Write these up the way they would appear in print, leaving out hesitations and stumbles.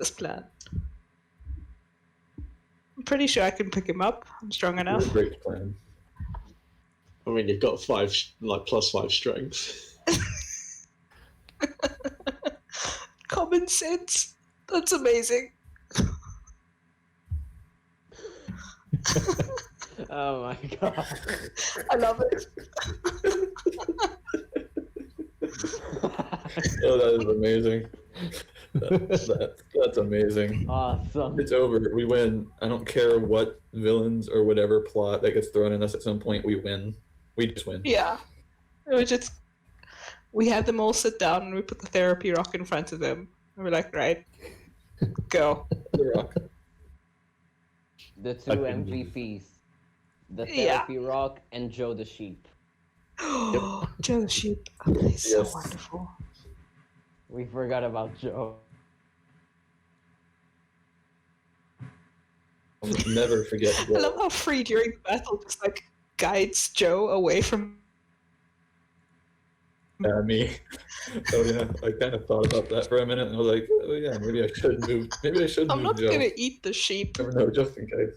this plan. I'm pretty sure I can pick him up. I'm strong enough. Great plan. I mean, you've got +5 strength. Common sense. That's amazing. Oh my god. I love it. Oh, that is amazing. That's amazing. Awesome. It's over. We win. I don't care what villains or whatever plot that gets thrown at us at some point. We win. We just win. Yeah. We had them all sit down and we put the therapy rock in front of them. And we're like, right, go. The Rock. The two MVPs. The Therapy Rock and Joe the Sheep. Joe the Sheep. He's so Yes. wonderful. We forgot about Joe. I'll never forget. I love how Free during the battle just like guides Joe away from. Me. Oh yeah, I kind of thought about that for a minute, and I was like, oh yeah, maybe I should move. Maybe I should I'm move not Joe. gonna eat the sheep. You never know, just in case.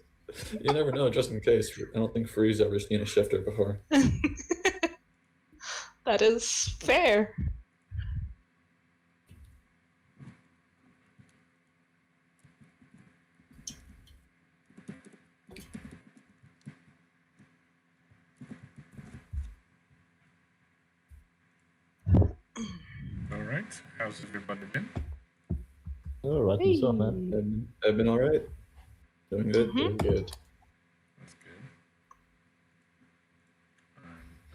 You never know, just in case. I don't think Free's ever seen a shifter before. That is fair. All right. How's everybody been? All right, Hey. so man. I've been all right. Doing good. Mhm. Doing good. That's good.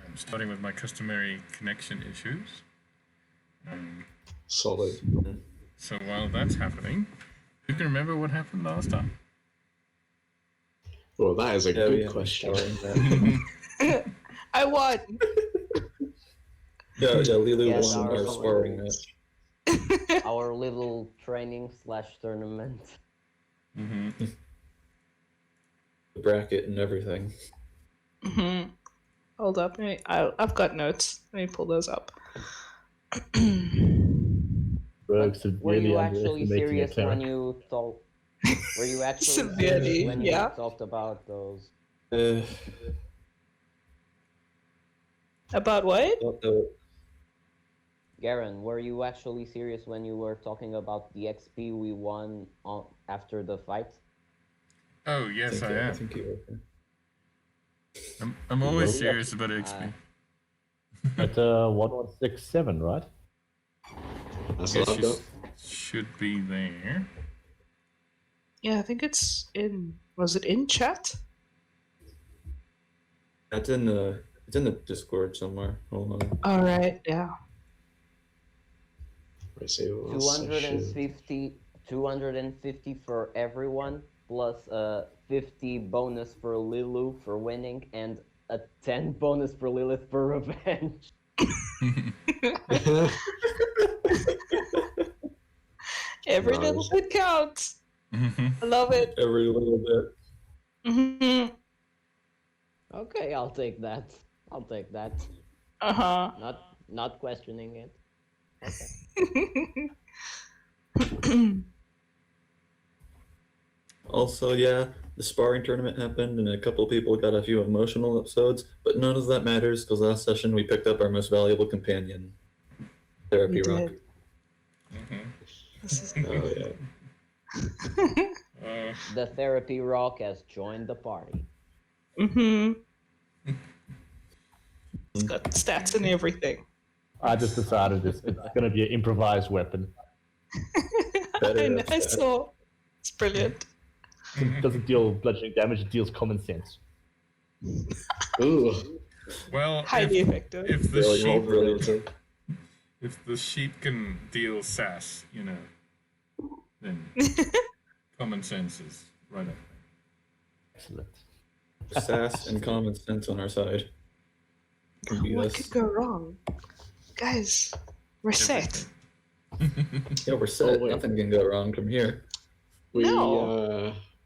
I'm starting with my customary connection issues. Solid. So while that's happening, who can remember what happened last time? Well, that is a Yeah, good yeah, question. I won. Yeah, Lilu Yes, won our our sparring match. Our little training/tournament. Mm-hmm. The bracket and everything. Mhm. Hold up. I've got notes. Let me pull those up. Rogue Were severely you actually underestimating serious attack. when you talked? Were you actually Severely, serious when you yeah. talked about those? About what? Garen, were you actually serious when you were talking about the XP we won after the fight? Oh, yes, I I am. think you were. I'm always Well, serious about XP. At 1167, right? That's Yes, what I've got. should be there. Yeah, I think it's in. Was it in chat? It's in the Discord somewhere. Hold on. All right. Yeah. Let's see what else I should- 250 for everyone, plus 50 bonus for Lilu for winning, and a 10 bonus for Lilith for revenge. Every Nice. little bit counts. Mm-hmm. I love it. Every little bit. Mhm. Okay, I'll take that. I'll take that. Uh huh. Not questioning it. Also, yeah, the sparring tournament happened, and a couple people got a few emotional episodes, but none of that matters because last session we picked up our most valuable companion, Therapy We Rock. did. Mm-hmm. This is- Oh, yeah. The Therapy Rock has joined the party. Mhm. It's got stats and everything. I just decided it's going to be an improvised weapon. Better I know, I stats. saw. It's brilliant. It doesn't deal bludgeoning damage, it deals common sense. Ooh. Well, Highly effective. if the Really well sheep brilliant. if the sheep can deal sass, then common sense is right up Excellent. Sass and common sense on our side. Can beat What us. could go wrong? Guys, we're set. there. Yeah, we're set. Oh, wait. Nothing can go wrong from here.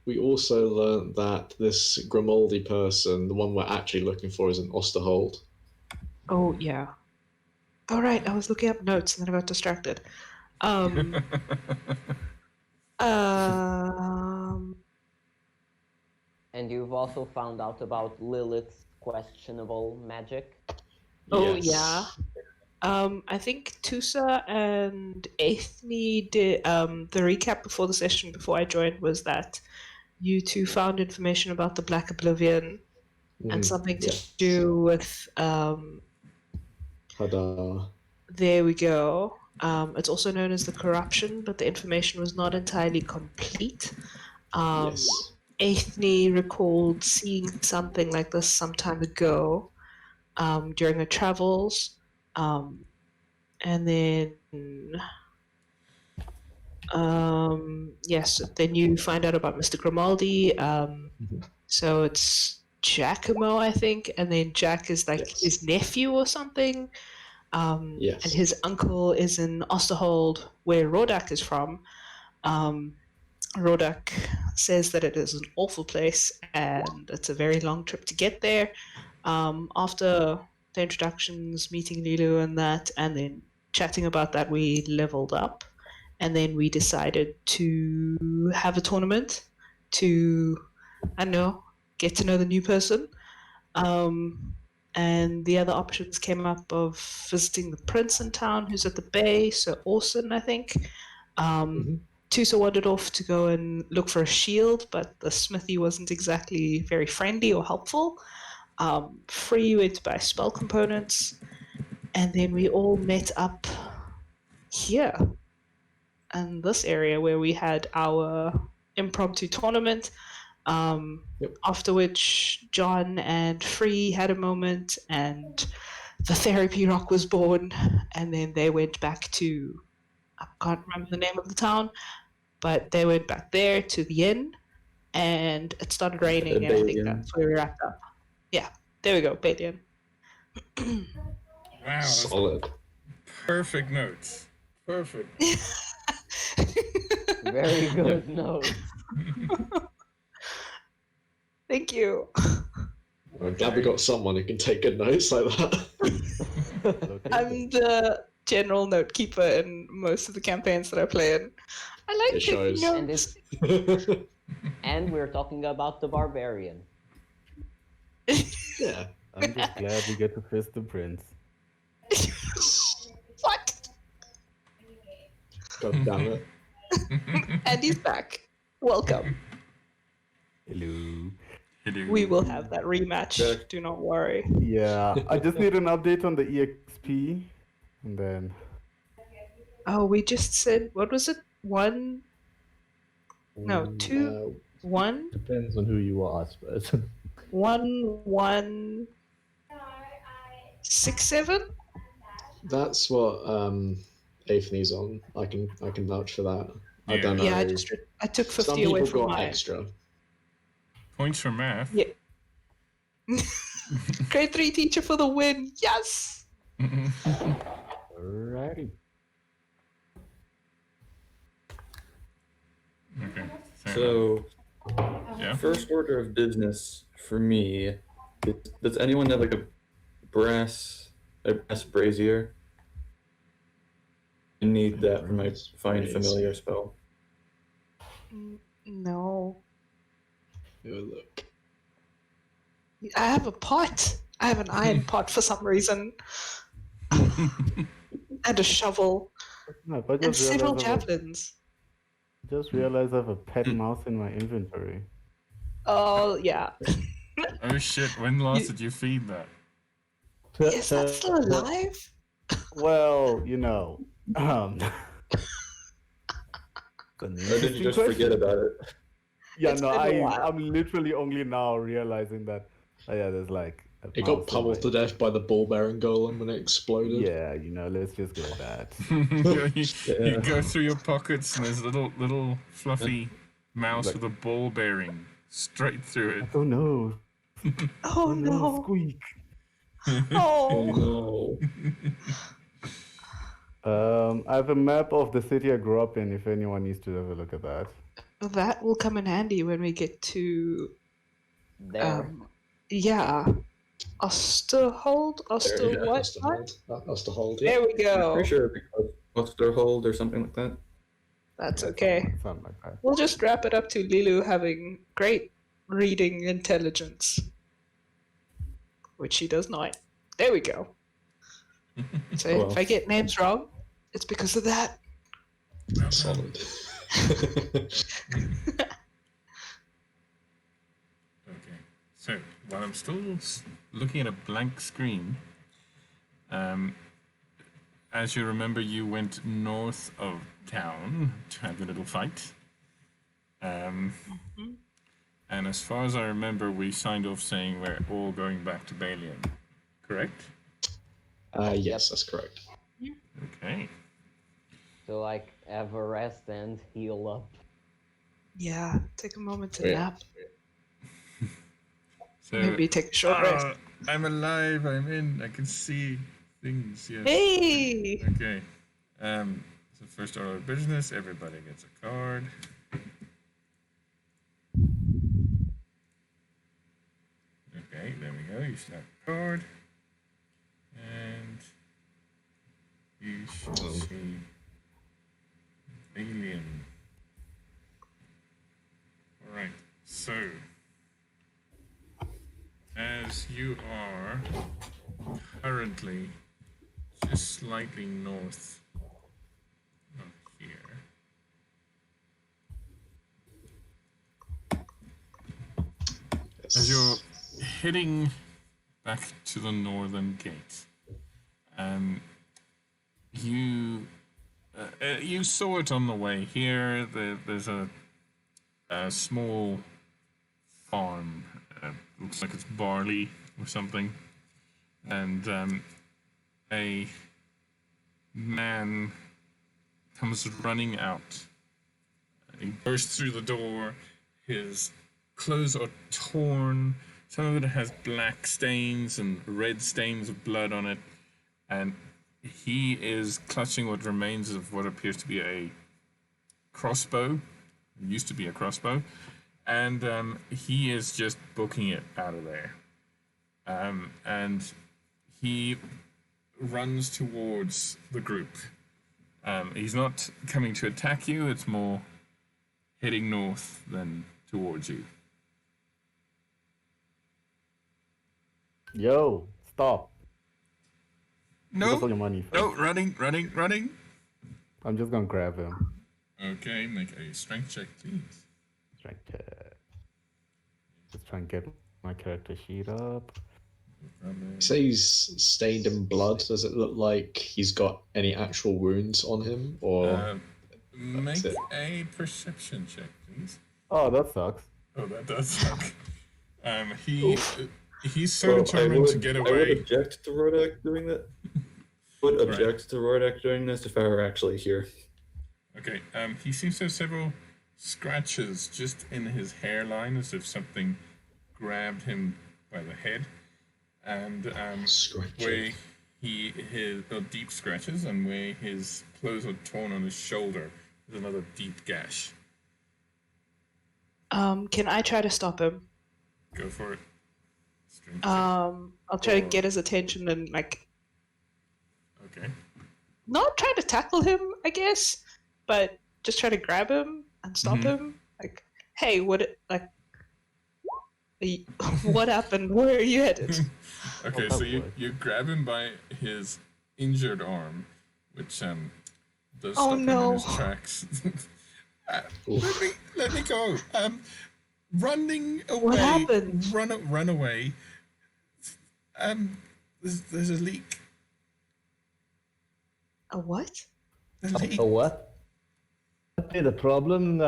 We also learned that this Grimaldi person, the one we're actually looking for, is an Osterhold. Oh, yeah. All right, I was looking up notes and then I got distracted. And you've also found out about Lilith's questionable magic. Oh, Yes. yeah. I think Tusa and Aethne did. The recap before the session, before I joined, was that you two found information about the Black Oblivion and something to yes. do with. Hadar. There we go. It's also known as the corruption, but the information was not entirely complete. Yes. Aethne recalled seeing something like this some time ago during her travels. And then, yes, then you find out about Mr. Grimaldi. So it's Giacomo, I think, and then Jack is like Yes. his nephew or something. Yes. And his uncle is in Osterhold, where Rodak is from. Rodak says that it is an awful place and it's a very long trip to get there. After the introductions, meeting Lilu and that, and then chatting about that, we leveled up. And then we decided to have a tournament to, I don't know, get to know the new person. And the other options came up of visiting the prince in town who's at the bay, Sir Orson, I think. Tusa wandered off to go and look for a shield, but the smithy wasn't exactly very friendly or helpful. Free went to buy spell components, and then we all met up here in this area where we had our impromptu tournament. After which John and Free had a moment, and the therapy rock was born, and then they went back to, I can't remember the name of the town, but they went back there to the inn, and it started raining, and I think that's where we wrapped up. Yeah, there we go, Balian. Wow, that's Solid. perfect notes. Perfect. Very good note. Thank you. I'm glad we got someone who can take good notes like that. Okay, I'm the general note keeper in most of the campaigns that I play in. I like It taking shows. And notes. And we're talking about the barbarian. Yeah. I'm just glad we get to fist the prince. What? God damn it. And he's back. Welcome. Hello. We will have that rematch. Jack. Do not worry. Yeah, I just need an update on the EXP, and then Oh, we just said, what was it? One? No, two? One? depends on who you ask, but 1167? That's what Aethne's on. I can vouch for that. I don't know. Yeah, I took 50 Some away people from got mine. extra. Points for math. Yeah. Grade 3 teacher for the win. Yes. alrighty. Okay. fair enough. So, Yeah. first order of business for me, does anyone have like a brass brazier? I need that for my Brass find brazier. familiar spell. No. Have a look. I have a pot. I have an iron pot for some reason. And a shovel. No, but And several I have javelins. just realized I have a pet mouse in my inventory. Oh, yeah. Oh shit! When last did you feed that? Is that still alive? Well, you know. Or did you just forget about it? Yeah, It's no, been a while. I'm literally only now realizing that. Oh, yeah, there's like. A It mouse got in pummeled my- to death by the ball bearing golem when it exploded. Yeah, you know, let's just go with that. You go through your pockets and there's a little fluffy mouse Like- with a ball bearing straight through it. Oh no! Oh, no. Squeak! Oh. No. I have a map of the city I grew up in. If anyone needs to have a look at that. That will come in handy when we get to, There. yeah. Osterhold? Oster yeah, what? That's to hold. That's to hold. Yeah. There we I'm go. pretty sure because Osterhold or something like that. That's okay. Something like that. We'll just wrap it up to Lilu having great reading intelligence, which she does not. There we go. So Oh, well. if I get names wrong, it's because of that. Solid. Okay. So while I'm still looking at a blank screen, as you remember, you went north of town to have a little fight. And as far as I remember, we signed off saying we're all going back to Balian. Correct? Yes, that's correct. Okay. So like have a rest and heal up. Yeah, take a moment to Yeah. nap. So, Maybe take a short rest. I'm alive. I'm in. I can see things. Yes. Hey! Okay. So first order of business. Everybody gets a card. Okay, there we go. You snap a card, and you should see alien. All right. So, as you are currently just slightly north of here. Yes. As you're heading back to the northern gate, you saw it on the way here. There's a small farm. Looks like it's barley or something, and a man comes running out. He bursts through the door. His clothes are torn. Some of it has black stains and red stains of blood on it. And he is clutching what remains of what appears to be a crossbow. It used to be a crossbow. And he is just booking it out of there. And he runs towards the group. He's not coming to attack you. It's more heading north than towards you. Yo, stop. Give us all No, your money. no, running. I'm just gonna grab him. Okay, make a strength check, please. Just try and get my character sheet up. You say he's stained in blood. Does it look like he's got any actual wounds on him, or Make it. a perception check, please. Oh, that sucks. Oh, that does suck. He's so determined to get I would away. object to Rodak doing that. Would object to Rodak doing this if I were actually here. Okay, he seems to have several scratches just in his hairline, as if something grabbed him by the head, and where his deep scratches, and where his clothes are torn on his shoulder, there's another deep gash. Can I try to stop him? Go for it. Strength check. I'll try to get his attention and Okay. not try to tackle him, I guess, but just try to grab him and stop him. Like, hey, what happened? Where are you headed? Okay, Oh, so you, boy. you grab him by his injured arm, which does Oh, stop him no. in his tracks. Let me go. Running away. What happened? Run away. There's a leak. A what? A leak. A what? Okay, the problem.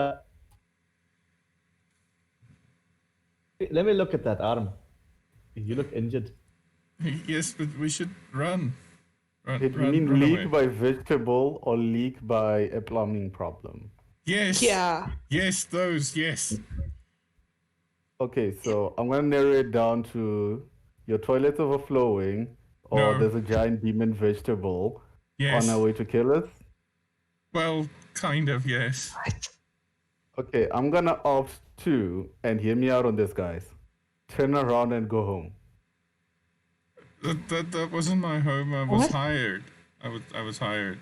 Let me look at that arm. You look injured. Yes, but we should run. You mean run leak away. by vegetable or leak by a plumbing problem? Yes. Yeah. Yes, those. Yes. Okay, so I'm gonna narrow it down to your toilet's overflowing, or No. there's a giant demon vegetable Yes. on our way to kill us. Well, kind of. Yes. What? Okay, I'm gonna opt to, and hear me out on this, guys. Turn around and go home. That wasn't my home. I was What? hired. I was hired.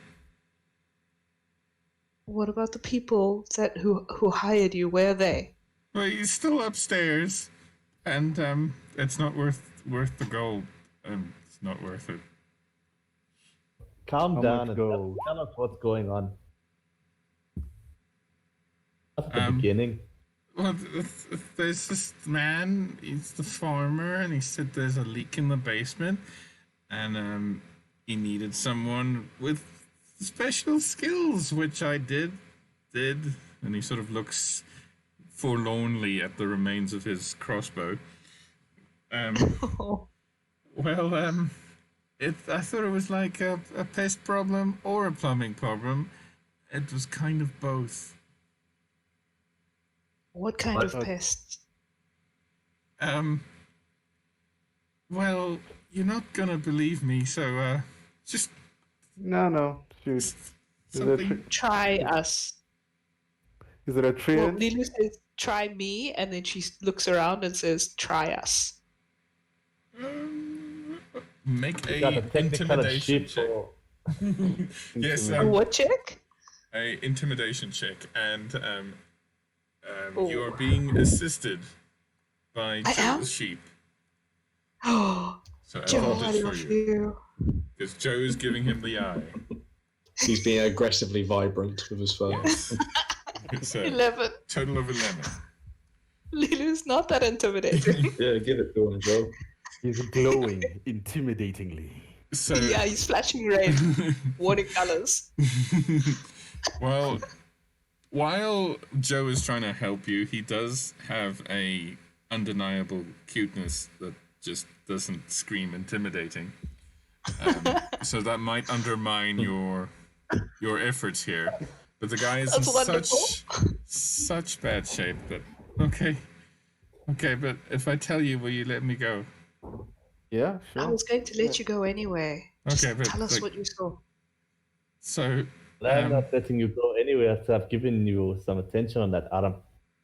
What about the people who hired you? Where are they? Well, he's still upstairs, and it's not worth the gold. It's not worth it. Calm How down much and gold? tell us what's going on. That's the Um, beginning. Well, there's this man. He's the farmer, and he said there's a leak in the basement, and he needed someone with special skills, which I did, and he sort of looks forlornly at the remains of his crossbow. Oh, Well, I thought it was like a pest problem or a plumbing problem. It was kind of both. what kind of pests? Well, you're not gonna believe me, so just No, shoot. Is something. Try us. it a Well, trend? Lulu says, "Try me," and then she looks around and says, "Try us." Make You got a a technical intimidation sheep check. for Yes, A what check? a intimidation check, and Oh. you are being assisted by I am? Joe's sheep. Oh, So Joe, I advantage for love you you. because Joe is giving him the eye. He's being aggressively vibrant with his fur. Yes, it's a 11. total of 11. Lulu's not that intimidating. Yeah, give it to him, Joe. He's glowing intimidatingly. So Yeah, he's flashing red, warning colors. well, while Joe is trying to help you, he does have a undeniable cuteness that just doesn't scream intimidating. So that might undermine your efforts here. But the guy is in That's wonderful. such bad shape that okay, but if I tell you, will you let me go? Yeah, I sure. was going to let you go anyway. Just Okay, but tell us like- what you saw. So I'm not letting you go anywhere after I've given you some attention on that, Adam.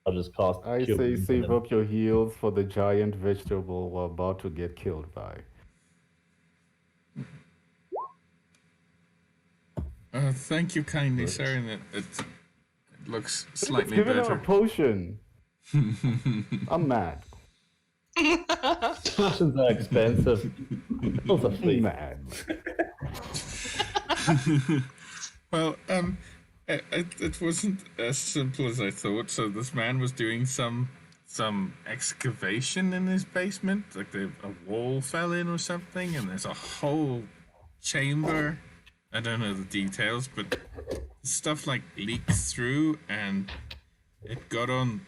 I'll just cast. I Cure say Wounds on save them. up your heals for the giant vegetable we're about to get killed by. thank you kindly, sir, and it looks It's slightly giving him a better. potion. I'm mad. Potions are expensive. Those are free. Mad. Well, it wasn't as simple as I thought. So this man was doing some excavation in his basement, like a wall fell in or something, and there's a whole chamber. I don't know the details, but stuff like leaked through, and it got on,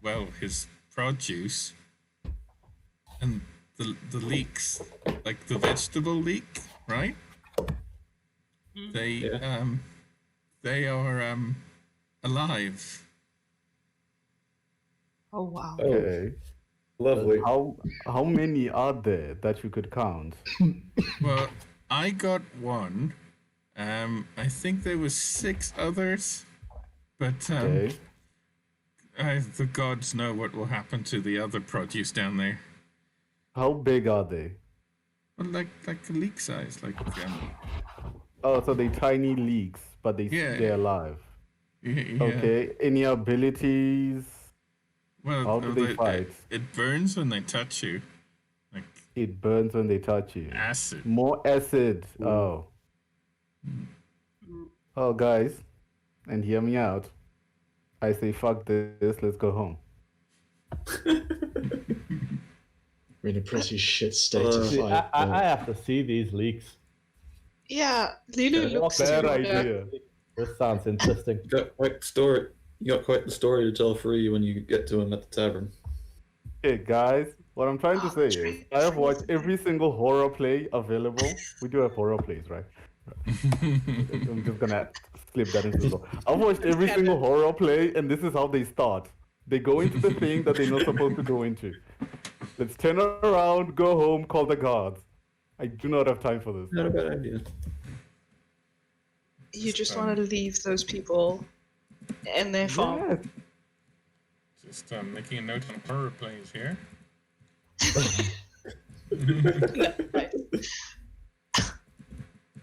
well, his produce, and the leaks, like the vegetable leak, right? They are alive. Oh, wow. Okay. Lovely. How many are there that you could count? Well, I got one. I think there was 6 others, but Okay. the gods know what will happen to the other produce down there. How big are they? Well, like a leek size, like Oh, so they tiny leaks, but Yeah. they're alive. yeah. Okay. Any abilities? Well, How do they fight? It burns when they touch you, like It burns when they touch you. acid. More acid. Oh. Oh, guys, and hear me out. I say fuck this. Let's go home. We're in a pretty shit state of See, fight. I have to see these leaks. Yeah, Lulu looks Bad at you. idea. This sounds interesting. You got quite the story to tell Free when you get to him at the tavern. Hey, guys, what I'm trying to say is I have watched every single horror play available. We do have horror plays, right? I'm just gonna slip that into the door. I've watched every single horror play, and this is how they start. They go into the thing that they're not supposed to go into. Let's turn around, go home, call the guards. I do not have time for this. Not a bad idea. You just want to leave those people and their farm. Yes. Just making a note on horror plays here.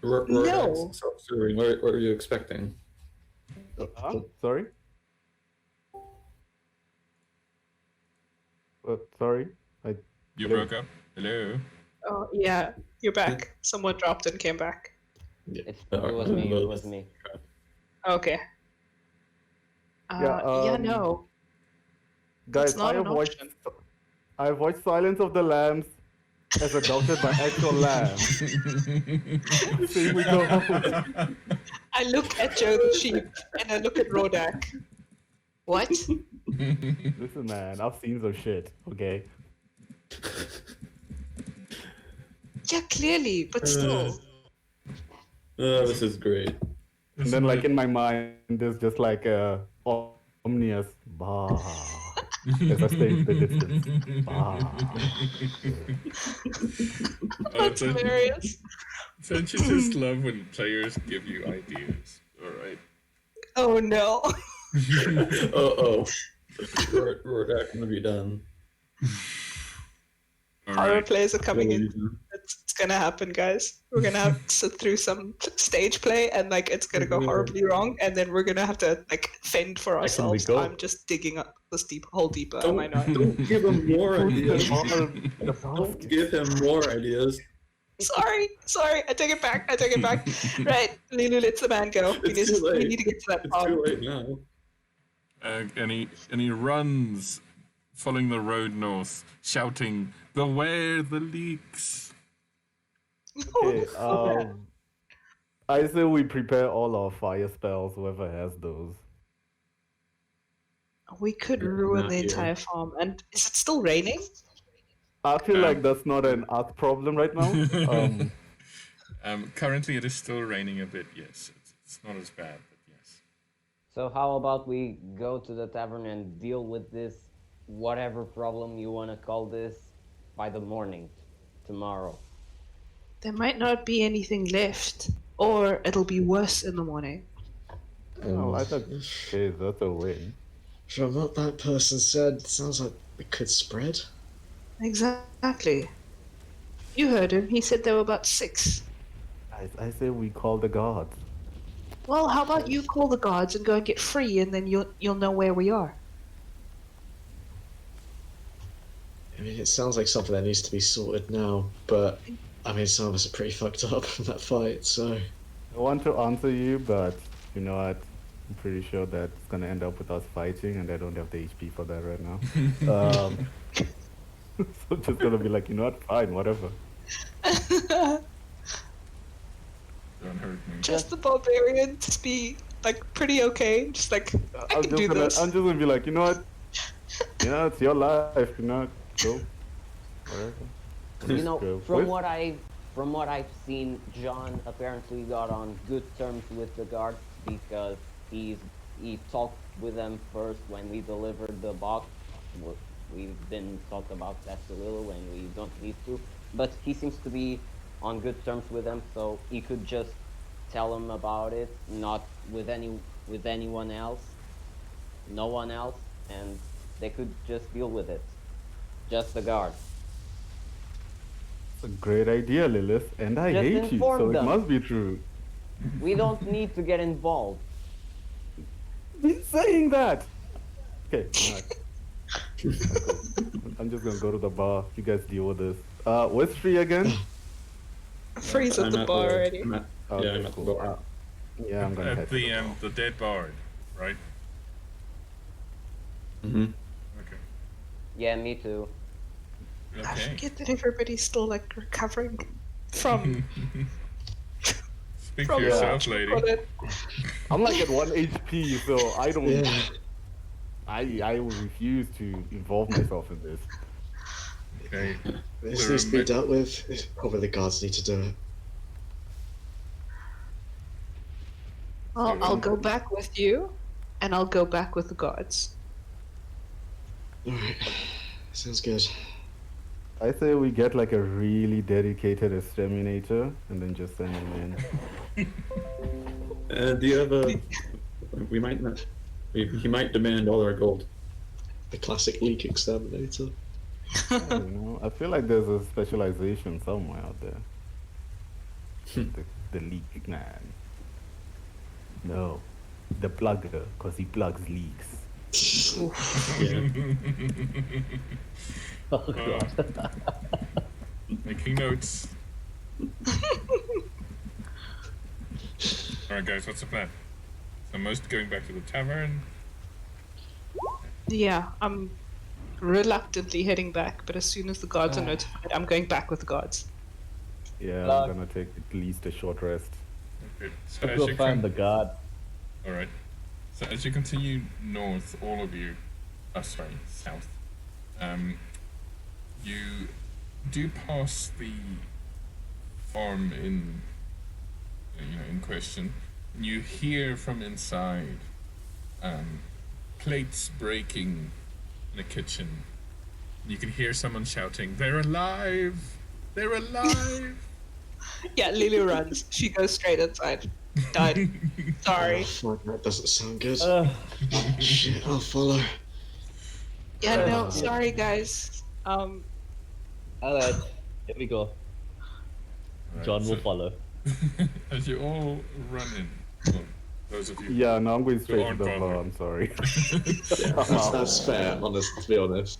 No. What were you expecting? Sorry? Sorry? I You Hello? broke up? Hello? Oh, yeah, you're back. Someone dropped and came back. It was me. It was me. Okay. Yeah, No, guys, that's not an option. I've watched Silence of the Lambs as adopted by actual lambs. See, we go home. I look at Joe the sheep and I look at Rodak. What? Listen, man, I've seen some shit, okay? Yeah, clearly, but still. This is great. And then, like, in my mind, there's just like a ominous bah as I stay in the distance. Bah. That's hilarious. Don't you just love when players give you ideas? Alright. Oh no. Uh-oh. We're not gonna be done. Horror Alright. plays are coming in. It's gonna happen, guys. We're gonna have to sit through some stage play, and like it's gonna go horribly wrong, and then we're gonna have to like fend for ourselves. go. I'm just digging up this deep hole deeper. Am I not? Don't give him more ideas. The Don't give him more ideas. Sorry. I take it back. Right, Lulu, let the man go because too late. we need to get to that It's pub. too late now. And he runs, following the road north, shouting, "Beware the leaks!" Okay, I say we prepare all our fire spells, whoever has those. We could ruin Not the here. entire farm. And is it still raining? I feel like that's not an us problem right now. Currently, it is still raining a bit. Yes, it's not as bad, but yes. So how about we go to the tavern and deal with this, whatever problem you want to call this, by the morning, tomorrow. There might not be anything left, or it'll be worse in the morning. Oh, I thought, okay, that's a win. From what that person said, it sounds like it could spread. Exactly. You heard him. He said there were about 6. I say we call the gods. Well, how about you call the guards and go and get free, and then you'll know where we are. I mean, it sounds like something that needs to be sorted now, but I mean, some of us are pretty fucked up from that fight, so. I want to answer you, but you know what? I'm pretty sure that's gonna end up with us fighting, and I don't have the HP for that right now. So I'm just gonna be like, you know what? Fine, whatever. Don't hurt me. Just the barbarians be like pretty okay. Just like I I'm can just do gonna, this. I'm just gonna be like, you know what? You know, it's your life. You know, go. Whatever. You know, Go. from what I've seen, John apparently got on good terms with the guards because he talked with them first when we delivered the box. We didn't talk about that a little, and we don't need to. But he seems to be on good terms with them, so he could just tell them about it, not with anyone else, no one else, and they could just deal with it. Just the guards. It's a great idea, Lilith, and I Just hate you, inform so them. it must be true. We don't need to get involved. He's saying that. Okay, I'm just gonna go to the bar. You guys deal with this. Where's Free again? Freeze at I'm the at bar the- already. I'm at- Okay, yeah, I'm at the cool. bar. Yeah, I'm gonna head At to the bar. the dead bard, right? Mm-hmm. Okay. Yeah, me too. I Okay. forget that everybody's still like recovering from. Speak from for yourself, what you lady. call it. I'm like at 1 HP, so I don't. Yeah. I will refuse to involve myself in this. Okay. This needs to be dealt with. Probably the guards need to do it. Well, I'll go back with you, and I'll go back with the guards. Alright. Sounds good. I say we get like a really dedicated exterminator and then just send him in. Do you have a? We might not. He might demand all our gold. The classic leek exterminator. I don't know. I feel like there's a specialization somewhere out there. the leek man. No. the plugger, because he plugs leaks. Yeah. Oh god. Making notes. Alright, guys, what's the plan? So, most going back to the tavern. Yeah, I'm reluctantly heading back, but as soon as the guards are notified, I'm going back with the guards. Yeah, Plug. I'm gonna take at least a short rest. Okay. So Let's as go you find the god. Alright. So as you continue north, all of you, south, you do pass the farm in question. And you hear from inside plates breaking in the kitchen. You can hear someone shouting, "They're alive! They're alive!" Yeah, Lily runs. She goes straight inside. Died. Sorry. Oh, fuck, that doesn't sound good. Shit, I'll follow. Yeah, no, sorry guys. Alright, here we go. Right, John will so follow. as you all run in, well, those of you Yeah, no, I'm going straight to aren't the bar. bothered. I'm sorry. That's fair, to be honest.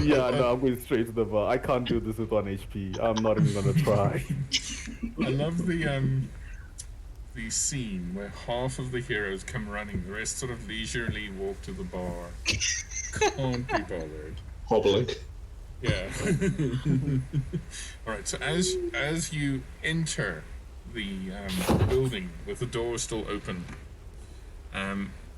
Yeah, no, I'm going straight to the bar. I can't do this with 1 HP. I'm not even gonna try. I love the scene where half of the heroes come running, the rest sort of leisurely walk to the bar. Can't be bothered. Hobbling. Yeah. All right. So as you enter the building with the door still open,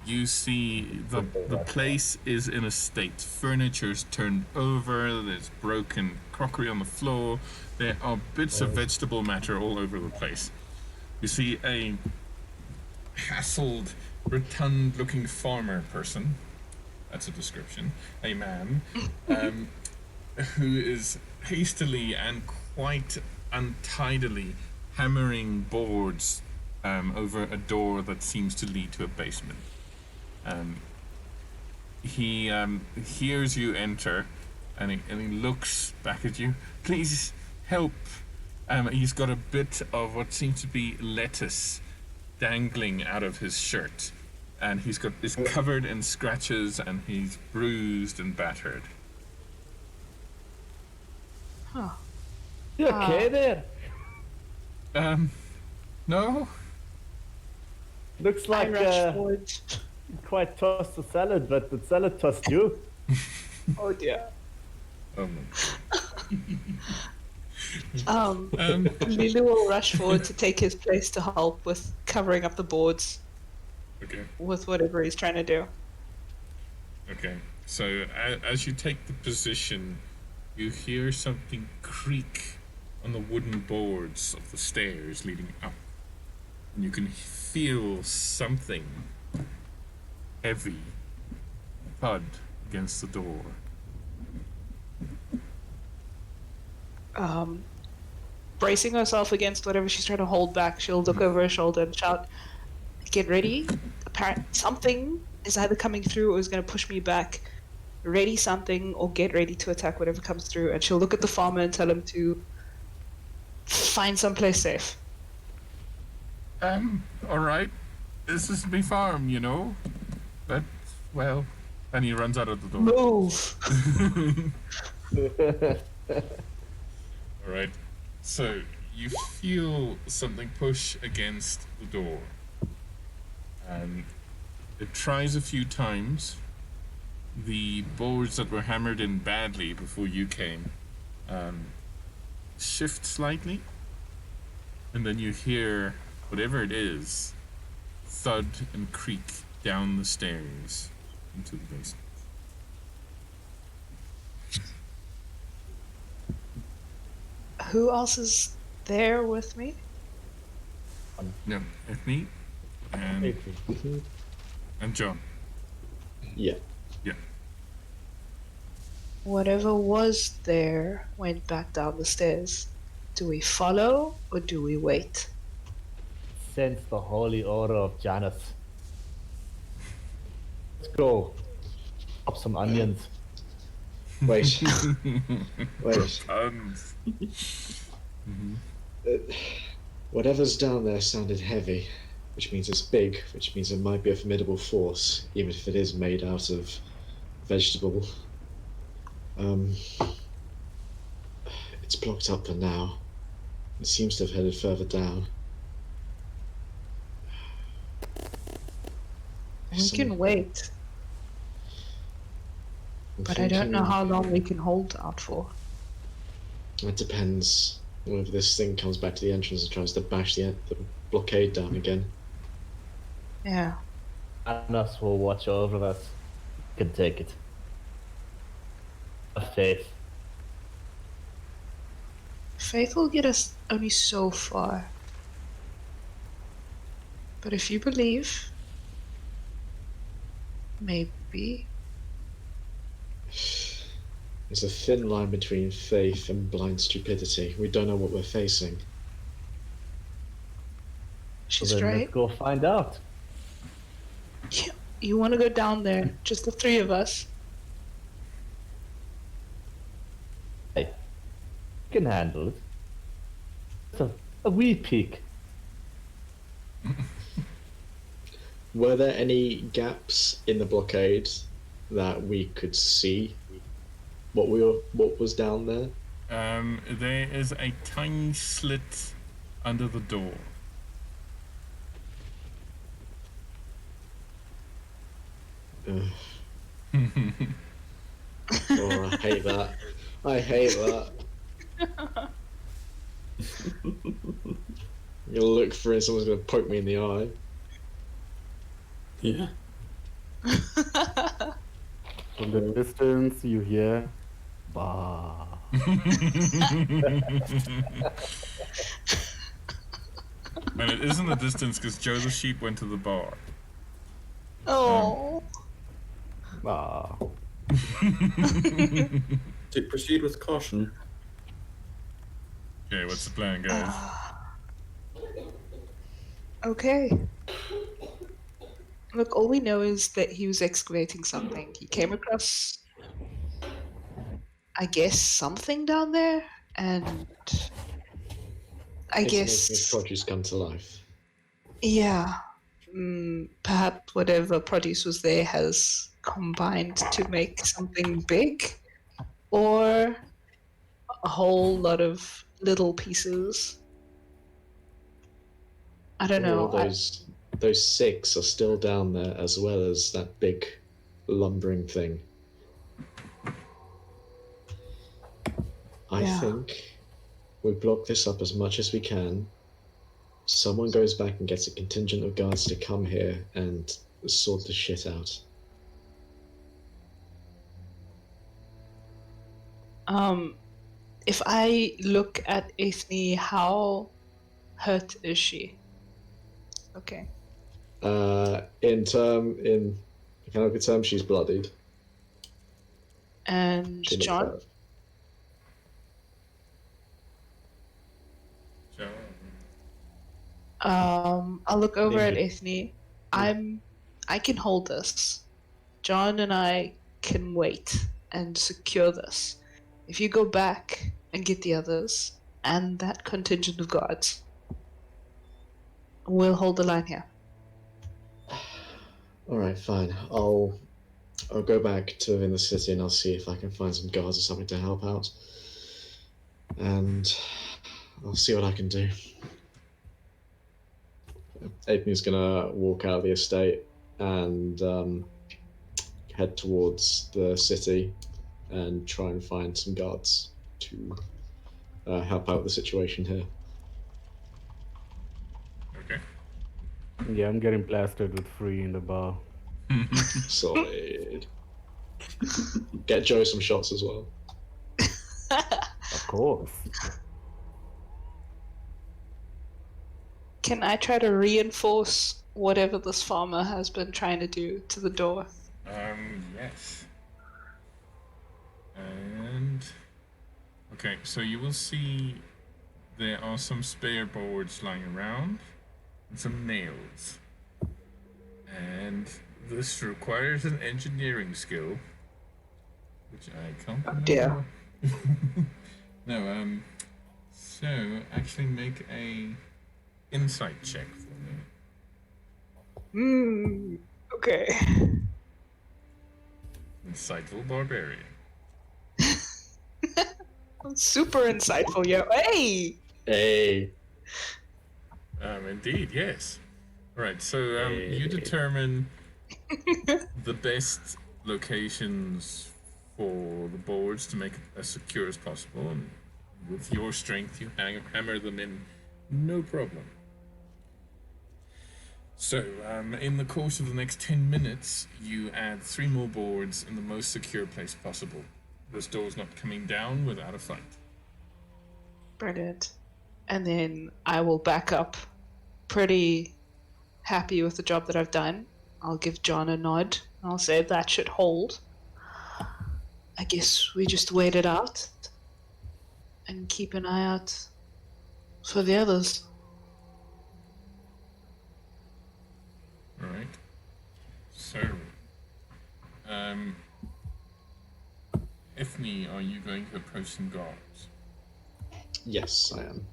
you see the place is in a state. Furniture's turned over. There's broken crockery on the floor. There are bits of vegetable matter all over the place. You see a hassled, rotund-looking farmer person. That's a description. A man who is hastily and quite untidily hammering boards over a door that seems to lead to a basement. He hears you enter, and he looks back at you. Please help. He's got a bit of what seems to be lettuce dangling out of his shirt, and he's covered in scratches, and he's bruised and battered. Huh. You okay there? No. Looks I like rush forward. quite tossed the salad, but the salad tossed you. Oh dear. Um, Lily will rush forward to take his place to help with covering up the boards Okay. with whatever he's trying to do. Okay. So as you take the position, you hear something creak on the wooden boards of the stairs leading up. And you can feel something heavy thud against the door. Bracing herself against whatever she's trying to hold back, she'll look over her shoulder and shout, "Get ready. Something is either coming through or is going to push me back. Ready something or get ready to attack whatever comes through." And she'll look at the farmer and tell him to find someplace safe. Alright. This is me farm, you know. But, well, and he runs out of the door. Move! Alright. So, you feel something push against the door. It tries a few times. The boards that were hammered in badly before you came shift slightly. And then you hear whatever it is thud and creak down the stairs into the basement. Who else is there with me? No, it's me and John. Yeah. Yeah. Whatever was there went back down the stairs. Do we follow or do we wait? Sense the holy order of Janus. Let's go. Chop some onions. Wait. Wait. Mm-hmm. Whatever's down there sounded heavy. which means it's big, which means it might be a formidable force, even if it is made out of vegetable. It's blocked up for now. It seems to have headed further down. We can wait, but I don't know how long we can hold out for. It depends whether this thing comes back to the entrance and tries to bash the blockade down again. Yeah. And us will watch over us. Can take it. Have faith. Faith will get us only so far. But if you believe, maybe. There's a thin line between faith and blind stupidity. We don't know what we're facing. She's So then right. let's go find out. You want to go down there? Just the three of us? Hey, you can handle it. It's a wee peek. Were there any gaps in the blockade that we could see? What was down there? There is a tiny slit under the door. Oh, I hate that. I hate that. You'll look for it, someone's gonna poke me in the eye. Yeah. From the distance, you hear, bah. And it is in the distance because Joe the sheep went to the bar. Oh. Ah. To proceed with caution. Okay, what's the plan, guys? Okay. Look, all we know is that he was excavating something. He came across, I guess, something down there, and I It's making guess, his produce come to life. yeah, perhaps whatever produce was there has combined to make something big, or a whole lot of little pieces. I don't know. All those 6 are still down there, as well as that big lumbering thing. I Yeah. think we block this up as much as we can. Someone goes back and gets a contingent of guards to come here and sort the shit out. If I look at Ethne, how hurt is she? Okay. In mechanical terms, she's bloodied. And She looks John? hurt. Joe. I'll look over at Injured. Ethne. I can hold this. John and I can wait and secure this. If you go back and get the others and that contingent of guards, we'll hold the line here. All right, fine. I'll go back to within the city and I'll see if I can find some guards or something to help out. And I'll see what I can do. Aithn's gonna walk out of the estate and head towards the city and try and find some guards to help out with the situation here. Okay. Yeah, I'm getting blasted with free in the bar. Solid. Get Joe some shots as well. Of course. Can I try to reinforce whatever this farmer has been trying to do to the door? Yes. And okay, so you will see there are some spare boards lying around and some nails. And this requires an engineering skill, which I can't remember. dear. No, so actually make a insight check for me. Okay. Insightful barbarian. Super insightful, yo. Hey! Hey. Indeed, yes. Right, so you Hey. determine the best locations for the boards to make it as secure as possible, and with your strength, you hammer them in, no problem. So, in the course of the next 10 minutes, you add 3 more boards in the most secure place possible. This door's not coming down without a fight. Brilliant. And then I will back up, pretty happy with the job that I've done. I'll give John a nod. I'll say that should hold. I guess we just wait it out and keep an eye out for the others. Alright. So, Ethne, are you going to approach some guards? Yes, I am.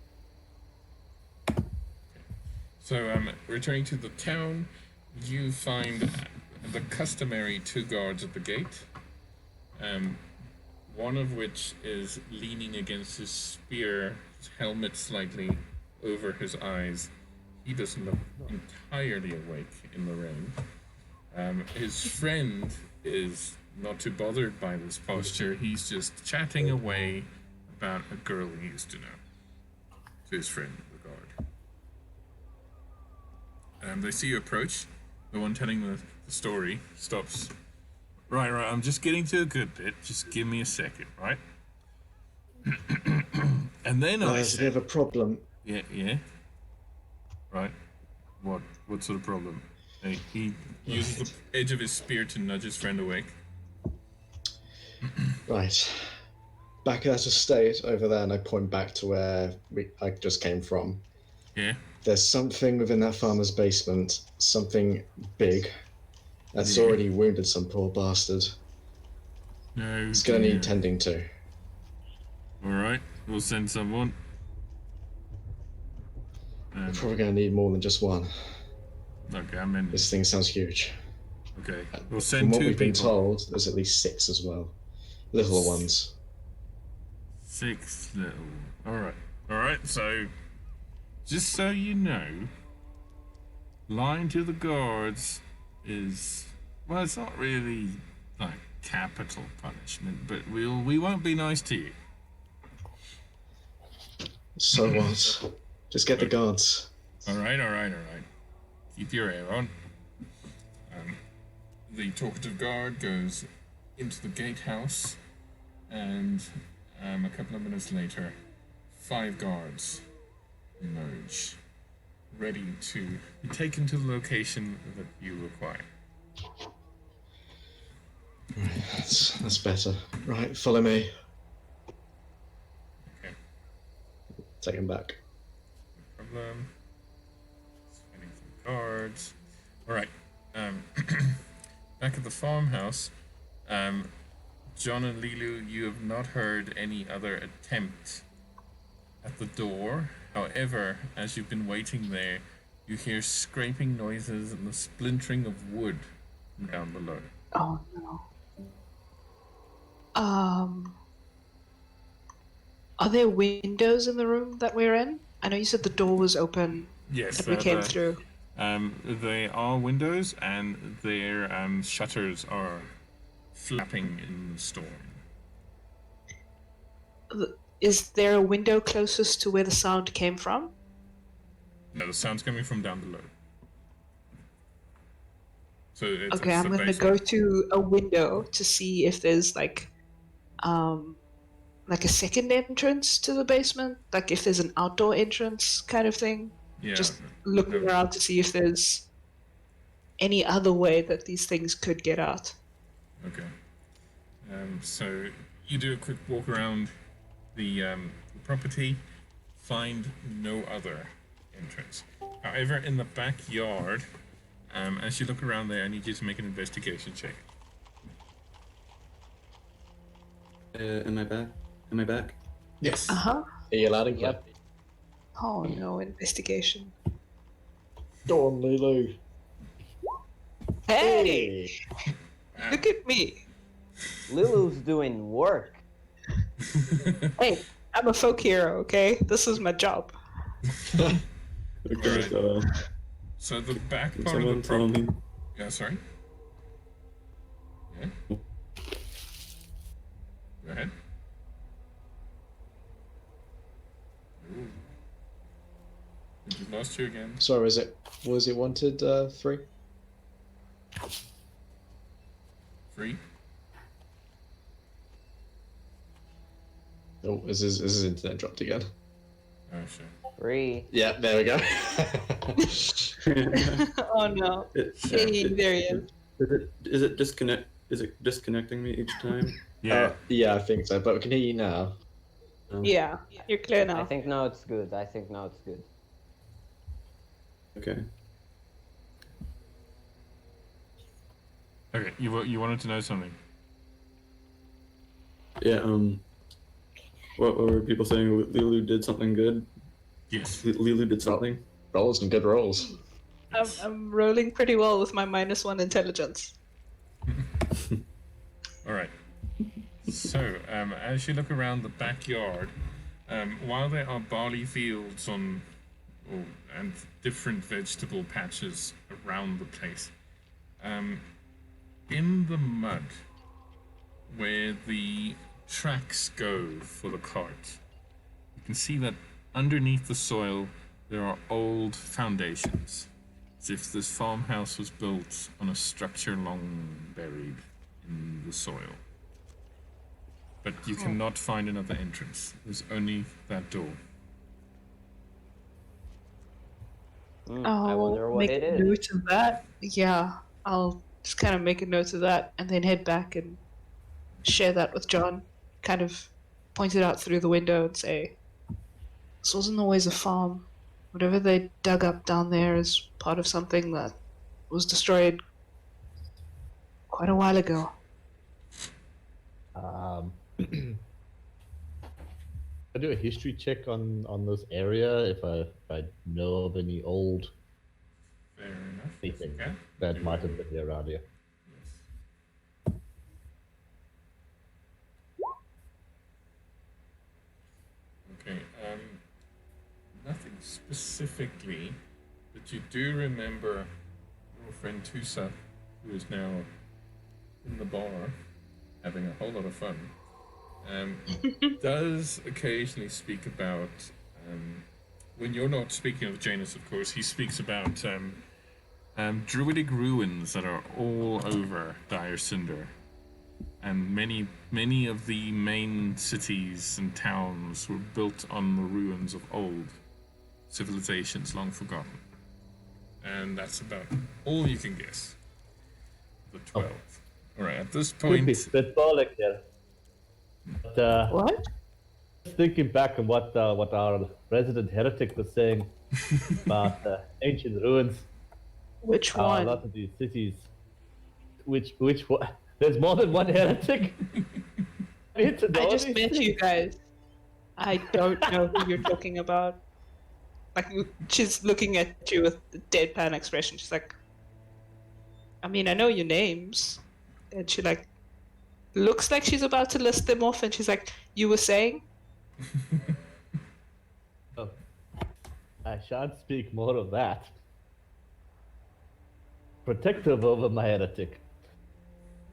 So, returning to the town, you find the customary 2 guards at the gate. One of which is leaning against his spear, his helmet slightly over his eyes. He doesn't look entirely awake in the rain. His friend is not too bothered by this posture. He's just chatting away about a girl he used to know to his friend, the guard. They see you approach. The one telling the story stops. Right, I'm just getting to a good bit. Just give me a second, right? And then I There's a bit of a problem. Yeah. Right. What sort of problem? He uses the edge of his spear to nudge his friend awake. Right. Back at estate over there, and I point back to where I just came from. Yeah. There's something within that farmer's basement, something big, that's Yeah. already wounded some poor bastard. No. It's gonna need tending to. Alright, we'll send someone. We're probably gonna need more than just one. Okay, I'm in. This thing sounds huge. Okay, From we'll send what 2 we've been people. told, there's at least 6 as well. Littler ones. 6 little. Alright, so just so you know, lying to the guards is, well, it's not really like capital punishment, but we won't be nice to you. So what? Just get the guards. Alright. Keep your air on. The talkative guard goes into the gatehouse, and a couple of minutes later, 5 guards emerge, ready to be taken to the location that you require. That's better. Right, follow me. Okay. Take him back. No problem. Sending some guards. Alright. Back at the farmhouse, John and Lilu, you have not heard any other attempt at the door. However, as you've been waiting there, you hear scraping noises and the splintering of wood from down below. Oh no. Are there windows in the room that we're in? I know you said the door was open Yes, that we came through. They are windows, and their shutters are flapping in the storm. Is there a window closest to where the sound came from? No, the sound's coming from down below. So it's Okay, I'm the gonna basement. go to a window to see if there's like a second entrance to the basement, like if there's an outdoor entrance kind of thing. Yeah, Just looking around to see if there's any other way that these things could get out. Okay. So you do a quick walk around the property, find no other entrance. However, in the backyard, as you look around there, I need you to make an investigation check. Am I back? Am I back? Yes. Uh-huh. Are you allowed to get? Oh no, investigation. Go on, Lulu. Hey, look at me. Lilu's doing work. Hey, I'm a folk hero, okay? This is my job. Okay, Alright. so So the back can part of the someone tell me? Yeah, sorry. Yeah. Go ahead. Ooh. We just lost you again. Sorry, was it wanted 3? 3. Oh, is his internet dropped again? Oh shit. 3. Yeah, there we go. Oh no. Hey, there he is. Is it disconnect? Is it disconnecting me each time? Yeah. Yeah, I think so. But we can hear you now. Yeah, you're clear now. I think now it's good. I think now it's good. Okay. Okay. You wanted to know something? Yeah. What were people saying? Lilu did something good. Yes. Lilu did something. Rolls and good rolls. I'm rolling pretty well with my -1 intelligence. All right. So, as you look around the backyard, while there are barley fields and different vegetable patches around the place, in the mud where the tracks go for the cart, you can see that underneath the soil there are old foundations, as if this farmhouse was built on a structure long buried in the soil. But you cannot find another entrance. There's only that door. I wonder what make it a is. note of that. Yeah, I'll just kind of make a note of that and then head back and share that with John. Kind of point it out through the window and say, this wasn't always a farm. Whatever they dug up down there is part of something that was destroyed quite a while ago. I do a history check on this area if I know of any old Fair enough. anything Okay. that might have been here around here. Yes. Okay. Nothing specifically, but you do remember your friend Tusa, who is now in the bar, having a whole lot of fun. Does occasionally speak about, when you're not speaking of Janus, of course, he speaks about druidic ruins that are all over Dyrecinder. And many of the main cities and towns were built on the ruins of old civilizations long forgotten. And that's about all you can guess. The 12. Alright, at this Could be point... spitballing here. But, What? just thinking back on what our resident heretic was saying about ancient ruins. Which A one? lot of these cities. Which one? There's more than one heretic. I just met you guys. I don't know who you're talking about. Like, she's looking at you with a deadpan expression. She's like, I mean, I know your names. And she, like, looks like she's about to list them off. And she's like, you were saying? Oh, I shan't speak more of that. Protective over my heretic.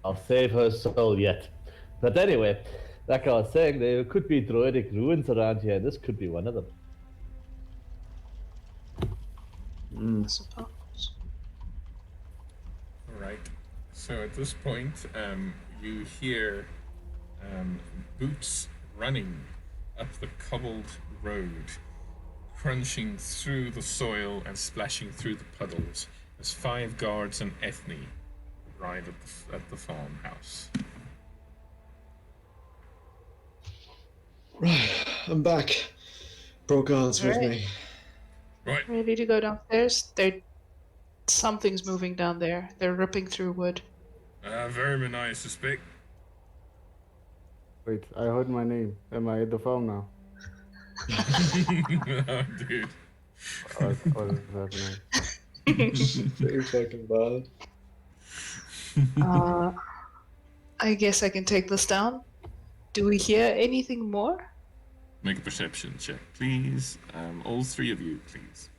I'll save her soul yet. But anyway, like I was saying, there could be druidic ruins around here. This could be one of them. I suppose. Alright, so at this point, you hear boots running up the cobbled road, crunching through the soil and splashing through the puddles as 5 guards and Ethne arrive at the farmhouse. Right, I'm back. Brought with Right. me. Right, Ready to go downstairs? Something's moving down there. They're ripping through wood. Vermin, I suspect. Wait, I heard my name. Am I at the farm now? Oh, dude. What is happening? So fucking bad. I guess I can take this down. Do we hear anything more? Make a perception check, please. All three of you, please.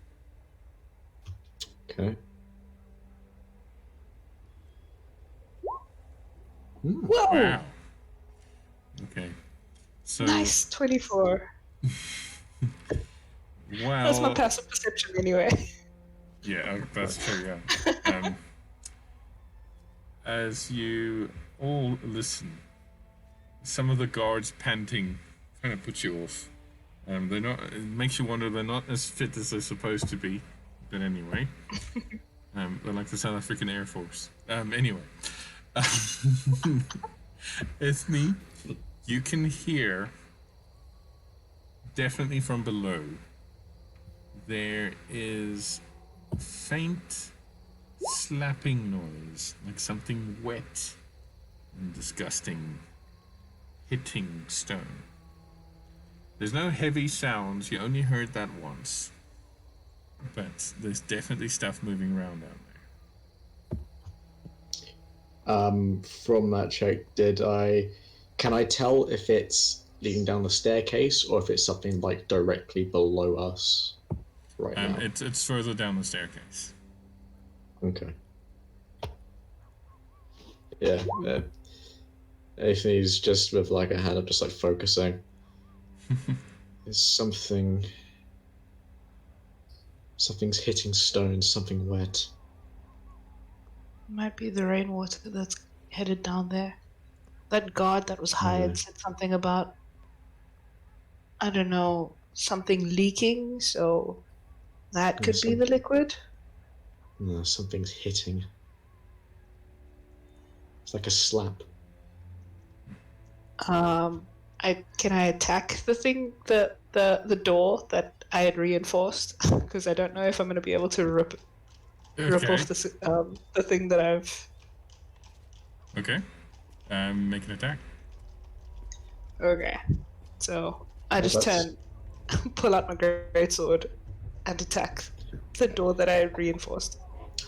Okay. Whoa! Wow. Okay. So Nice, 24. Wow. That's my passive perception anyway. Yeah, that's true. Yeah. As you all listen, some of the guards panting kind of puts you off. They're not. It makes you wonder they're not as fit as they're supposed to be. But anyway, they're like the South African Air Force. Anyway, Ethne, you can hear definitely from below. There is faint slapping noise, like something wet and disgusting hitting stone. There's no heavy sounds, you only heard that once. But there's definitely stuff moving around down there. From that check, can I tell if it's leading down the staircase or if it's something like directly below us right now? It's further down the staircase. Okay. Yeah. He's just with like a hand up, just like focusing. There's something's hitting stones, something wet. Might be the rainwater that's headed down there. That guard that was hired said something about, I don't know, something leaking, so that could be the liquid. No, something's hitting. It's like a slap. Can I attack the thing, the door that I had reinforced? Because I don't know if I'm going to be able to rip off this, the thing that I've. Okay. Make an attack. Okay. So I just pull out my greatsword, and attack the door that I had reinforced.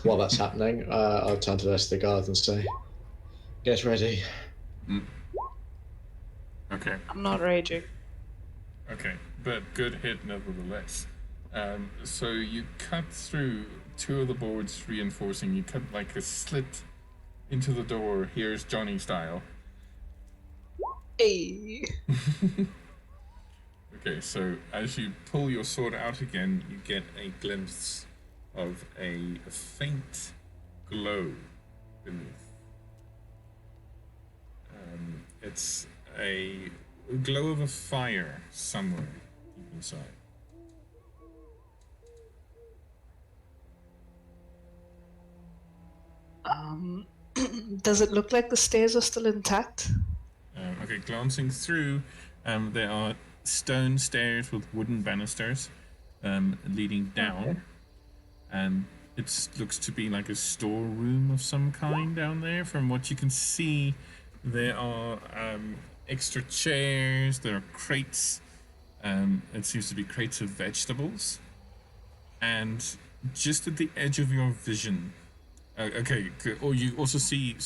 While that's happening, I'll turn to the rest of the guards and say, "Get ready." Okay. I'm not raging. Okay, but good hit nevertheless. So you cut through two of the boards reinforcing. You cut like a slit into the door. Here's Johnny style. Hey. Okay, so as you pull your sword out again, you get a glimpse of a faint glow beneath. It's a glow of a fire somewhere deep inside. Does it look like the stairs are still intact? Okay, glancing through, there are stone stairs with wooden banisters leading down. Okay. And it looks to be like a storeroom of some kind down there. From what you can see, there are extra chairs, there are crates. It seems to be crates of vegetables. And just at the edge of your vision, or you also see,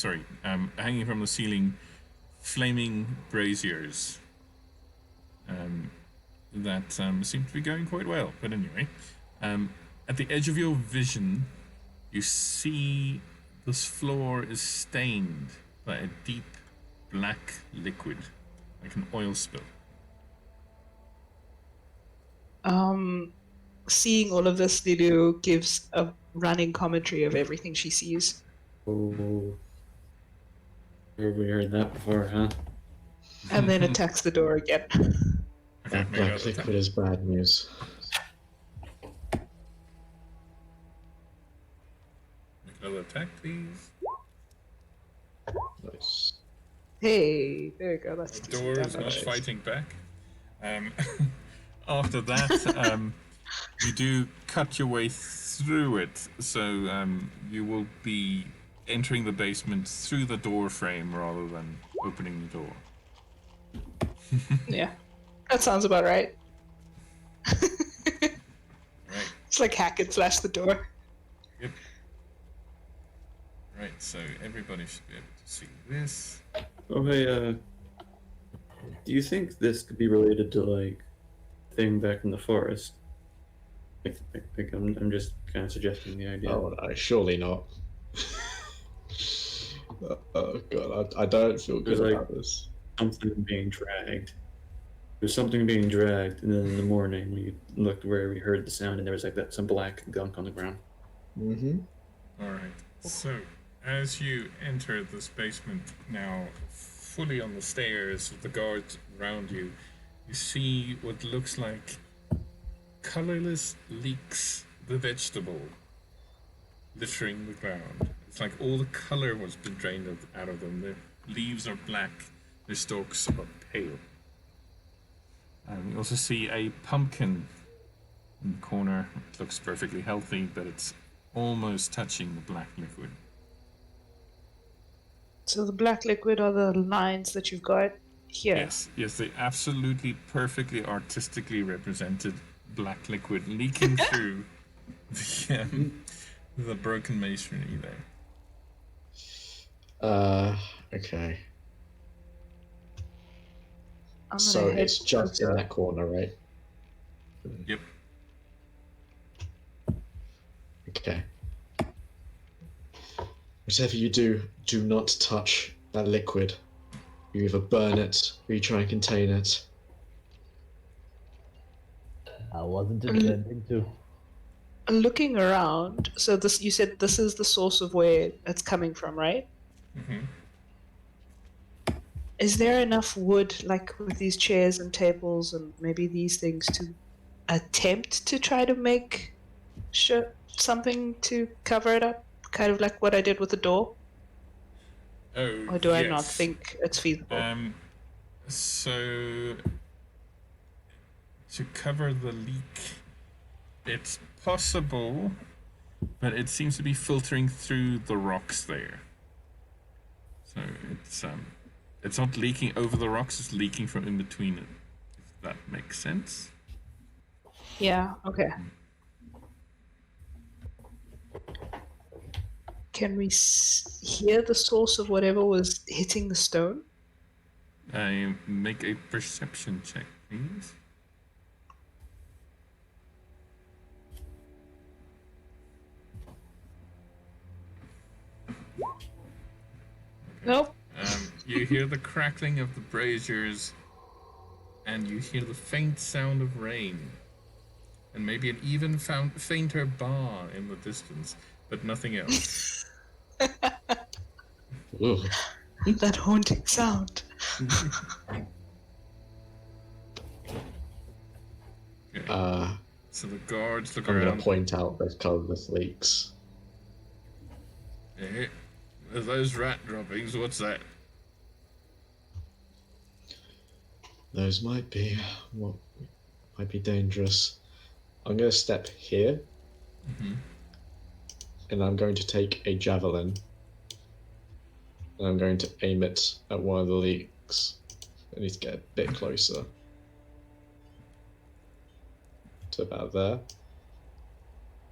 hanging from the ceiling, flaming braziers that seem to be going quite well. But anyway, at the edge of your vision, you see this floor is stained by a deep black liquid, like an oil spill. Seeing all of this, Lilu gives a running commentary of everything she sees. Oh. Where we heard that before, huh? And then attacks the door again. Okay, That black liquid is bad news. Make another attack, please. Nice. Hey, there you go. That's The door is not fighting back. After that, you do cut your way through it, so you will be entering the basement through the door frame rather than opening the door. Yeah, that sounds about right. Right. It's like hack and slash the door. Yep. Right, so everybody should be able to see this. Oh, hey, do you think this could be related to, like, thing back in the forest? I'm just kind of suggesting the idea. Oh no, surely not. Oh god, I don't feel good There's, about this. something being dragged. There's something being dragged, and then in the morning we looked where we heard the sound, and there was like some black gunk on the ground. Mm-hmm. All right. So, as you enter this basement, now fully on the stairs with the guards around you, you see what looks like colorless leeks, the vegetable, littering the ground. It's like all the color was been drained out of them. The leaves are black, the stalks are pale. And you also see a pumpkin in the corner. It looks perfectly healthy, but it's almost touching the black liquid. So the black liquid are the lines that you've got here. Yes, they absolutely perfectly artistically represented black liquid leaking through the broken masonry there. Okay. I'm So gonna head it's just in that corner, right? Yep. Okay. Whatever you do, do not touch that liquid. You either burn it or you try and contain it. I wasn't intending to. Looking around, so this, you said this is the source of where it's coming from, right? Mm-hmm. Is there enough wood, like with these chairs and tables and maybe these things, to attempt to try to make something to cover it up? Kind of like what I did with the door? Oh, Or do I yes. not think it's feasible? So to cover the leak, it's possible, but it seems to be filtering through the rocks there. So it's not leaking over the rocks, it's leaking from in between it. If that makes sense. Yeah, okay. Can we hear the source of whatever was hitting the stone? Make a perception check, please. Nope. You hear the crackling of the braziers, and you hear the faint sound of rain, and maybe an even fainter bar in the distance, but nothing else. Ooh. That haunting sound. Okay. So the guards look I'm around. going to point out those colourless leaks. Hey, are those rat droppings? What's that? Those might be dangerous. I'm going to step here, and I'm going to take a javelin, and I'm going to aim it at one of the leaks. I need to get a bit closer to about there,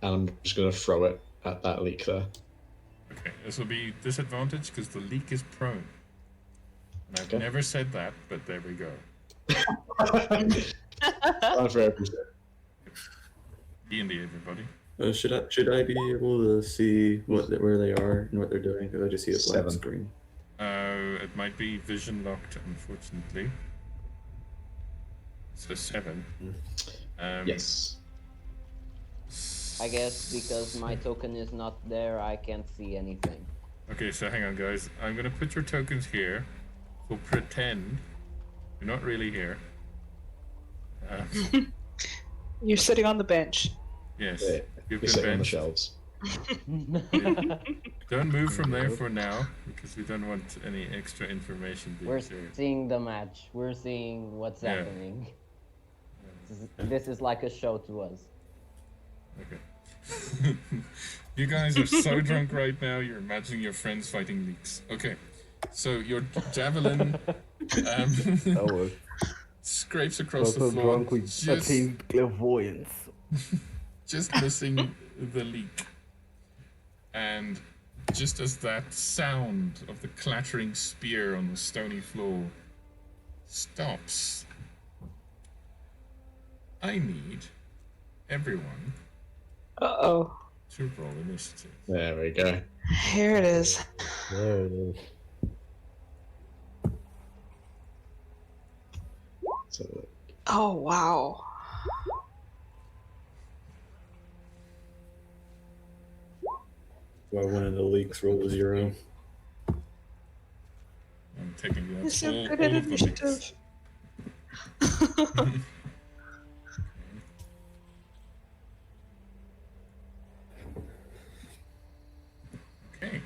and I'm just going to throw it at that leak there. Okay, this will be disadvantage because the leak is prone. And I've Okay. never said that, but there we go. Not for everything. D&D, everybody. Should I be able to see where they are and what they're doing? Because I just see a black 7. screen. It might be vision locked, unfortunately. So 7. Yes. I guess because my token is not there, I can't see anything. Okay, so hang on, guys. I'm gonna put your tokens here. We'll pretend you're not really here. You're sitting on the bench. Yes, Yeah, you've you're been sitting on the benched. shelves. Don't move from there for now, because we don't want any extra information being We're shared. seeing the match. We're seeing what's Yeah. happening. This is like a show to us. Okay. You guys are so drunk right now, you're imagining your friends fighting leaks. Okay, so your javelin That was scrapes across also the floor, drunk with attained clairvoyance. just missing the leak. And just as that sound of the clattering spear on the stony floor stops, I need everyone Uh-oh. to roll initiative. There we go. Here it is. There it is. So, Oh, wow. Why one of the leaks roll a 0? And technically You're that's so all good at of the leaks. initiative. Okay.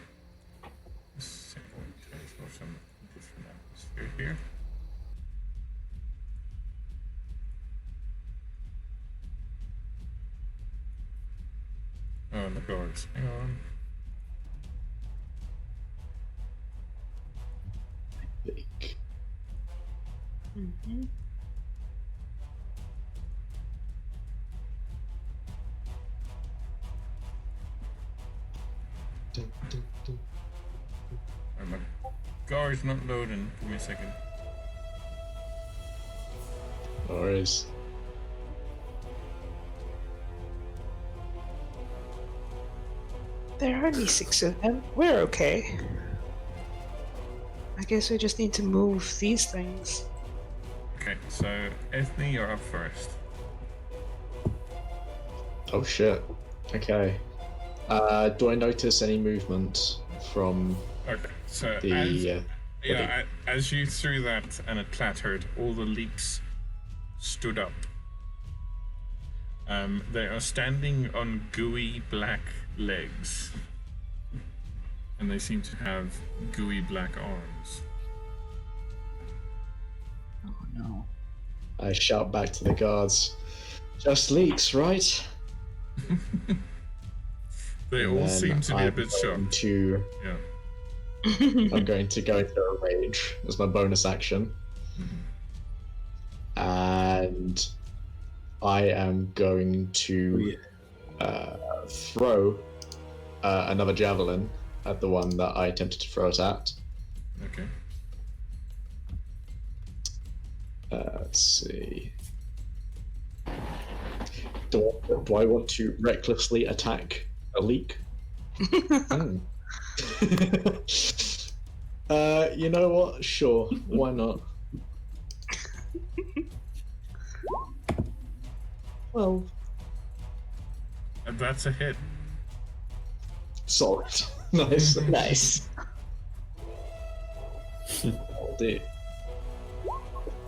Second, for some different atmosphere here. Oh, the guards. Hang on. leak. Mhm. Dun, dun, dun. My guard's not loading. Give me a second. No worries. There are only 6 of them. We're okay. I guess we just need to move these things. Okay, so Ethne, you're up first. Oh shit. Okay. Do I notice any movement from Okay, so the? as you threw that and it clattered, all the leeks stood up. They are standing on gooey black legs, and they seem to have gooey black arms. Oh no. I shout back to the guards. Just leaks, right? They And all then seem to be a I'm bit going shocked. to- Yeah. I'm going to go into a rage as my bonus action. And I am going to throw another javelin at the one that I attempted to throw it at. Okay. Let's see. Do I want to recklessly attack a leak? You know what? Sure. Why not? Well, And that's a hit. Solid. Nice. nice. I'll do.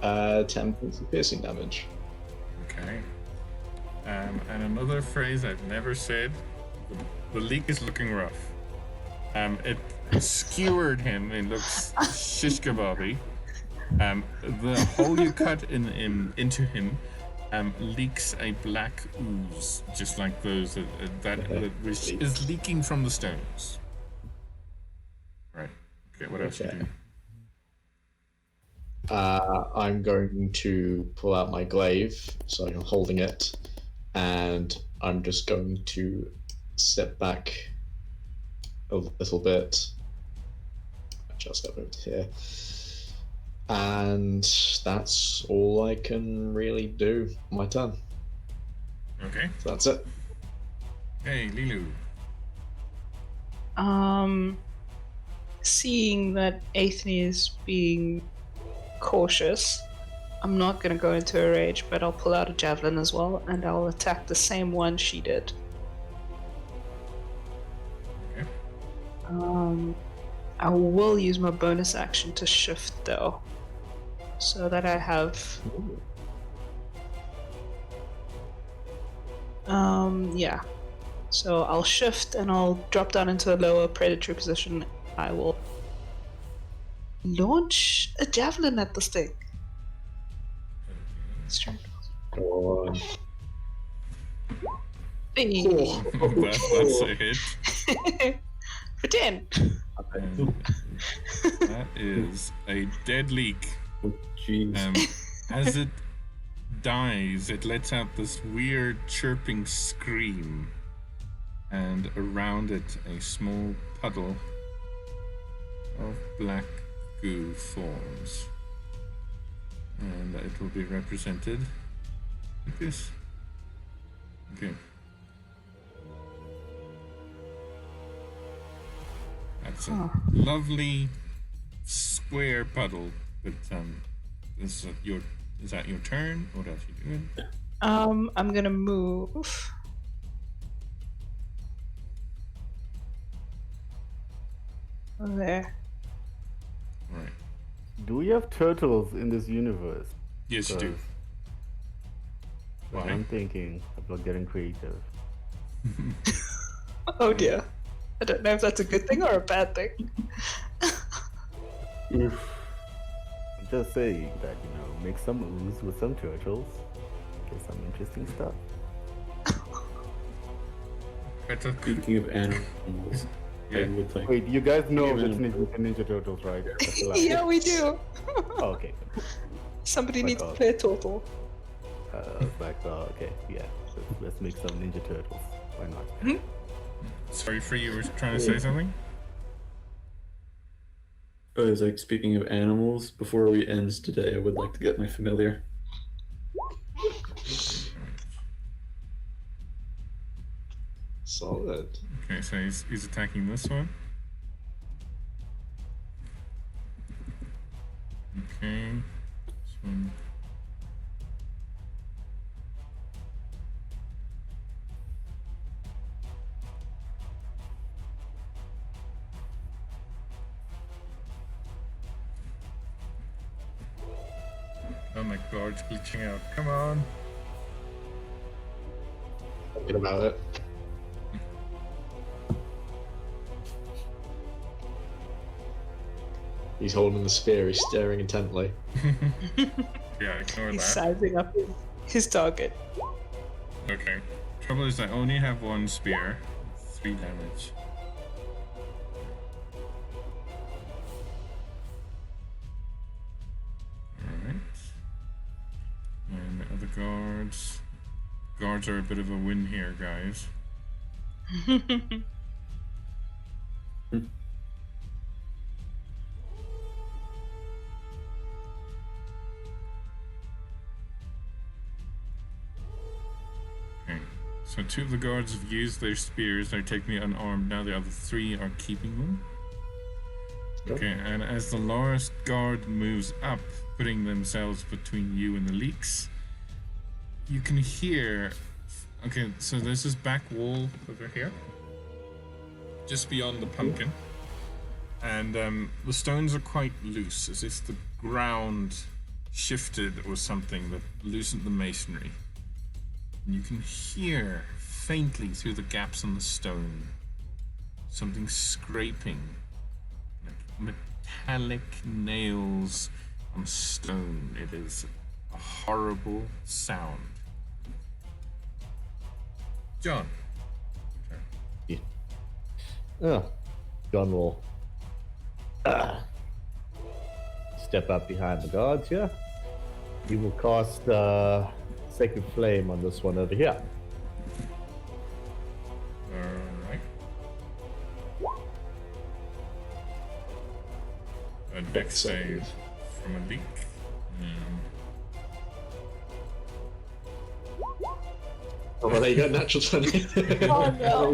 10 points of piercing damage. Okay. And another phrase I've never said. The leak is looking rough. It skewered him. It looks shish kebabby. The hole you cut into him leaks a black ooze, just like those which is leaking from the stones. Right. Okay. What else Okay. you do? I'm going to pull out my glaive, so I'm holding it, and I'm just going to step back a little bit. I'll step over to here. And that's all I can really do. My turn. Okay. So that's it. Hey, Lilu. Seeing that Athene is being cautious, I'm not going to go into a rage, but I'll pull out a javelin as well, and I'll attack the same one she did. Okay. I will use my bonus action to shift though, so that I have. Yeah. So I'll shift and I'll drop down into a lower predatory position. I will launch a javelin at this thing. Strength. Go on. Hey. That's a hit. For 10. And that is a dead leak. Jeez. As it dies, it lets out this weird chirping scream. and around it a small puddle of black goo forms. And it will be represented like this. Okay. That's a lovely square puddle, but is that your turn? What else are you doing? I'm gonna move. There. Alright. Do we have turtles in this universe? Yes, you do. Because Why? I'm thinking about getting creative. Oh dear. I don't know if that's a good thing or a bad thing. I'm just saying that, make some ooze with some turtles. Get some interesting stuff. Better. Speaking of animals, I Yeah. would like. Wait, you guys know Give which it Ninja Turtles, right? That's the last Yeah, one. we do. Oh, okay. Somebody My needs to God. play a turtle. It's like, okay, yeah. Let's make some Ninja Turtles. Why not? Sorry, Free, you were trying to say something? I was like, speaking of animals, before we end today, I would like to get my familiar. Solid. Okay, so he's attacking this one. Okay. This one. Oh my god, it's glitching out. Come on. Thinking about it. He's holding the spear, he's staring intently. Yeah, ignore He's that. sizing up his target. Okay. Trouble is I only have one spear. 3 damage. Alright. And the other guards. Guards are a bit of a win here, guys. Okay. So 2 of the guards have used their spears. They're taking it unarmed. Now the other 3 are keeping them. Okay, and as the last guard moves up, putting themselves between you and the leeks, you can hear. Okay, so there's this back wall over here, just beyond the pumpkin, and the stones are quite loose, as if the ground shifted or something that loosened the masonry. And you can hear faintly through the gaps in the stone something scraping. Metallic nails on stone. It is a horrible sound. John. Oh, John will step up behind the guards here. He will cast Sacred Flame on this one over here. Alright. A dex save from a leek. Oh, well, there you go, natural 20. Oh no.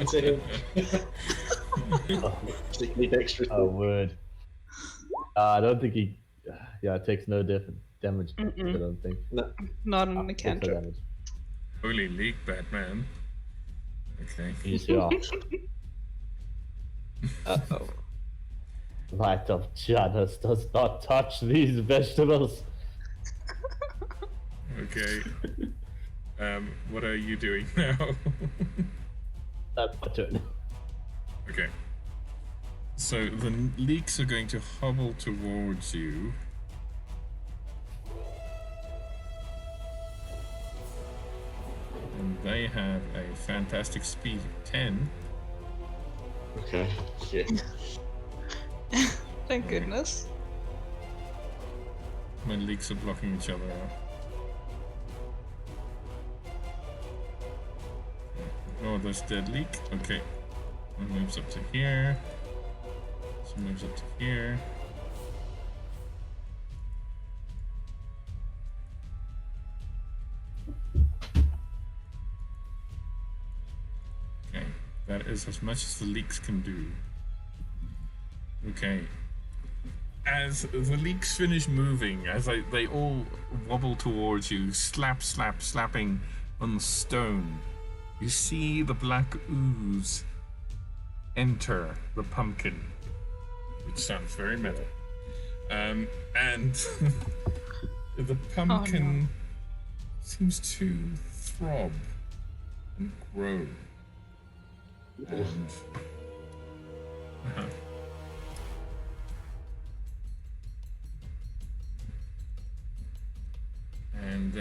Particularly dexterous. Oh, word. I don't think he. Yeah, it takes no different damage. I don't think. No. Not an Takes no cantrip. damage. Holy leek, Batman. Okay. He's yeah. Uh-oh. Light of Janus does not touch these vegetables. Okay. What are you doing now? That's my turn. Okay. So the leeks are going to hobble towards you. And they have a fantastic speed of 10. Okay. Yeah. Thank goodness. My leeks are blocking each other out. Oh, Oh, there's dead leek. Okay. One moves up to here. This one moves up to here. Okay. That is as much as the leeks can do. Okay. As the leeks finish moving, as they all wobble towards you, slapping on the stone, you see the black ooze enter the pumpkin, which sounds very metal. And the pumpkin seems to throb and grow. And and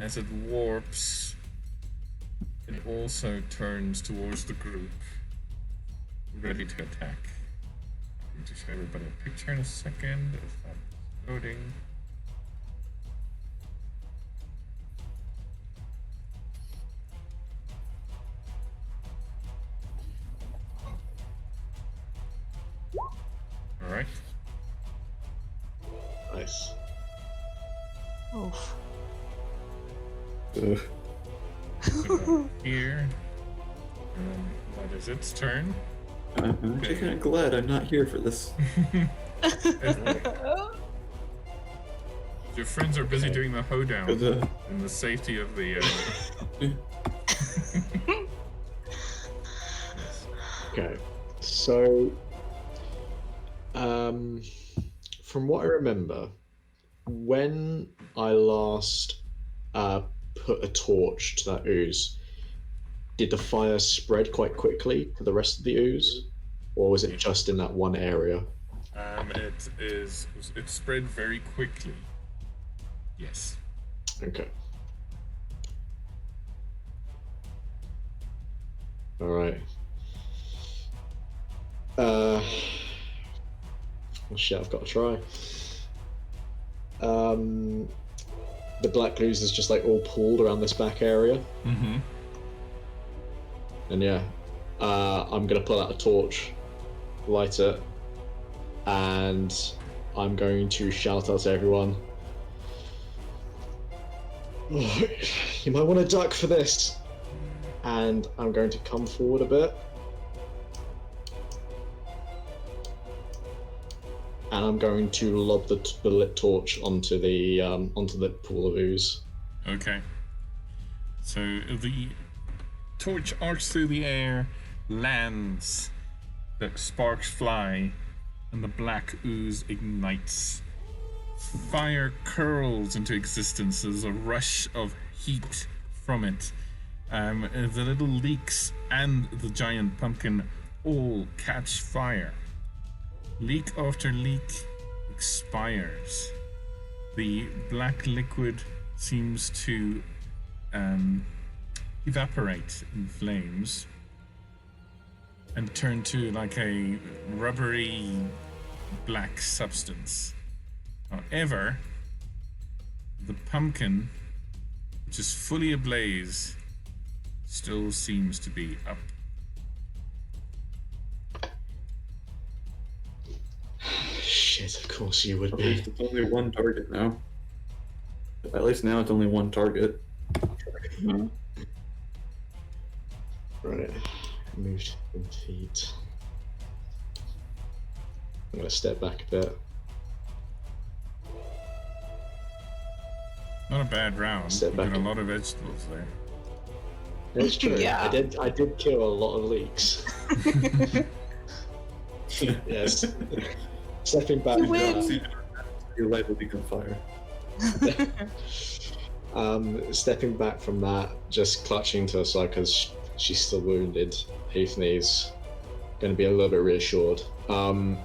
as it warps, it also turns towards the group, ready to attack. I'm going to show everybody a picture in a second as that's loading. All right. Nice. Oof. Here. That is its turn. I'm actually kind of glad I'm not here for this. Your friends are busy doing the hoedown in the safety of the. Okay, so from what I remember, when I last put a torch to that ooze, did the fire spread quite quickly to the rest of the ooze, or was it just in that one area? It spread very quickly. Yes. Okay. All right. Well, shit, I've got to try. The black ooze is just like all pooled around this back area. Mm-hmm. And yeah, I'm gonna pull out a torch, light it, and I'm going to shout out to everyone. Oh, you might want to duck for this. And I'm going to come forward a bit. And I'm going to lob the lit torch onto the pool of ooze. Okay. So the torch arcs through the air, lands, the sparks fly, and the black ooze ignites. Fire curls into existence. There's a rush of heat from it. The little leeks and the giant pumpkin all catch fire. Leek after leek expires. The black liquid seems to evaporate in flames and turn to like a rubbery black substance. However, the pumpkin, which is fully ablaze, still seems to be up. Shit, of course you would At be. least it's only one target now. At least now it's only one target. Mm-hmm. Right, moved 10 feet. I'm gonna step back a bit. Not a bad round. Step You back. got a lot of vegetables there. It's true. Yeah. I did kill a lot of leeks. Yes. Stepping back. You win. Your light will become fire. Stepping back from that, just clutching to her side because she's still wounded. Aethne's going to be a little bit reassured. Aethne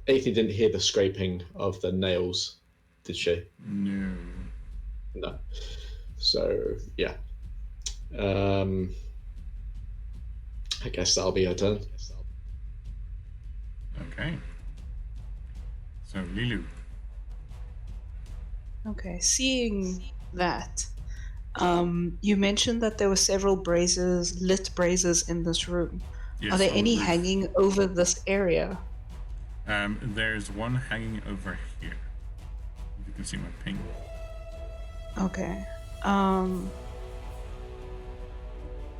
didn't hear the scraping of the nails, did she? No. No. So yeah. I guess that'll be her turn. Okay. So Lilu. Okay, seeing that, You mentioned that there were several lit braziers in this room. Yes, Are there on the any roof. hanging over this area? There's one hanging over here. You can see my ping. Okay.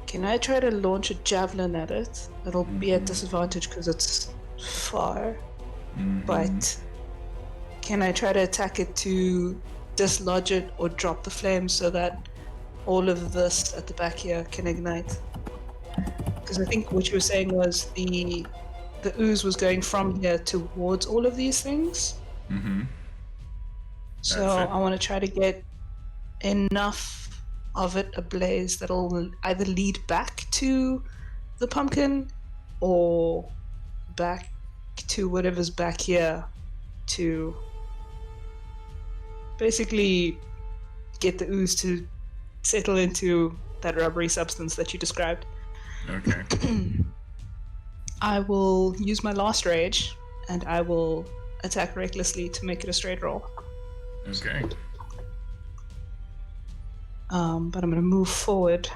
Can I try to launch a javelin at it? It'll be at disadvantage because it's far. But can I try to attack it to dislodge it or drop the flames so that all of this at the back here can ignite? Because I think what you were saying was the ooze was going from here towards all of these things. So That's it. I want to try to get enough of it ablaze that'll either lead back to the pumpkin or back to whatever's back here to basically get the ooze to settle into that rubbery substance that you described. Okay. I will use my last rage and I will attack recklessly to make it a straight roll. Okay. But I'm going to move forward.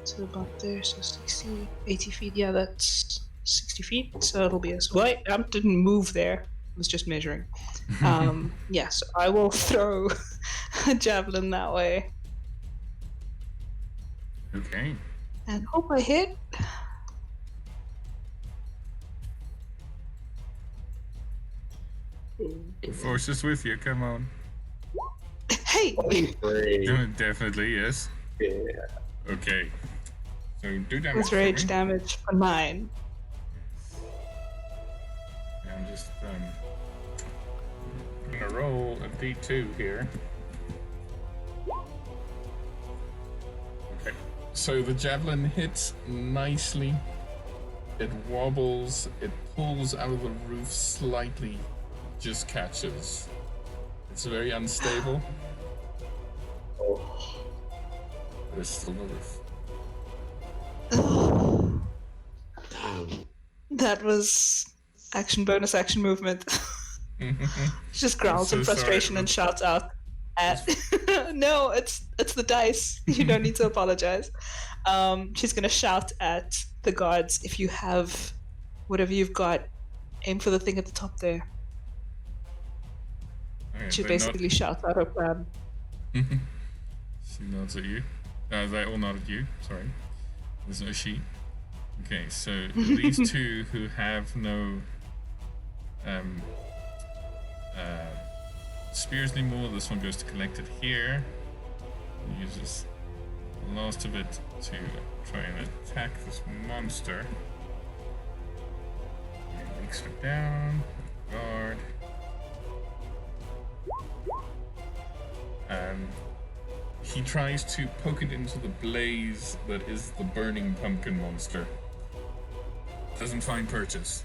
To about there, so 60, 80 feet. Yeah, that's 60 feet. So it'll be a... Wait, I didn't move there. I was just measuring. Yeah, so I will throw a javelin that way. Okay. And hope I hit. The force is with you. Come on. Hey! Definitely, yes. Yeah. Okay. So do damage. That's for rage me. damage for 9. I'm just gonna roll a d2 here. Okay. So the javelin hits nicely. It wobbles. It pulls out of the roof slightly. Just catches. It's very unstable. But it's still on the roof. Damn. That was bonus action movement. Just growls I'm in so frustration sorry. and shouts out at... No, it's the dice. You don't need to apologize. She's gonna shout at the guards, if you have whatever you've got, aim for the thing at the top there. Okay, She they basically shouts out her plan. nod. She nods at you. They all nod at you. Sorry. There's no she. Okay, so these two who have no spears anymore, this one goes to collect it here. Uses the last of it to try and attack this monster. And leaks it down. Guard. He tries to poke it into the blaze that is the burning pumpkin monster. Doesn't find purchase.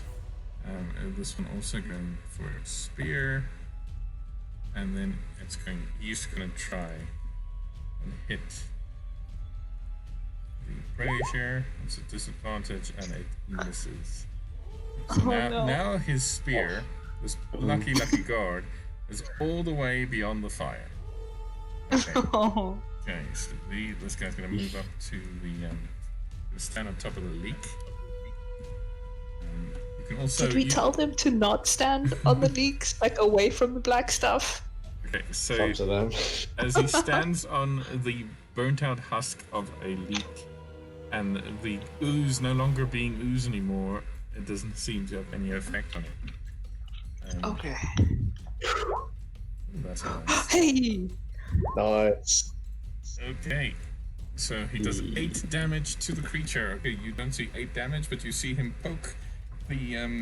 This one also going for a spear. And then he's gonna try and hit the brazier. It's a disadvantage and it misses. So now his spear, this lucky guard, is all the way beyond the fire. Okay. Okay, so this guy's gonna move up to the stand on top of the leek. You can also Did we tell them to not stand on the leeks, like away from the black stuff? Okay, so Up to them. as he stands on the burnt out husk of a leek, and the ooze no longer being ooze anymore, it doesn't seem to have any effect on it. Okay. That's nice. Hey! Nice. Okay, so he does 8 damage to the creature. Okay, you don't see 8 damage, but you see him poke the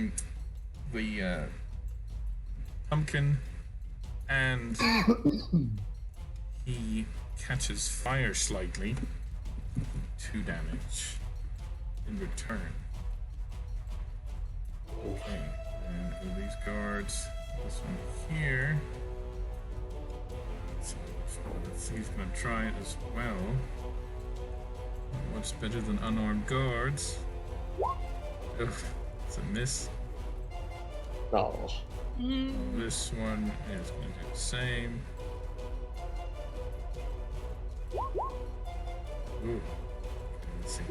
pumpkin, and he catches fire slightly. 2 damage in return. Okay, and these guards, this one here. So he's gonna try it as well. What's better than unarmed guards? Ugh, it's a miss. Oh. This one is going to do the same. Ooh. Let's see.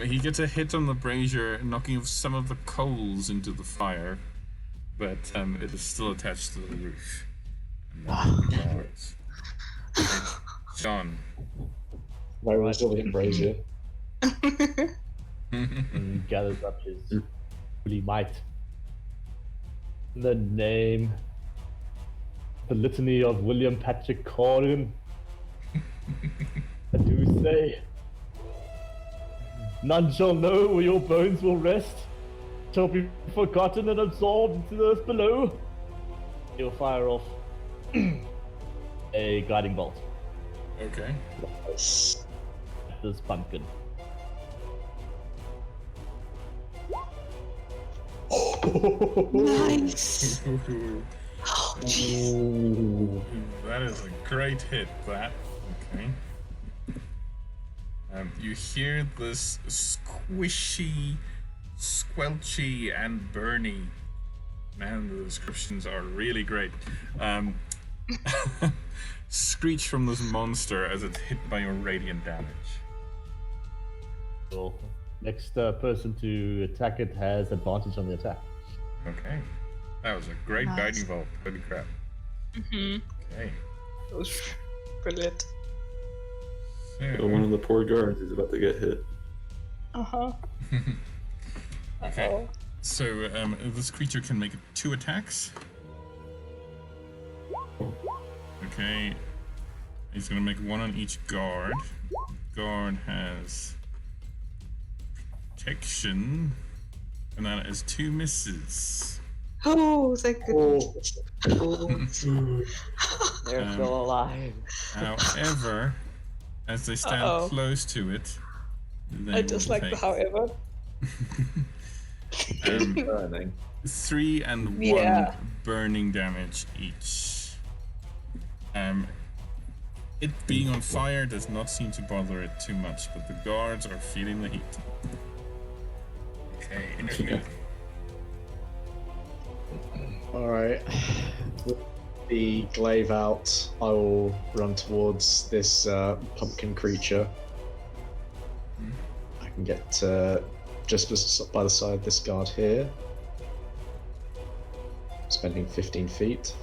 He gets a hit on the brazier, knocking some of the coals into the fire, but it is still attached to the roof. Sean. My resilient brazier. He gathers up his holy might. In the name, the litany of William Patrick Corrin, I do say, none shall know where your bones will rest, shall be forgotten and absorbed into the earth below. He'll fire off a guiding bolt. Okay. Nice. This pumpkin. Nice. Ooh, that is a great hit, that. Okay. You hear this squishy, squelchy, and burny. Man, the descriptions are really great. Screech from this monster as it's hit by your radiant damage. So, next person to attack it has advantage on the attack. Okay. That was a great Nice. guiding bolt. Holy crap. Mm-hmm. Okay. That was brilliant. So one of the poor guards is about to get hit. Uh-huh. Okay. So this creature can make 2 attacks. Okay. He's gonna make 1 on each guard. Guard has protection, and that is 2 misses. Oh, thank goodness. They're still alive. However, as they stand Uh-oh. close to it, they I just will like the take, however. Burning. 3 and 1 Yeah. burning damage each. It being on fire does not seem to bother it too much, but the guards are feeling the heat. Okay, interview. Alright. With the glaive out, I will run towards this pumpkin creature. I can get just by the side of this guard here. Spending 15 feet.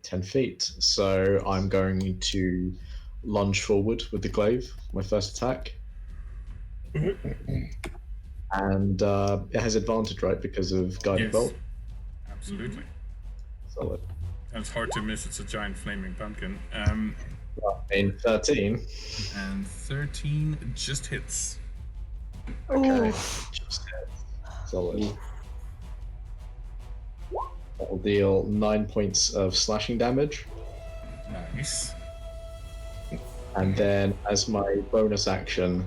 .10 feet. So I'm going to lunge forward with the glaive, my first attack. And it has advantage, right, because of guiding Yes. bolt. Absolutely. Solid. That's hard to miss, it's a giant flaming pumpkin. In 13. And 13 just hits. Okay. Oof. Just hit. Solid. That'll deal 9 points of slashing damage. Nice. And then, as my bonus action,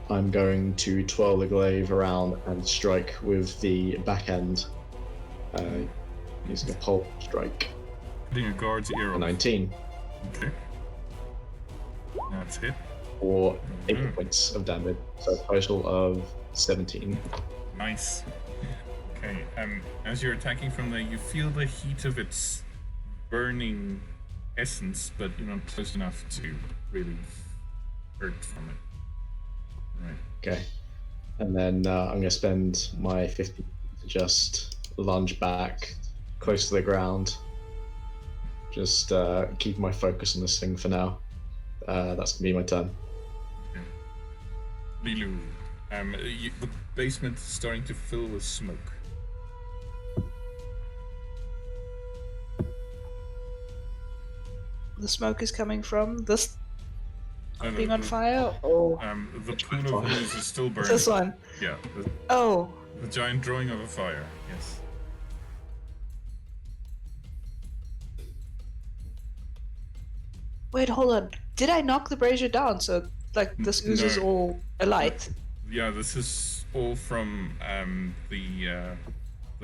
I'm going to twirl the glaive around and strike with the back end, using a pole strike. Hitting a guard's ear A off. 19, Okay. That's hit. or 8 Mhm. points of damage, so a total of 17. Nice. Okay, as you're attacking from there, you feel the heat of its burning essence, but you're not close enough to really hurt from it. Right. Okay. And then I'm going to spend my 50 to just lunge back close to the ground. Just keep my focus on this thing for now. That's going to be my turn. Lilu, the basement is starting to fill with smoke. The smoke is coming from this No, being on the- fire? Oh, The pool of ooze is still burning. this one. Yeah, Oh, the giant drawing of a fire. Yes. wait, hold on. Did I knock the brazier down? So, like, this ooze is No. all alight. Yeah, this is all from the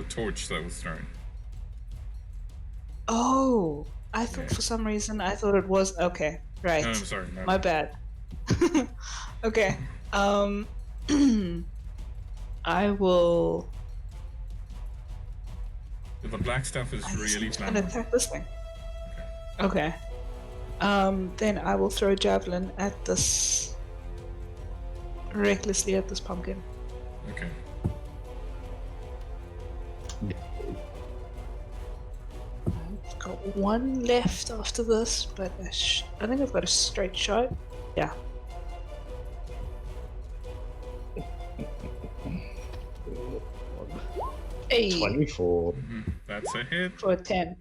torch that was thrown. Oh, I thought for some reason I thought it was okay. Right. No, I'm sorry. No. My bad. Okay. I will. The black stuff is really I'm gonna flammable. attack this thing. Okay. Then I will throw a javelin at this. Recklessly at this pumpkin. Okay. I've got one left after this, but I think I've got a straight shot. Yeah. Hey, 24. That's a hit. for a 10.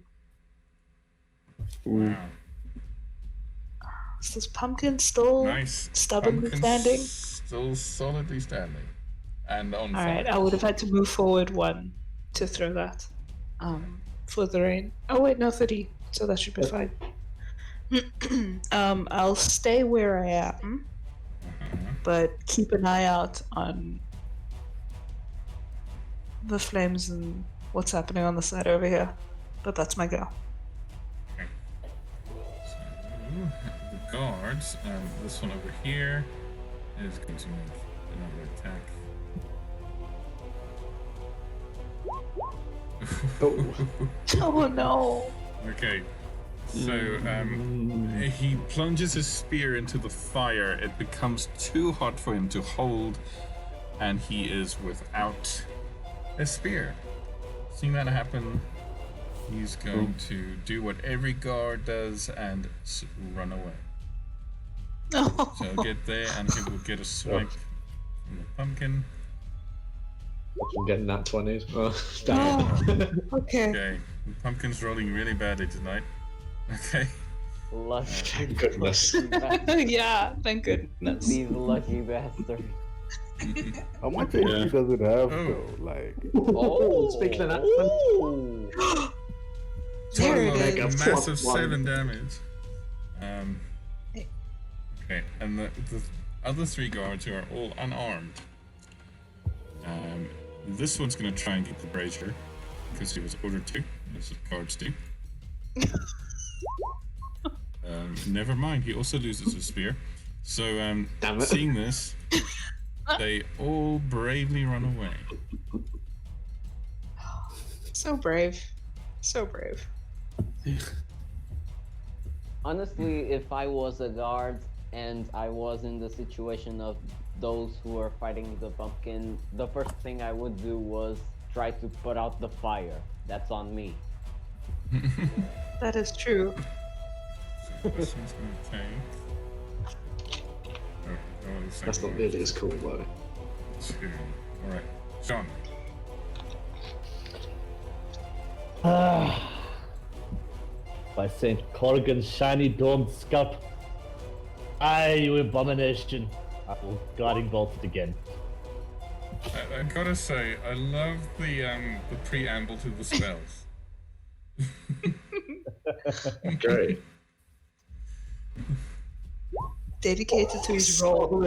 Wow. Is this pumpkin still Nice. stubbornly Pumpkin's standing? Still solidly standing. And on fire. Alright, I would have had to move forward one to throw that. For the rain. Oh wait, no, 30. So that should be fine. I'll stay where I am, but keep an eye out on the flames and what's happening on the side over here. But that's my go. The guards, this one over here, is going to make another attack. Oh no! Okay, so he plunges his spear into the fire. It becomes too hot for him to hold, and he is without a spear. Seeing that happen, he's going to do what every guard does and run away. No. So he'll get there and he will get a swipe from the pumpkin. I'm getting that 20s. Oh, Oh, damn. okay. Okay, the pumpkin's rolling really badly tonight. Okay. Lucky. Thank goodness. Yeah, thank goodness. These lucky bastards. How much HP does it have Oh. though? Like, Oh, Speaking of that, There it Total is. massive +1. 7 damage. Okay, and the other 3 guards who are all unarmed. This one's going to try and get the brazier because he was ordered to, as the guards do. Never mind, he also loses his spear. So, Damn it. seeing this, they all bravely run away. So brave. So brave. Honestly, if I was a guard and I was in the situation of those who are fighting the pumpkin, the first thing I would do was try to put out the fire. That's on me. That is true. So this one's going to take... That's not nearly as cool though. 2. Alright, John. By St. Corrigan's shiny domed scalp. Aye, you abomination. I will guarding bolt it again. I gotta say, I love the preamble to the spells. Great. Dedicated to his role.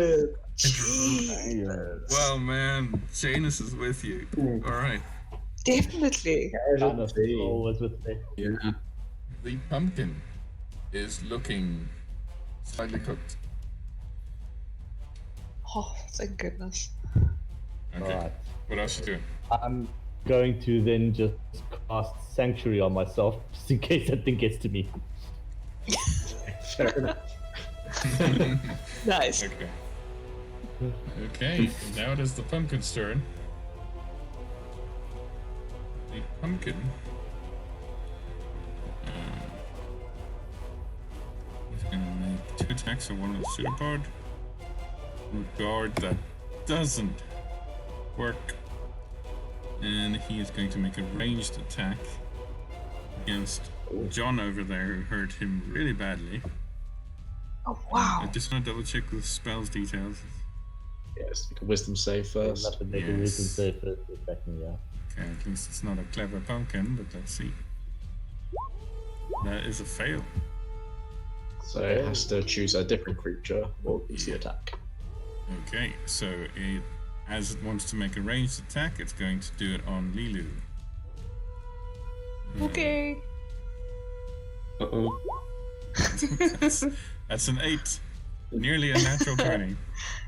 Well, man, Janus is with you. Alright. Definitely. Janus is always with me. Yeah. The pumpkin is looking slightly cooked. Oh, thank goodness. Okay. Alright. What else you doing? I'm going to then just cast Sanctuary on myself, just in case that thing gets to me. Fair enough. Nice. Okay. Okay, now it is the pumpkin's turn. The pumpkin. He's gonna make 2 attacks, so one with a pseudopod. Guard that doesn't work. And he is going to make a ranged attack against John over there, who hurt him really badly. Oh, wow. I just want to double check the spells details. Yes, wisdom save I'll first. have to make a Yes. wisdom save first for a second, yeah. Okay, at least it's not a clever pumpkin, but let's see. That is a fail. So it has to choose a different creature or use the attack. Okay, so as it wants to make a ranged attack, it's going to do it on Lilu. Okay. Uh-oh. That's an 8. Nearly a natural 20.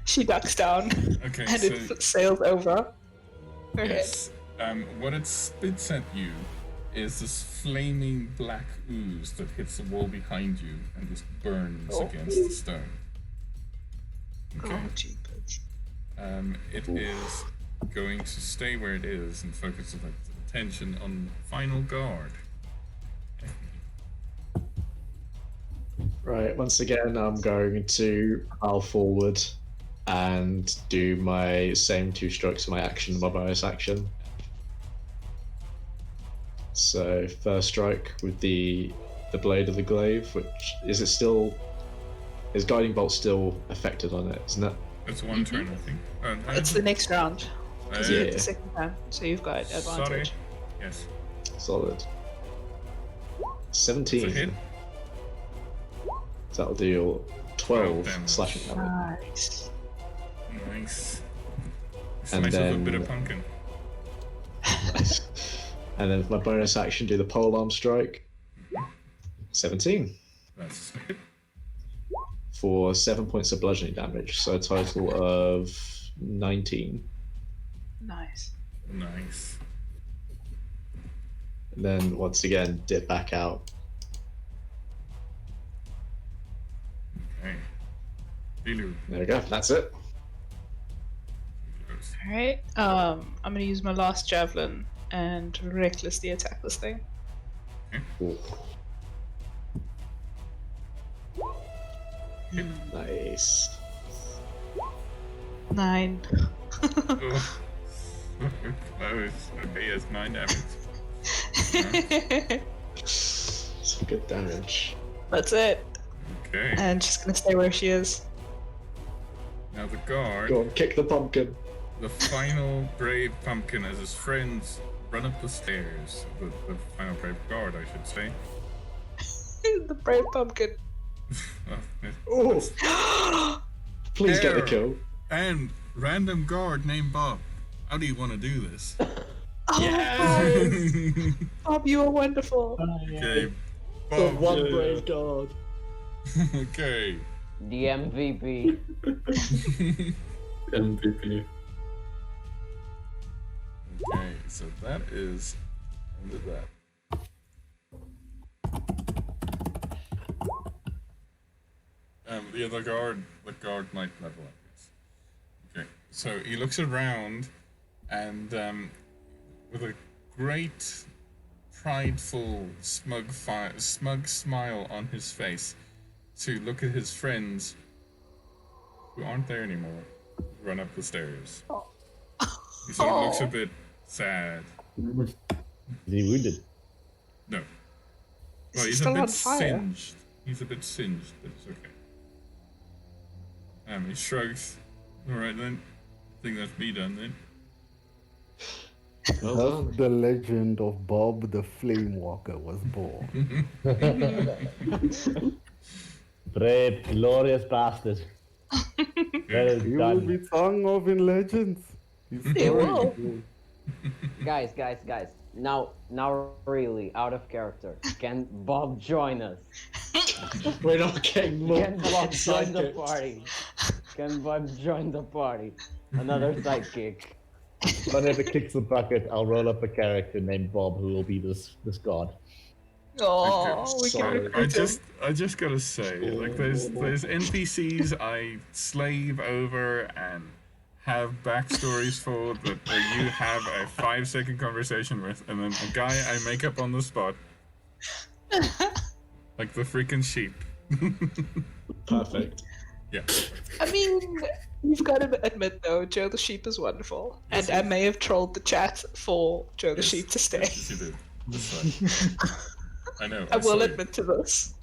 She ducks down Okay, and so it sails over her head. yes. What it spits at you is this flaming black ooze that hits the wall behind you and just burns against the stone. Okay. Oh, jeepers. It is going to stay where it is and focus its attention on final guard. Right, once again, I'm going to bow forward and do my same 2 strokes of my action, my bonus action. So, first strike with the blade of the glaive, which is guiding bolt still affected on it, isn't it? It's one turn, I think. It's the next round. Because you hit yeah. the second time, so you've got advantage. Sorry. Yes. Solid. 17. It's a hit. So that'll deal 12 damage. slashing damage. Nice. Nice. And Slice with a bit then- of pumpkin. Nice. And then with my bonus action, do the polearm strike. 17 That's a hit. for 7 points of bludgeoning damage, so a total of 19. Nice. Nice. And then once again, dip back out. Okay. Bilu. There we go. That's it. Close. Alright, I'm gonna use my last javelin and recklessly attack this thing. Ooh. Nice. 9. Oh. Close. Okay, yes, 9 damage. Some good damage. That's it. Okay. And she's gonna stay where she is. Now the guard, Go on, kick the pumpkin. the final brave pumpkin, as his friends run up the stairs. The final brave guard, I should say. The brave pumpkin. Oh, please get the Error. kill. And random guard named Bob. How do you want to do this? Oh, Bob, you are wonderful. Okay. The Bob, one brave guard. okay. The MVP. MVP. Okay, so that is end of that. The other guard might level up. Yes. Okay, so he looks around, and with a great, prideful, smug smile on his face, to look at his friends, who aren't there anymore, run up the stairs. He sort of looks a bit sad. Is he wounded? No. Is Well, he he's a still bit on fire? singed. He's a bit singed, but it's okay. He shrugs. Alright then. I think that's me done then. Well Thus, done. the legend of Bob the Flame Walker was born. Brave, glorious bastard. Well He will be done. sung of in legends. His He story will. will- Guys. Now really out of character. Can Bob join us? We're not getting more Can Bob join the sidekicks. party? Can Bob join the party? Another sidekick. Whenever it kicks the bucket, I'll roll up a character named Bob who will be this god. Oh, we can Sorry. recruit him. I just gotta say, like there's NPCs I slave over and have backstories for that you have a 5-second conversation with, and then a guy I make up on the spot. Like the freaking sheep. Perfect. Yeah. I mean, you've got to admit though, Joe the Sheep is wonderful, and I may have trolled the chat for Joe the Yes, Sheep to stay. Yes, you did. That's fine. I know. I will saw you. admit to this.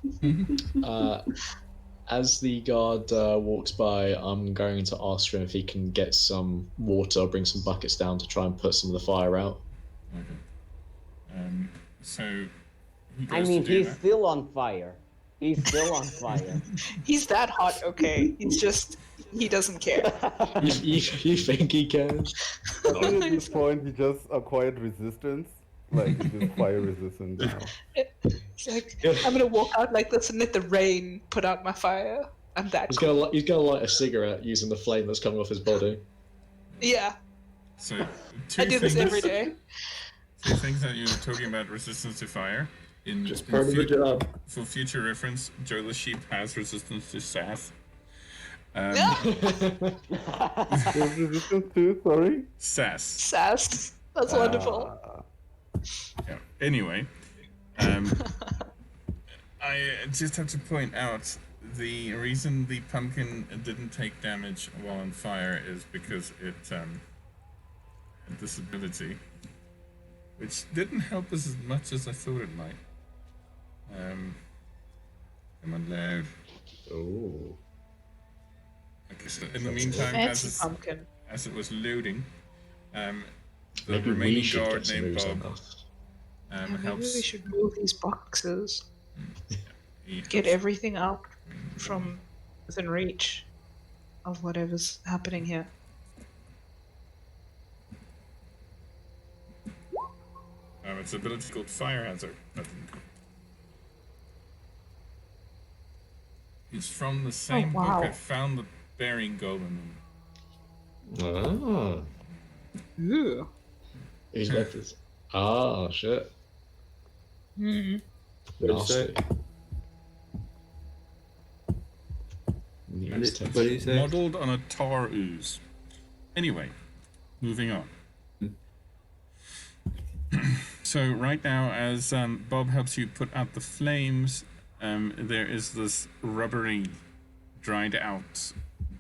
As the guard walks by, I'm going to ask him if he can get some water or bring some buckets down to try and put some of the fire out. Okay. So he goes I mean, to do he's that. still on fire. He's still on fire. He's that hot, okay? He's just, he doesn't care. You think he can? I think at this point he just acquired resistance. Like he's just fire resistant now. It's like, I'm gonna walk out like this and let the rain put out my fire. I'm that He's cool. gonna light a cigarette using the flame that's coming off his body. Yeah, So, I do this every day. Two things that you were talking about resistance to fire. Just part of the job. For future reference, Joe the Sheep has resistance to sass. There's resistance to, sorry? Sass. Sass. That's wonderful. Yeah. Anyway, I just have to point out the reason the pumpkin didn't take damage while on fire is because it had this ability, which didn't help us as much as I thought it might. Come on, loud. Oh. Okay, so in the meantime, Fancy pumpkin. as it was loading, the Maybe we remaining should guard get some named moves on Bob that. Maybe helps. we should move these boxes. he Get helps- everything out from within reach of whatever's happening here. It's an ability called Fire Hazard. It's from the same wow. book I found the Bearing Golem in. Ah. Ooh. He's left his. Ah, shit. Mm. What did you say? What did you say? Modeled on a tar ooze. Anyway, moving on. So right now, as Bob helps you put out the flames, there is this rubbery, dried out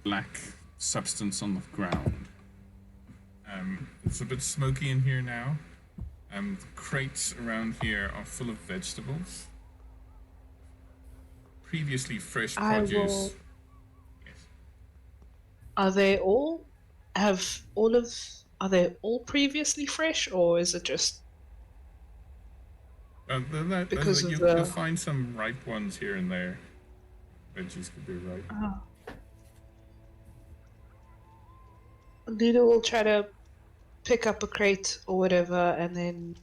black substance on the ground. It's a bit smoky in here now. The crates around here are full of vegetables. Previously fresh produce. Yes. Are they all? Are they all previously fresh, or is it just? Because of You'll find some ripe ones here and there. Veggies could be ripe. Oh. Lita will try to pick up a crate or whatever, and then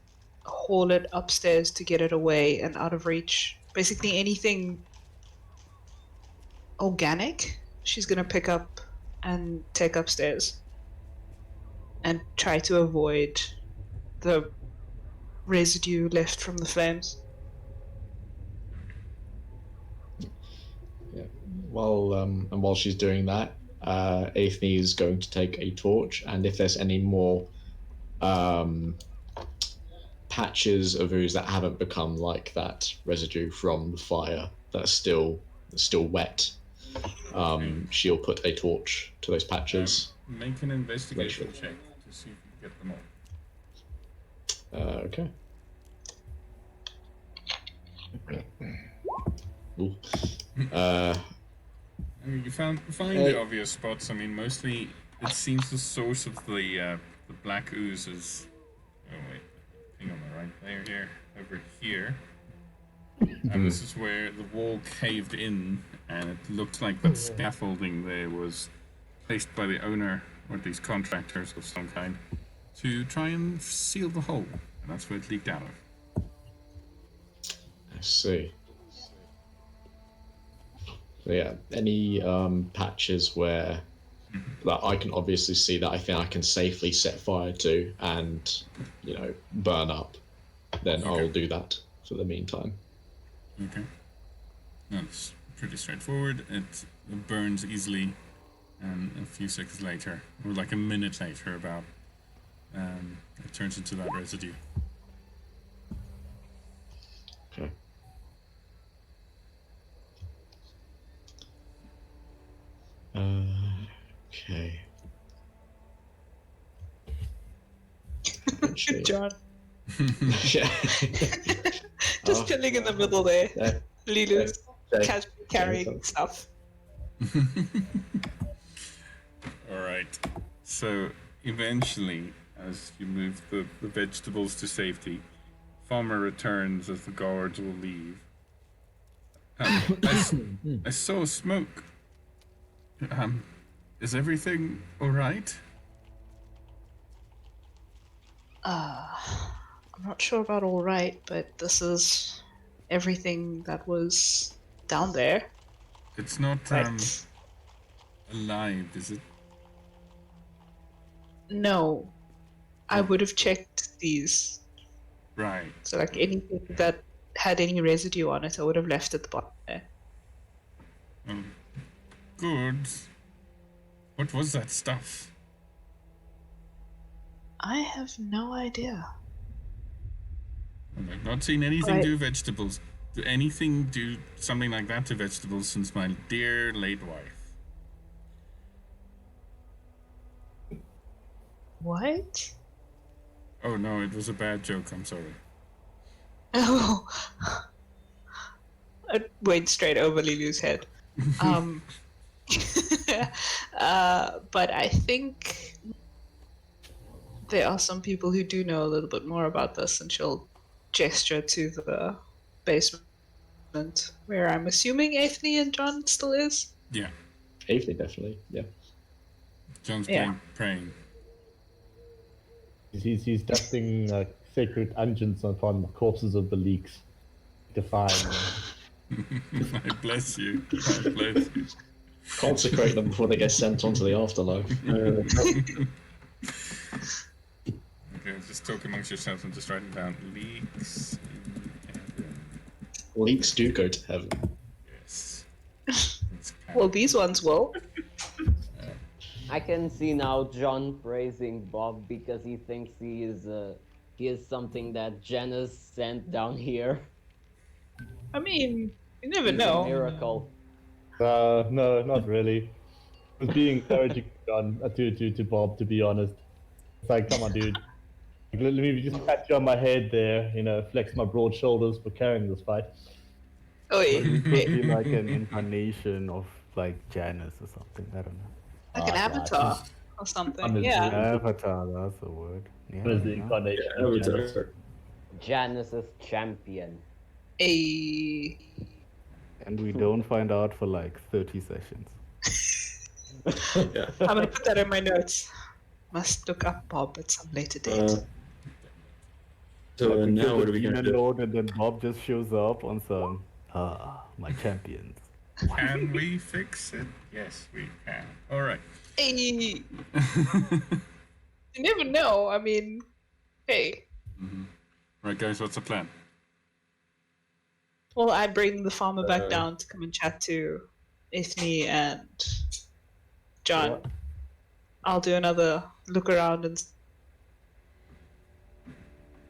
haul it upstairs to get it away and out of reach. Basically, anything organic, she's gonna pick up and take upstairs, and try to avoid the residue left from the flames. Yeah. While she's doing that, Aethne is going to take a torch, and if there's any more patches of ooze that haven't become like that residue from the fire that's still wet, she'll put a torch to those patches. Make an investigation check to see if you can get them all. Okay. Ooh. I mean, you find the obvious spots. I mean, mostly it seems the source of the black ooze is. Oh wait, I think on the right layer here, over here. And this is where the wall caved in, and it looked like that scaffolding there was placed by the owner or these contractors of some kind to try and seal the hole, and that's where it leaked out of. I see. So yeah, any patches where that I can obviously see that I think I can safely set fire to and, burn up, then Okay. I'll do that for the meantime. Okay. That's pretty straightforward. It burns easily, and a few seconds later, or like a minute later about, it turns into that residue. Okay. Okay. Good job. Yeah. Just chilling in the middle there. Yeah. Lilu's Okay. casually carrying stuff. Alright. So, eventually, as you move the vegetables to safety, Farmer returns as the guards will leave. I saw smoke. Is everything alright? I'm not sure about all right, but this is everything that was down there. It's not But alive, is it? no, I would have checked these. Right. So like anything that had any residue on it, I would have left at the bottom there. Good. What was that stuff? I have no idea. I've not seen anything Right. do vegetables. Do anything do something like that to vegetables since my dear late wife. What? Oh no, it was a bad joke. I'm sorry. Oh, it went straight over Lilu's head. But I think there are some people who do know a little bit more about this, and she'll gesture to the basement where I'm assuming Anthony and John still is. Yeah, Avery, definitely. Yeah. John's Yeah. praying. He's dusting sacred unguents upon the corpses of the leeks. Define. I bless you. I bless you. Consecrate them before they get sent on to the afterlife. Okay, just talk amongst yourselves and just writing down leaks in heaven. Leeks do go to heaven. Yes. It's kind Well, these ones will. I can see now John praising Bob because he thinks he is something that Janice sent down here. I mean, you never He's a know. miracle. No, not really. I was being encouraging John to Bob, to be honest. It's like, come on, dude. Let me just pat you on my head there, flex my broad shoulders for carrying this fight. Oh, It yeah. could be like an incarnation of like Janice or something. I don't know. Like an Ah, avatar she's- or something. I'm Yeah. Avatar, that's the word. Yeah, What is the you know. incarnation of Janice? Avatar. Janice's champion. A. And we don't find out for like 30 sessions. Yeah. I'm gonna put that in my notes. Must look up Bob at some later date. So Like, we now kill what the are we gonna demon do? lord, and then Bob just shows up on some my champions. Can we fix it? Yes, we can. All right. Hey, you never know. I mean, hey. Right, guys, what's the plan? Well, I bring the farmer back down to come and chat to Ethne and John. What? I'll do another look around and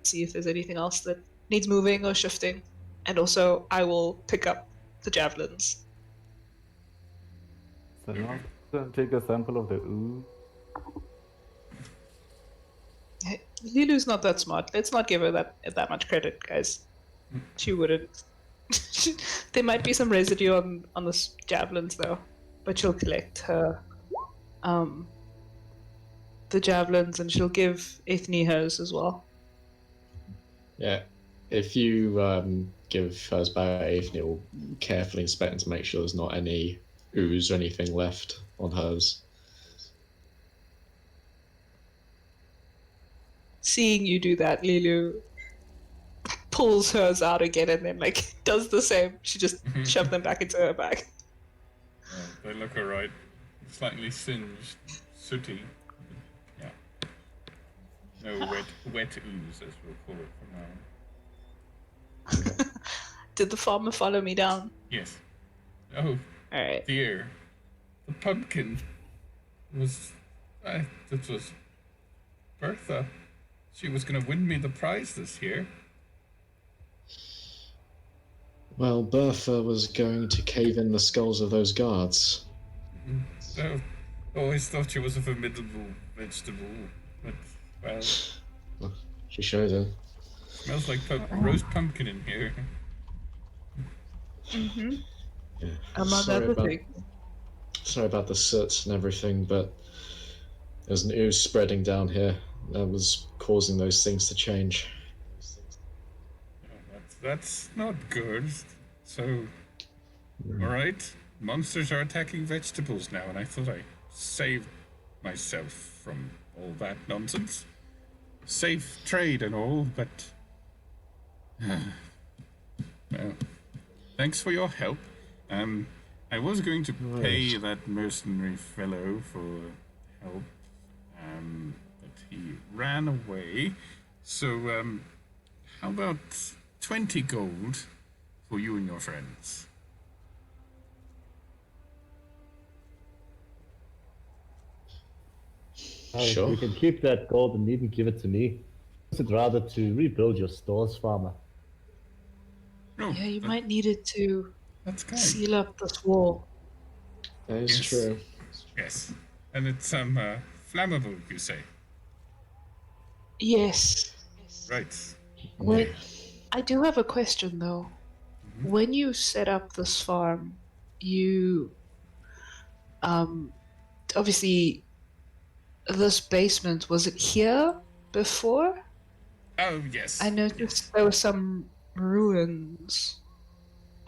see if there's anything else that needs moving or shifting. And also, I will pick up the javelins. So now gonna take a sample of the ooze. Hey, Lilu's not that smart. Let's not give her that much credit, guys. She wouldn't. There might be some residue on the javelins though, but she'll collect her the javelins and she'll give Ethne hers as well. Yeah. If you give hers back, Avery will carefully inspect to make sure there's not any ooze or anything left on hers. Seeing you do that, Lilu pulls hers out again and then like does the same. She just shoved them back into her bag. They look alright. Slightly singed, sooty. Yeah. No wet ooze, as we'll call it from now on. Did the farmer follow me down? Yes. Oh Alright. dear. The pumpkin was. This was Bertha. She was going to win me the prize this year. Well, Bertha was going to cave in the skulls of those guards. So, always thought she was a formidable vegetable, but well, She showed her. smells like roast pumpkin in here. Mm-hmm. Yeah. Among Sorry other about- things. Sorry about the soot and everything, but there's an ooze spreading down here that was causing those things to change. That's not good. So, alright, monsters are attacking vegetables now, and I thought I saved myself from all that nonsense. Safe trade and all, but... well, thanks for your help. I was going to pay that mercenary fellow for help, but he ran away. So, how about 20 gold for you and your friends? Sure. You can keep that gold and even give it to me. I'd rather to rebuild your stores, farmer. No, Yeah, you might need it to that's kind. seal up this wall. That is true. Yes, and it's flammable, you say? Yes. Right. Well, I do have a question though. When you set up this farm, you obviously this basement, was it here before? Oh yes. I noticed there were some ruins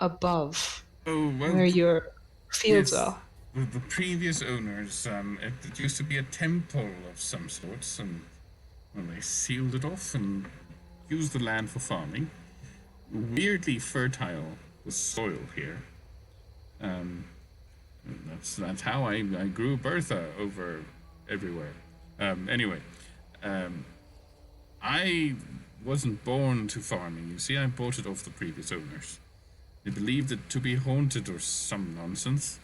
above Oh well. where your fields yes. are. The previous owners, it used to be a temple of some sorts, and well, they sealed it off and used the land for farming. Weirdly fertile the soil here. That's how I grew Bertha over everywhere. Anyway, I wasn't born to farming. You see, I bought it off the previous owners. They believed it to be haunted or some nonsense.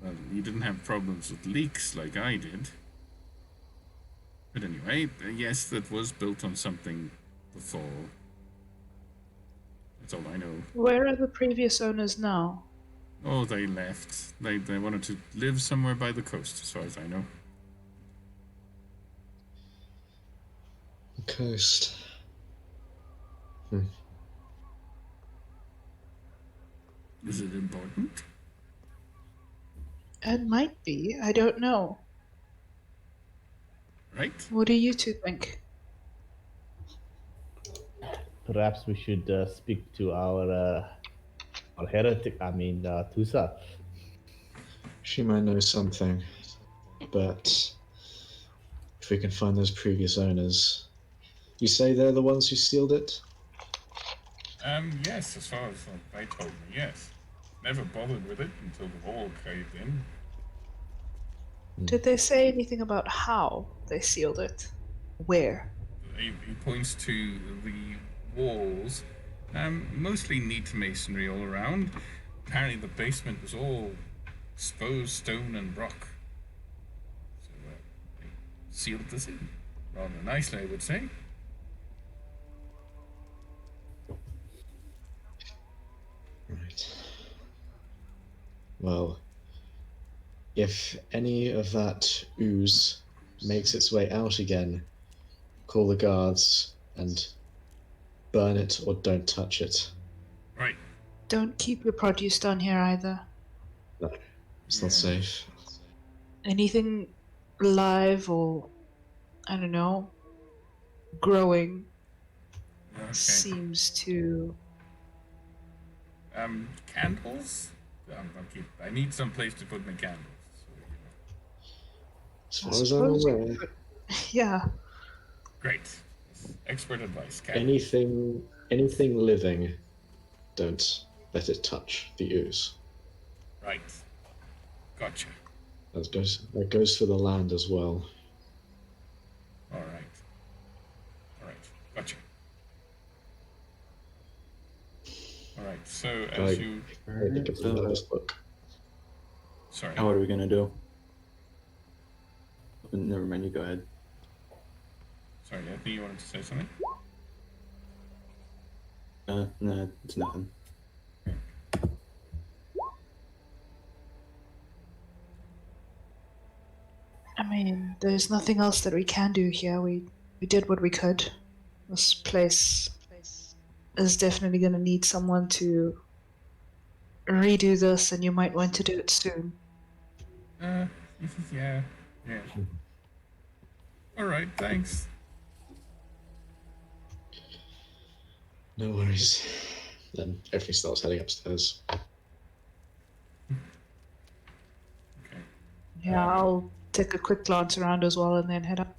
Well, you didn't have problems with leaks like I did. But anyway, yes, that was built on something before. That's all I know. Where are the previous owners now? Oh, they left. They wanted to live somewhere by the coast, as far as I know. Coast. Is it important? It might be. I don't know. Right? What do you two think? Perhaps we should speak to our heretic. Tusa. She might know something, but if we can find those previous owners, you say they're the ones who sealed it? Yes, as far as they told me, yes. Never bothered with it until the wall caved in. Did they say anything about how they sealed it? Where? He points to the walls, mostly neat masonry all around. Apparently the basement was all exposed stone and rock. So they sealed this in. Rather nicely, I would say. Right. Well, if any of that ooze makes its way out again, call the guards and burn it or don't touch it. Right. Don't keep your produce down here either. No, it's not safe. Anything live or, I don't know, growing Okay. seems to... Candles? I need some place to put my candles. As far as I'm aware, Yeah. Great. Expert advice. Candles. anything living, don't let it touch the ooze. Right. Gotcha. That goes for the land as well. All right. Gotcha. All right. So as you... I think it's a nervous look. Sorry. Now what are we gonna do? Never mind, you go ahead. Sorry, Anthony, you wanted to say something? Nah, it's nothing. I mean, there's nothing else that we can do here. We did what we could. This place is definitely going to need someone to redo this, and you might want to do it soon. Yeah. All right, thanks. No worries. Then everything starts heading upstairs. Okay. Yeah, I'll take a quick glance around as well and then head up.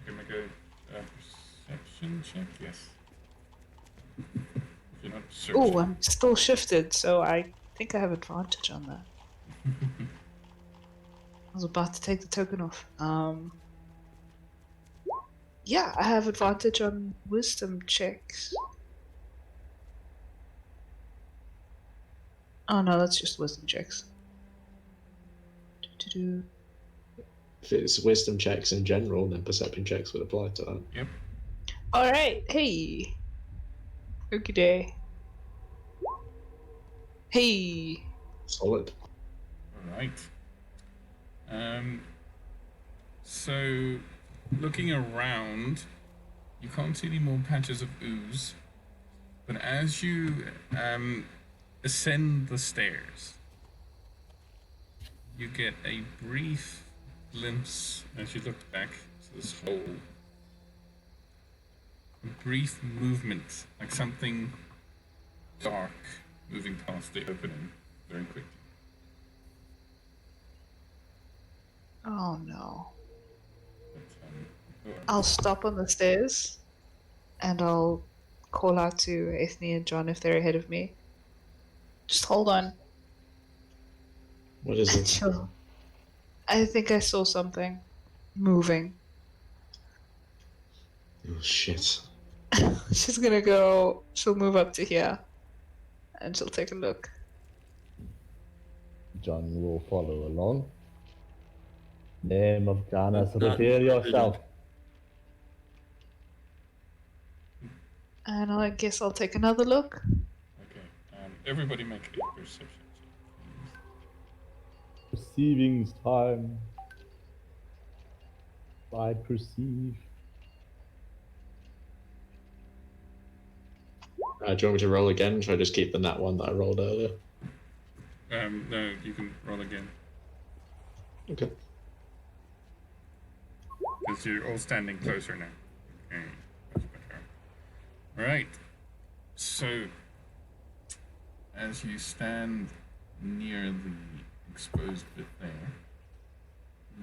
I can make a perception check, yes. If you're not Oh, I'm still shifted, so I think I have advantage on that. I was about to take the token off. Yeah, I have advantage on wisdom checks. Oh no, that's just wisdom checks. Do-do-do. If it's wisdom checks in general, then perception checks would apply to that. Yep. All right, hey. Okay, day. Hey. Solid. All right. So, looking around, you can't see any more patches of ooze. But as you ascend the stairs, you get a brief glimpse as you look back to this hole. A brief movement, like something dark moving past the opening very quickly. Oh no. But, I'll stop on the stairs and I'll call out to Ethne and John if they're ahead of me. Just hold on. What is it? Chill. I think I saw something moving. Oh shit. She's gonna go, she'll move up to here and she'll take a look. John will follow along. Name of Janus, That's not reveal my yourself. And I guess I'll take another look. okay. Everybody make a perception check, please. Perceiving's time. I perceive. Do you want me to roll again? Should I just keep the nat one that I rolled earlier? No, you can roll again. Okay. Because you're all standing closer now. Okay, that's better. Alright. So, as you stand near the exposed bit there,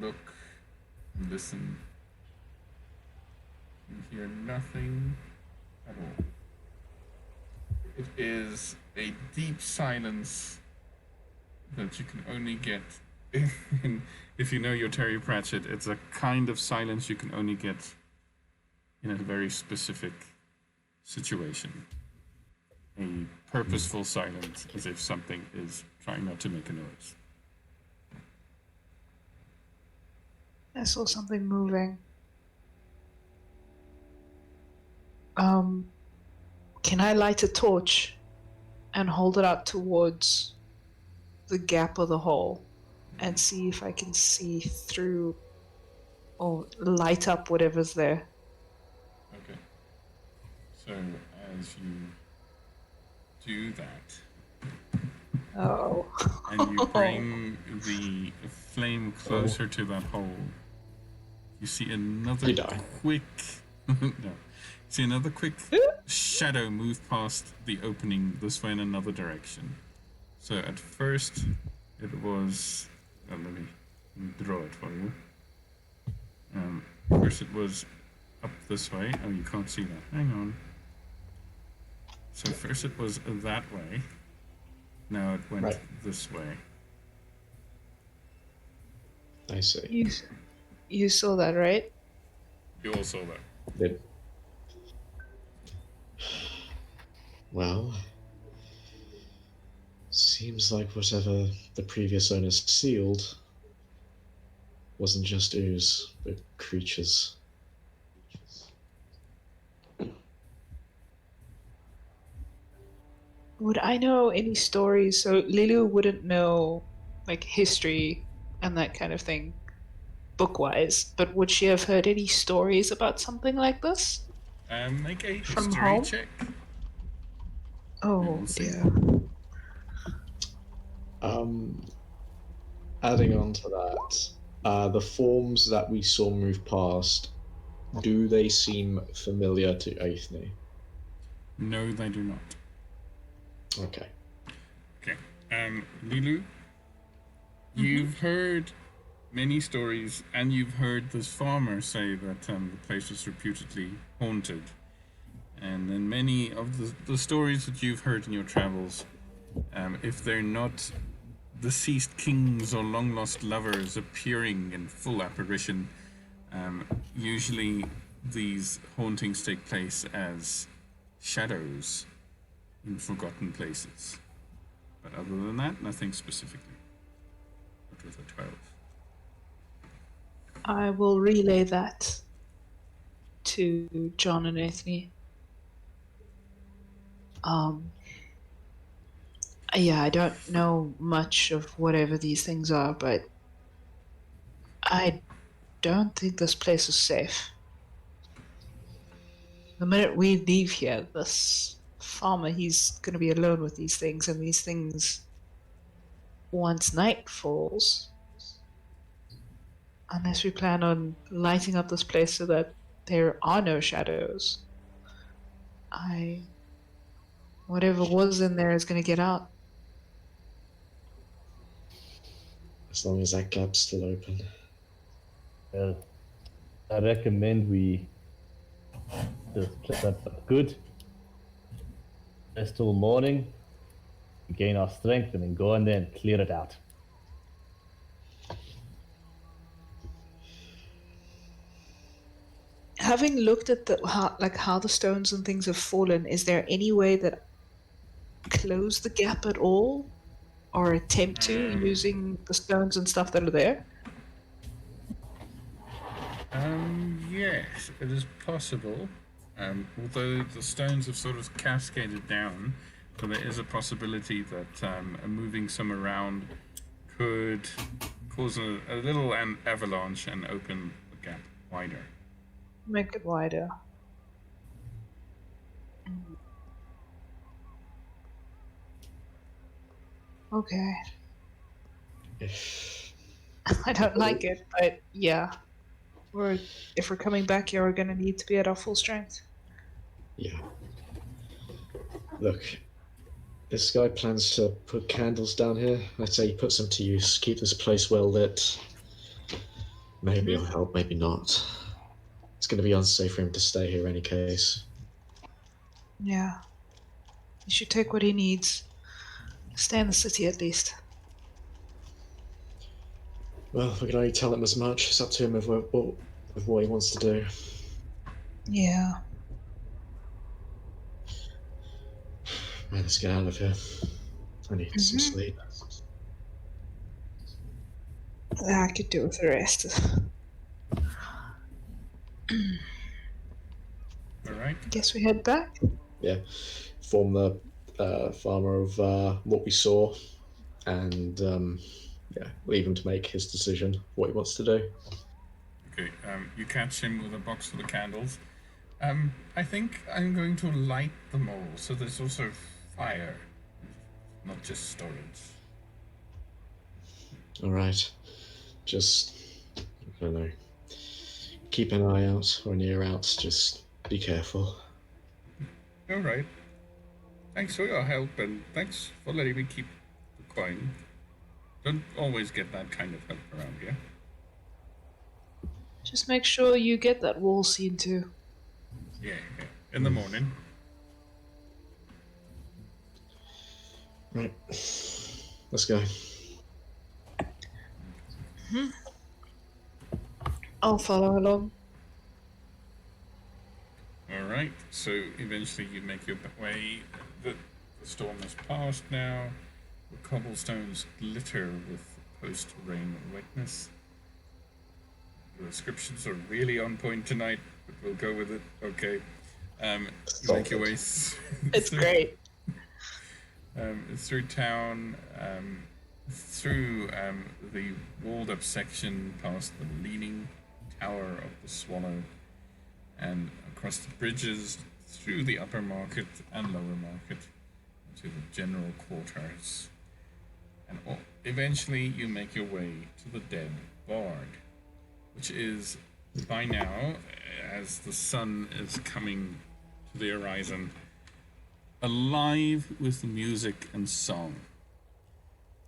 look, listen. You hear nothing at all. It is a deep silence that you can only get if you know your Terry Pratchett. It's a kind of silence you can only get in a very specific situation. A purposeful silence, as if something is trying not to make a noise. I saw something moving. Can I light a torch and hold it out towards the gap of the hole and see if I can see through or light up whatever's there? Okay. So as you do that, Oh. and you bring the flame closer to that hole, you see another You die. quick no. See another quick shadow move past the opening this way in another direction. So at first it was let me draw it for you. First it was up this way. Oh, you can't see that. Hang on. So first it was that way. Now it went Right. this way. I see. You saw that, right? You all saw that. Did. Well, seems like whatever the previous owners sealed wasn't just ooze, but creatures. Would I know any stories? So Lilu wouldn't know like history and that kind of thing book-wise, but would she have heard any stories about something like this? Make a From history home? check. Oh, We'll see. dear. Adding on to that, the forms that we saw move past, do they seem familiar to Aethne? No, they do not. Okay. Okay. Lilu, you've heard many stories, and you've heard this farmer say that the place was reputedly haunted. And then many of the stories that you've heard in your travels, if they're not deceased kings or long lost lovers appearing in full apparition, usually these hauntings take place as shadows in forgotten places. But other than that, nothing specifically. But with a 12. I will relay that to John and Anthony. Yeah, I don't know much of whatever these things are, but I don't think this place is safe. The minute we leave here, this farmer, he's going to be alone with these things, and these things, once night falls, unless we plan on lighting up this place so that there are no shadows, whatever was in there is going to get out. As long as that gap's still open. Well, I recommend we just play that good. Rest till morning, gain our strength, and then go in there and clear it out. Having looked at how the stones and things have fallen, is there any way that close the gap at all, or attempt to using the stones and stuff that are there? Yes, it is possible. Although the stones have sort of cascaded down, so there is a possibility that moving some around could cause a little avalanche and open the gap wider. Make it wider. Okay. I don't like it, but yeah. If we're coming back here, we're going to need to be at our full strength. Yeah. Look, this guy plans to put candles down here. I'd say he puts them to use. Keep this place well lit. Maybe it'll help, maybe not. It's going to be unsafe for him to stay here in any case. Yeah. He should take what he needs. Stay in the city at least. Well, we can only tell him as much. It's up to him with what he wants to do. Yeah. Man, let's get out of here. I need some sleep. I could do with the rest. Alright. Guess we head back. Yeah. Inform the farmer of what we saw, and leave him to make his decision what he wants to do. Okay, you catch him with a box full of candles. I think I'm going to light them all, so there's also fire, not just storage. Alright. Just, I don't know, keep an eye out or an ear out, just be careful. Alright. Thanks for your help, and thanks for letting me keep the coin. Don't always get that kind of help around here. Just make sure you get that wall seen too. Yeah. In the morning. Right. Let's go. I'll follow along. Alright, so eventually you make your way. The storm has passed now. The cobblestones glitter with post-rain wetness. The descriptions are really on point tonight, but we'll go with it. Okay. You make your way It's great. through town, through the walled-up section, past the leaning tower of the Swallow, and across the bridges, through the upper market and lower market, to the general quarters. And eventually you make your way to the Dead Bard, which is, by now, as the sun is coming to the horizon, alive with music and song.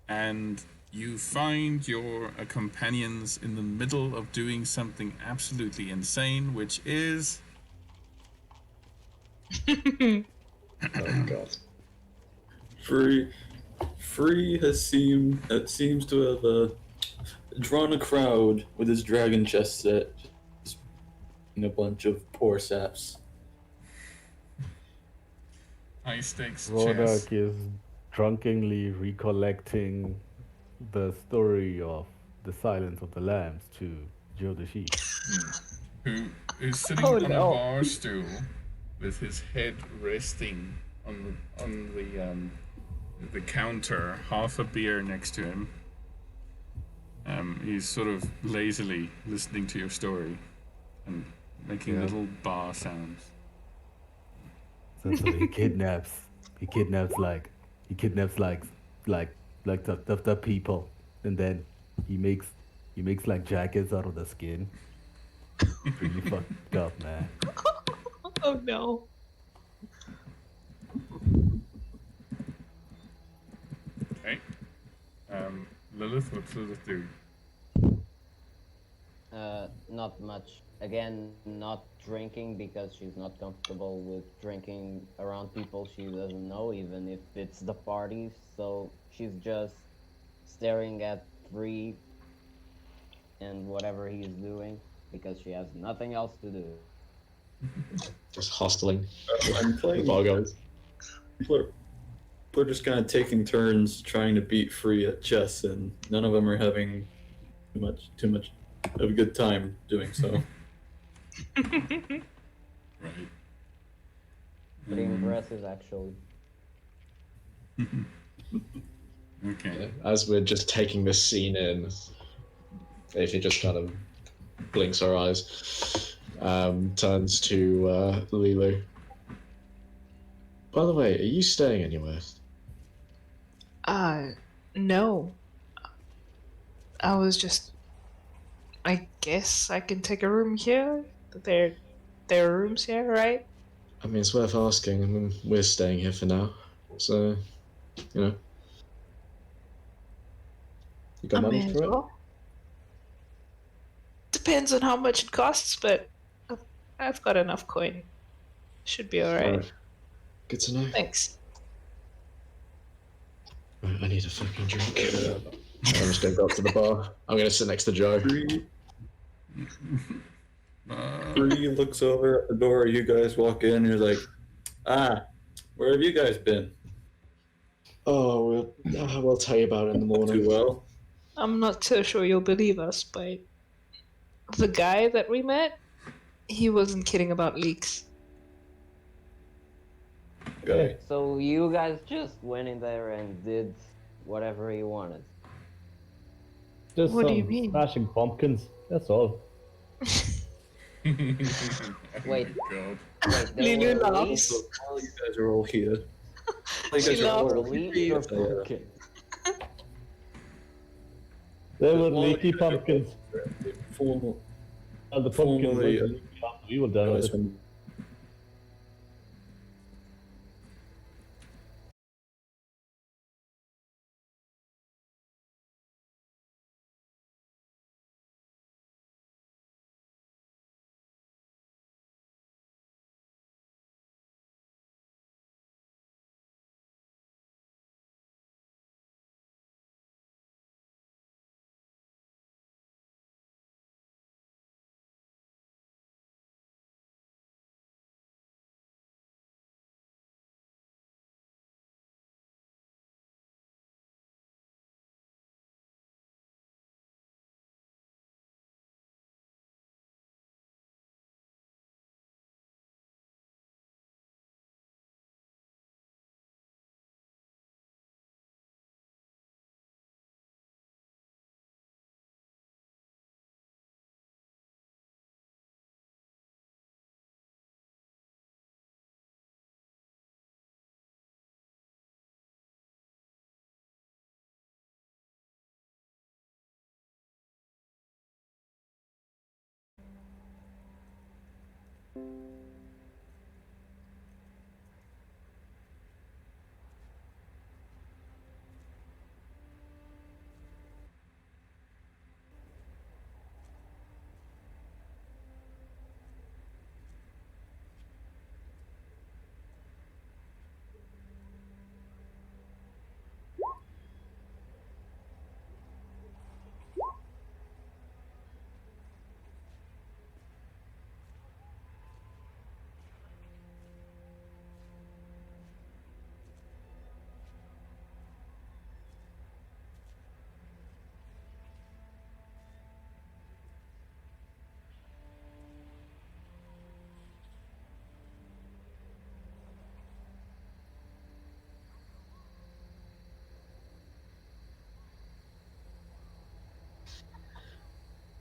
And you find your companions in the middle of doing something absolutely insane, which is Oh god. Free seems to have drawn a crowd with his dragon chess set, just a bunch of poor saps. High stakes chess. Rodok is drunkenly recollecting the story of the Silence of the Lambs to Joe the Sheep. Who is sitting Oh, on a no. bar stool with his head resting on the counter, half a beer next to him. He's sort of lazily listening to your story and making little bar sounds. So he kidnaps the people, and then he makes like jackets out of the skin. Really fucked up, man. Oh no. Okay. Lilith, what's Lilith do? Not much. Again, not drinking because she's not comfortable with drinking around people she doesn't know, even if it's the party. So she's just staring at Free and whatever he's doing because she has nothing else to do. Just hostling. I'm The playing. bar goes. People are just kind of taking turns trying to beat Free at chess, and none of them are having too much of a good time doing so. Right. Pretty impressive, actually. Okay. As we're just taking this scene in, if he just kind of blinks her eyes, turns to Lilu. By the way, are you staying anywhere? No. I was just. I guess I can take a room here. There are rooms here, right? I mean, it's worth asking. I mean, we're staying here for now, so you know. You got I money may as for it? well. Depends on how much it costs, but I've got enough coin. Should be alright. Alright. Good to know. Thanks. Right, I need a fucking drink. I'm just gonna go up to the bar. I'm gonna sit next to Joe. Free looks over at the door. You guys walk in. You're like, where have you guys been? Oh, we'll tell you about it in the morning. Too well. I'm not so sure you'll believe us, but the guy that we met, he wasn't kidding about leaks. Guy. So you guys just went in there and did whatever he wanted. Just What do you some mean? smashing pumpkins. That's all. Wait. God. Wait, there Lulu were laughs. leaks? So while you guys are all here, She There laughed. were leaks or pumpkins? They were Well, leaky you guys are pumpkins. formal. And the pumpkin was Formally, leaky after we were done with it.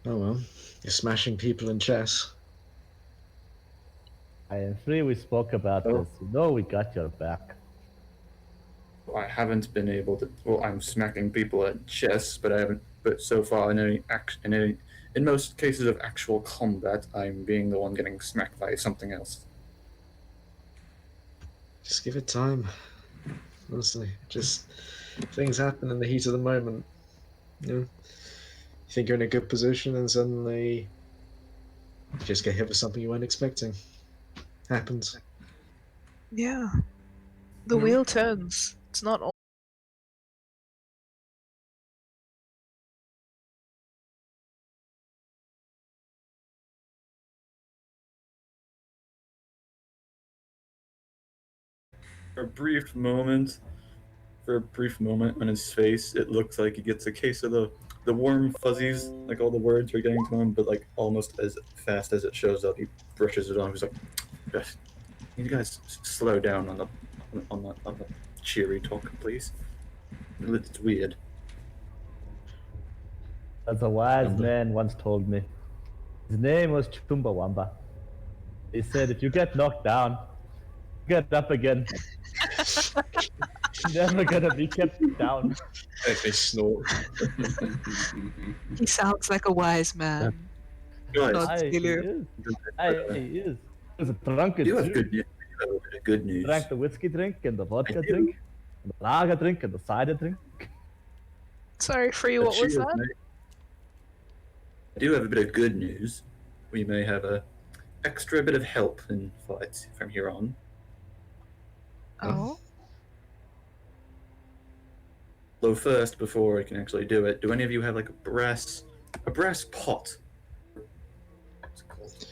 Oh well, you're smashing people in chess. I am free. We spoke about Oh. this. You know, we got your back. I haven't been able to. Well, I'm smacking people at chess, but I haven't. But so far, in most cases of actual combat, I'm being the one getting smacked by something else. Just give it time. Honestly, just things happen in the heat of the moment. You know, you think you're in a good position, and suddenly you just get hit with something you weren't expecting. Happens. Yeah. The Mhm. wheel turns. It's not all. For a brief moment, on his face, it looks like he gets a case of the warm fuzzies, like all the words are getting to him, but like almost as fast as it shows up, he brushes it on. He's like, "Yes, you guys slow down on the cheery talk, please. It's weird." As a wise Remember. man once told me, his name was Chumbawamba. He said, if you get knocked down, get up again. Never gonna be kept down. They snort. He sounds like a wise man. Guys, Not Aye, he Lulu. is. Aye, he is. He was a drunkard you have too. good news. You have a bit of good news. Drank the whiskey drink and the vodka I do. drink, and the lager drink and the cider drink. Sorry, Free, But what was cheers, that? mate. I do have a bit of good news. We may have a extra bit of help in fights from here on. Oh. Though first, before I can actually do it, do any of you have like a brass pot? What's it called?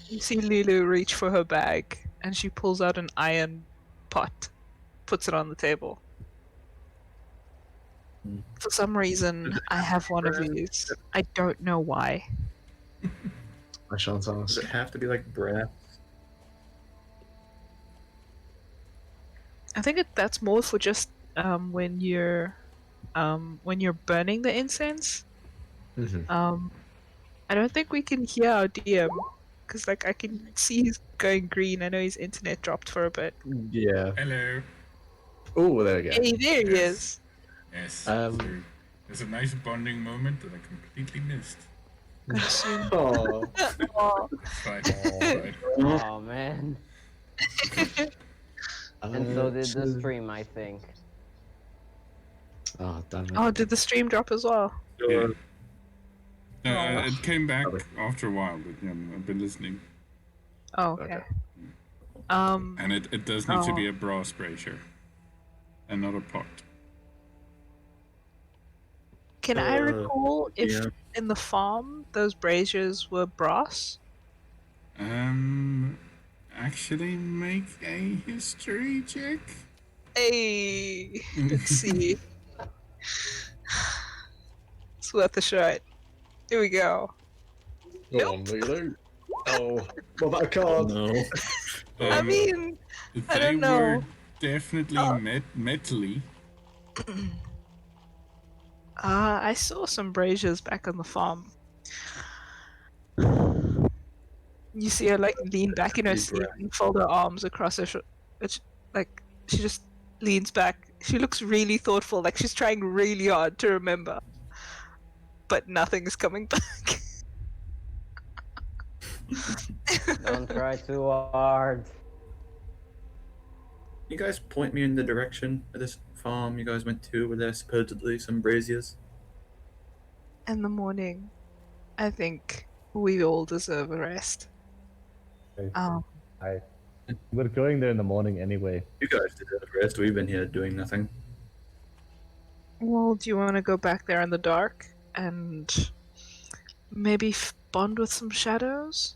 You see Lulu reach for her bag, and she pulls out an iron pot, puts it on the table. Hmm. For some reason, I have one of these. I don't know why. I shan't Does ask. it have to be like brass? I think that's more for just when you're burning the incense. Mm-hmm. I don't think we can hear our DM because like I can see he's going green. I know his internet dropped for a bit. Yeah. Hello. Oh, there we go. Hey, there he Yes. is. Yes. Um, true. There's a nice bonding moment that I completely missed. Consume. Oh, Aw. Fine. Fine. Oh man. And so did the so- stream, I think. Oh, damn it. Oh, did the stream drop as well? Yeah. Oh. It came back after a while, but yeah, I've been listening. Oh, okay. Okay. And it does need to be Oh. a brass brazier and not a pot. Can I recall if yeah. in the farm those braziers were brass? Actually, make a history check. Hey, let's see. It's worth a shot. Here we go. Go on, Lulu. Oh, what about a card? No. I mean, I They don't know. were definitely Oh. metally. I saw some braziers back on the farm. You see her like lean back in her Deep seat breath. and fold her arms across her like she just leans back. She looks really thoughtful, like she's trying really hard to remember, but nothing's coming back. Don't try too hard. You guys point me in the direction of this farm you guys went to where there's supposedly some braziers? In the morning, I think we all deserve a rest. Okay. Um, We're going there in the morning anyway. You guys deserve rest. We've been here doing nothing. well, do you want to go back there in the dark and maybe bond with some shadows?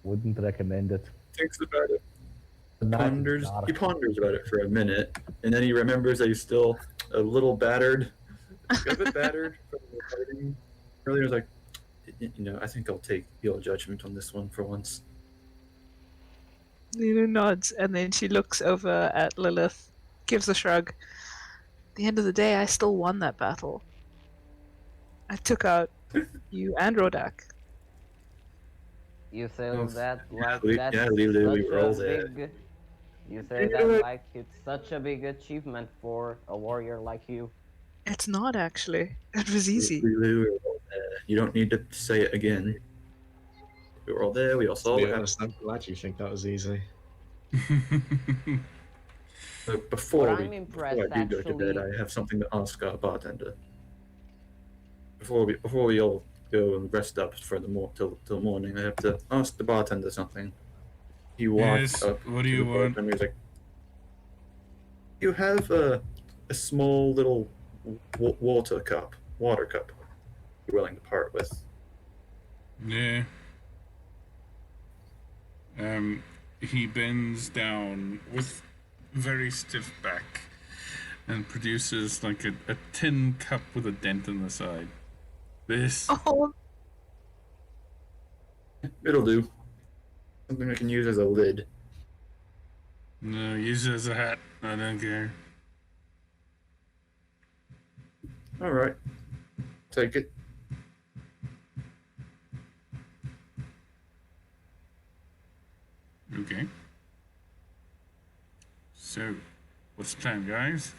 Wouldn't recommend it. Thinks about it. The night is He dark. ponders about it for a minute, and then he remembers that he's still a little battered. A bit battered from the fighting earlier. He's like, I think I'll take your judgment on this one for once. Lulu nods and then she looks over at Lilith, gives a shrug. the end of the day, I still won that battle. I took out you and Rodak. You say Oh, that yeah, like that's yeah, Lulu, we such were a all there. big. You say that like it's such a big achievement for a warrior like you. It's not actually. It was easy. Lulu, we were all there. You don't need to say it again. We were all there. We all To saw be what happened. honest, I'm glad you think that was easy. So What before I'm I impressed do go to bed, actually. I have something to ask our bartender. Before we all go and rest up for the till morning, I have to ask the bartender something. He walks Yes, up what do to you the want? bartender. He's like, "You have a small little water cup. You're willing to part with?" Yeah. He bends down with very stiff back and produces like a tin cup with a dent in the side. This. Oh, It'll do. Something I can use as a lid. No, use it as a hat. I don't care. All right, take it. Okay. So, what's the plan, guys?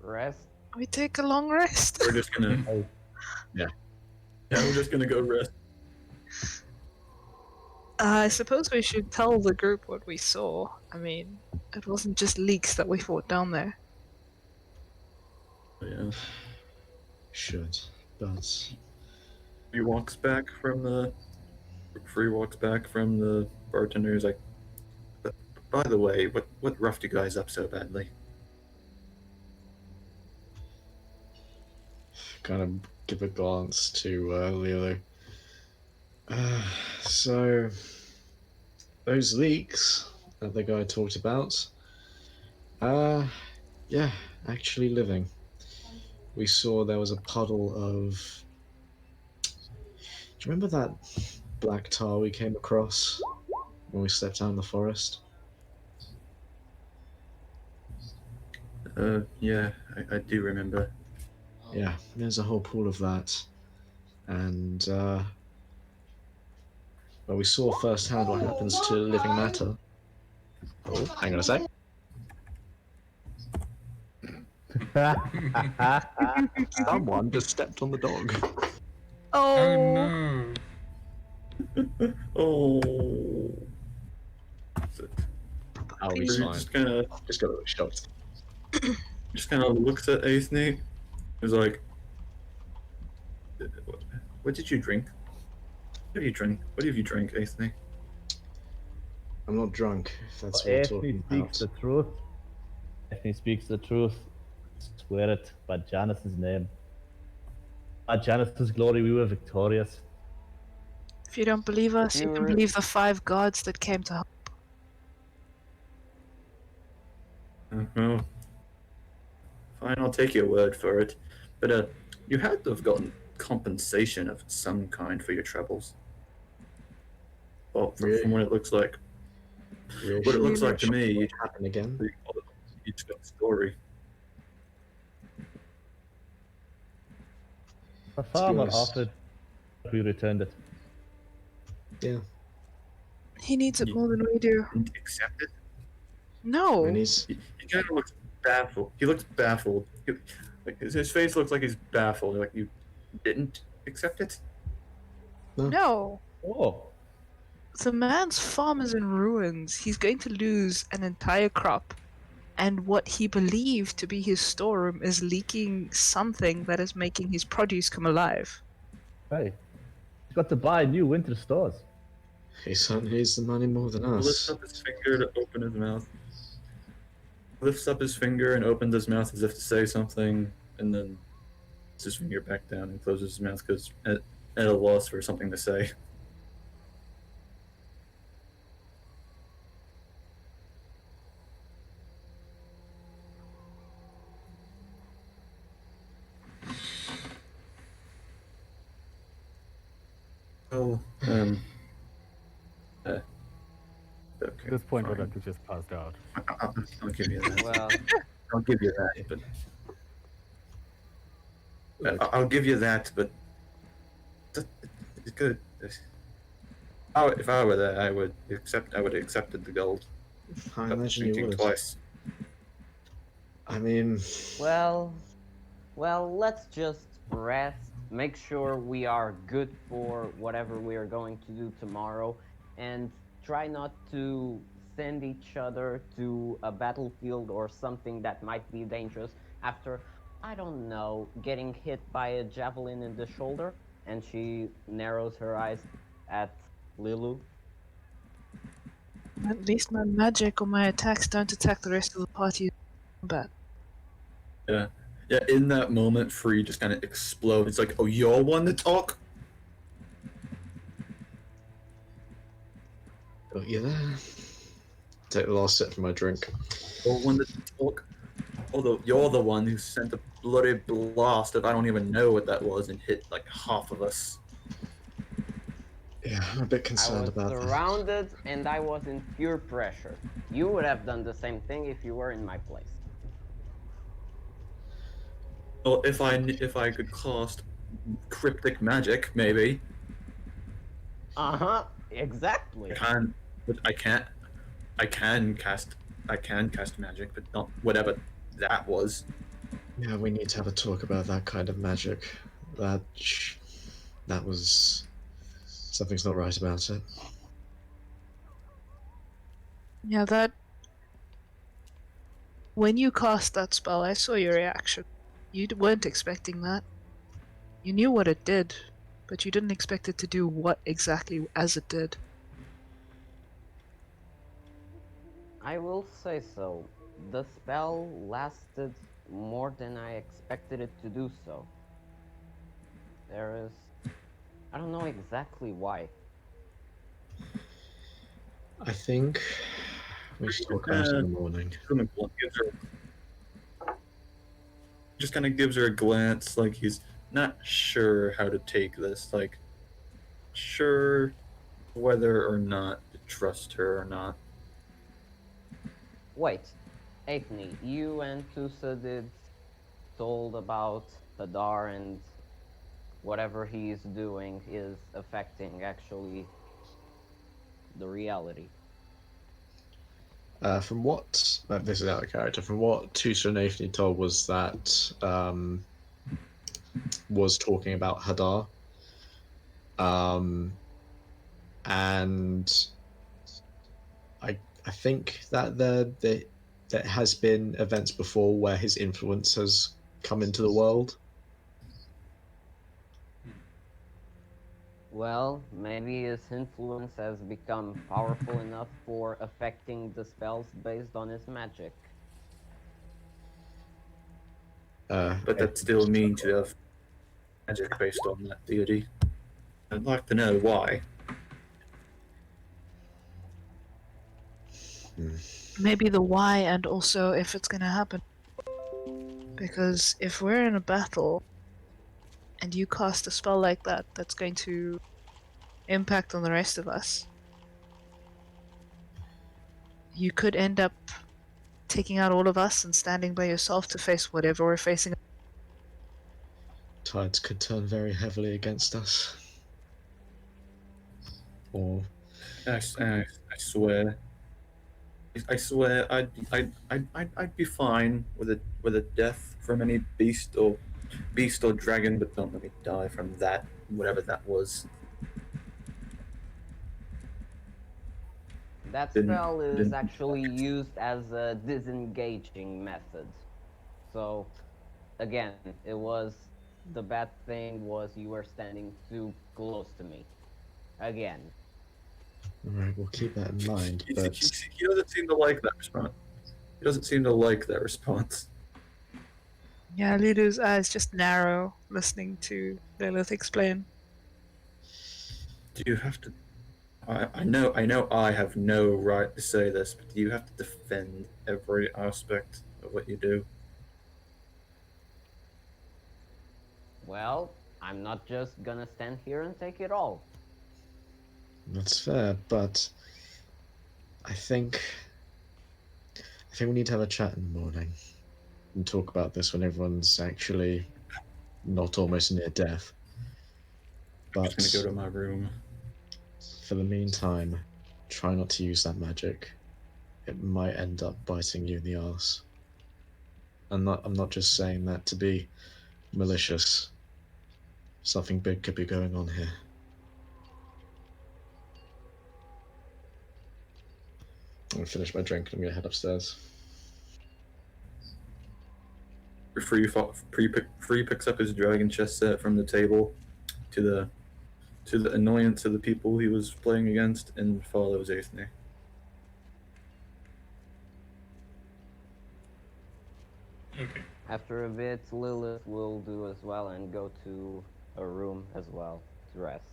Rest. we take a long rest. We're just gonna. Yeah. Yeah, we're just gonna go rest. I suppose we should tell the group what we saw. I mean, it wasn't just leeks that we fought down there. Yeah. Should, but He walks back from the. Free walks back from the bartender. He's like, "By the way, what roughed you guys up so badly?" kind of give a glance to Lilo. So, those leaks that the guy talked about, yeah, actually living. We saw there was a puddle of. Do you remember that black tar we came across when we stepped out in the forest? Yeah, I do remember. Yeah, there's a whole pool of that. And well, we saw firsthand what happens to living matter. Oh, hang on a sec. Someone just stepped on the dog. Oh Oh, no! Oh. Oh, he's He fine. just kind of Just got a little shocked. looks at Aethne. He's like, "What did you drink? What have you drink? What have you drank, Aethne?" I'm not drunk, if that's what we're Anthony talking speaks about. the truth. Anthony speaks the truth. Swear it by Janice's name. By Janice's glory, we were victorious. if you don't believe us, If you you can were- believe the 5 gods that came to help. Well, fine, I'll take your word for it. But you had to have gotten compensation of some kind for your troubles. Well, from what it looks like. Really What it sure looks like to it me, won't happen again. you each got a story. The farmer honest. offered, we returned it. Yeah, He needs it more than we do. Didn't accept it. No. when he's He kind of looks baffled. He looks baffled. His face looks like he's baffled. Like you didn't accept it. No. Oh, The man's farm is in ruins. He's going to lose an entire crop. And what he believed to be his storeroom is leaking something that is making his produce come alive. hey. He's got to buy new winter stores. he certainly needs the money more than He lifts us. up his finger to open his mouth. Lifts up his finger and opens his mouth as if to say something, and then puts his finger back down and closes his mouth because at a loss for something to say. Oh, okay. At this point, fine. Rodaki just passed out. I'll give you that. Well, I'll give you that, but I'll give you that, but it's good. If I were there, I would have accepted the gold. I Without imagine you thinking would. twice. I mean, well, let's just rest, make sure we are good for whatever we are going to do tomorrow, and try not to send each other to a battlefield or something that might be dangerous after, I don't know, getting hit by a javelin in the shoulder. And she narrows her eyes at Lilu. At least my magic or my attacks don't attack the rest of the party in combat. Yeah. Yeah, in that moment, Free just kind of explodes. It's like, oh, you're one to talk? got you there. Take the last sip from my drink. You're one to talk? Although you're the one who sent a bloody blast that I don't even know what that was and hit like half of us. Yeah, I'm a bit I concerned was about that. surrounded and I was in pure pressure. You would have done the same thing if you were in my place. Well, if I could cast cryptic magic, maybe. Exactly. I can't. I can cast magic, but not whatever that was. Yeah, we need to have a talk about that kind of magic. That was something's not right about it. Yeah, that. When you cast that spell, I saw your reaction. You weren't expecting that. You knew what it did, but you didn't expect it to do what exactly as it did. I will say so. The spell lasted more than I expected it to do so. I don't know exactly why. I think we should talk about it in the morning. Just kind of gives her a glance, like he's not sure how to take this, like sure whether or not to trust her or not. Wait, Athene, you and Tusa did told about Hadar and whatever he's doing is affecting actually the reality. From what this is out of character. From what Tusa and Nathan told was that was talking about Hadar, and I think that there has been events before where his influence has come into the world. Well, maybe his influence has become powerful enough for affecting the spells based on his magic. But that still means you have magic based on that deity. I'd like to know why. Maybe the why and also if it's going to happen. Because if we're in a battle and you cast a spell like that, that's going to impact on the rest of us, you could end up taking out all of us and standing by yourself to face whatever we're facing. Tides could turn very heavily against us. Or I swear. I swear, I'd be fine with a death from any beast or dragon, but don't let me die from that, whatever that was. That Didn't- spell is didn't- actually used as a disengaging method. So, again, the bad thing was you were standing too close to me. Again. alright, we'll keep that in mind. He But doesn't seem to like that response. He doesn't seem to like that response. Yeah, Lulu's eyes just narrow listening to Lilith explain. Do you have to? I know I have no right to say this, but do you have to defend every aspect of what you do? Well, I'm not just gonna stand here and take it all. that's fair, but I think we need to have a chat in the morning and talk about this when everyone's actually not almost near death. I'm But just gonna go to my room. for the meantime, try not to use that magic. It might end up biting you in the arse. I'm not just saying that to be malicious. Something big could be going on here. I'm gonna finish my drink and I'm gonna head upstairs. Free picks up his dragon chess set from the table, to the annoyance of the people he was playing against, and follows Aethne. Okay. After a bit, Lilith will do as well and go to a room as well to rest.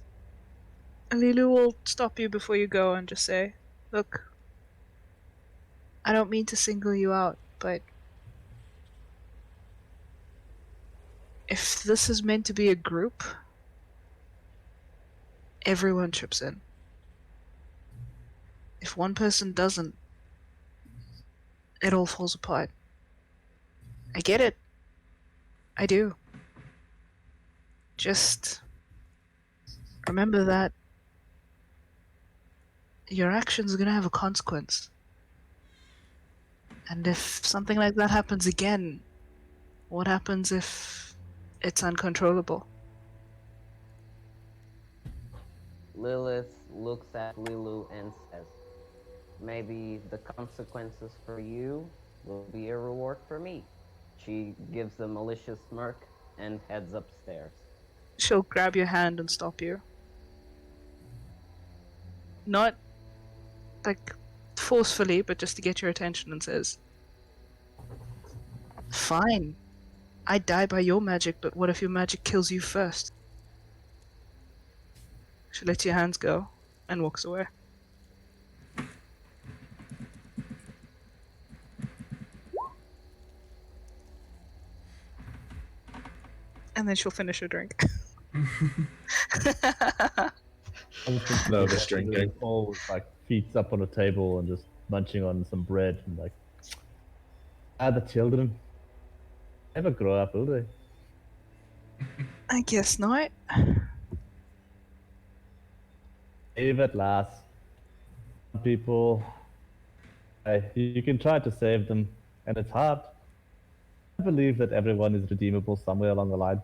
Lilu will stop you before you go and just say, "Look, I don't mean to single you out, but if this is meant to be a group, everyone chips in. If one person doesn't, it all falls apart. I get it. I do. Just remember that your actions are gonna have a consequence. And if something like that happens again, what happens if it's uncontrollable?" Lilith looks at Lilu and says, maybe the consequences for you will be a reward for me. She gives a malicious smirk and heads upstairs. She'll grab your hand and stop you. Not like forcefully, but just to get your attention, and says, "Fine. I die by your magic, but what if your magic kills you first?" She lets your hands go and walks away. And then she'll finish her drink. I'm just thinking Nervous about drinking. Lilith all with, like, feet up on a table and just munching on some bread and like, the children never grow up, will they? I guess not. Save at last. Some people, you can try to save them, and it's hard. I believe that everyone is redeemable somewhere along the line.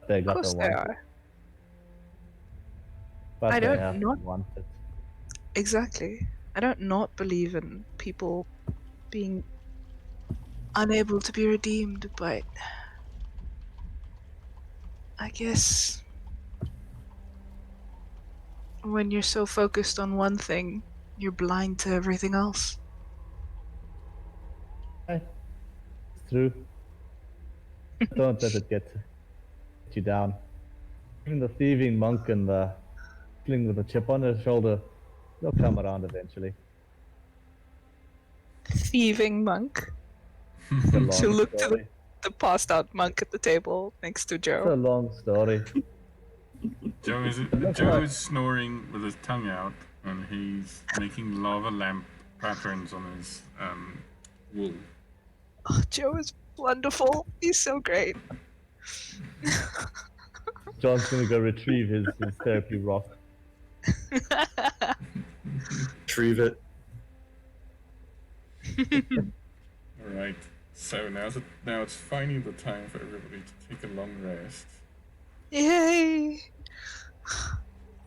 They Of got course the they one, are. but I they don't have not to want it. exactly. I don't not believe in people being unable to be redeemed, but I guess when you're so focused on one thing, you're blind to everything else. Hey, it's true. Don't let it get you down. Even the thieving monk and the fling with a chip on his shoulder, they'll come around eventually. Thieving monk. It's a long She'll look to story. the passed out monk at the table next to It's Joe. a long story. Joe is snoring with his tongue out, and he's making lava lamp patterns on his wool. Oh, Joe is wonderful. He's so great. John's gonna go retrieve his therapy rock. Retrieve it. All right. So now it's finally the time for everybody to take a long rest. Yay!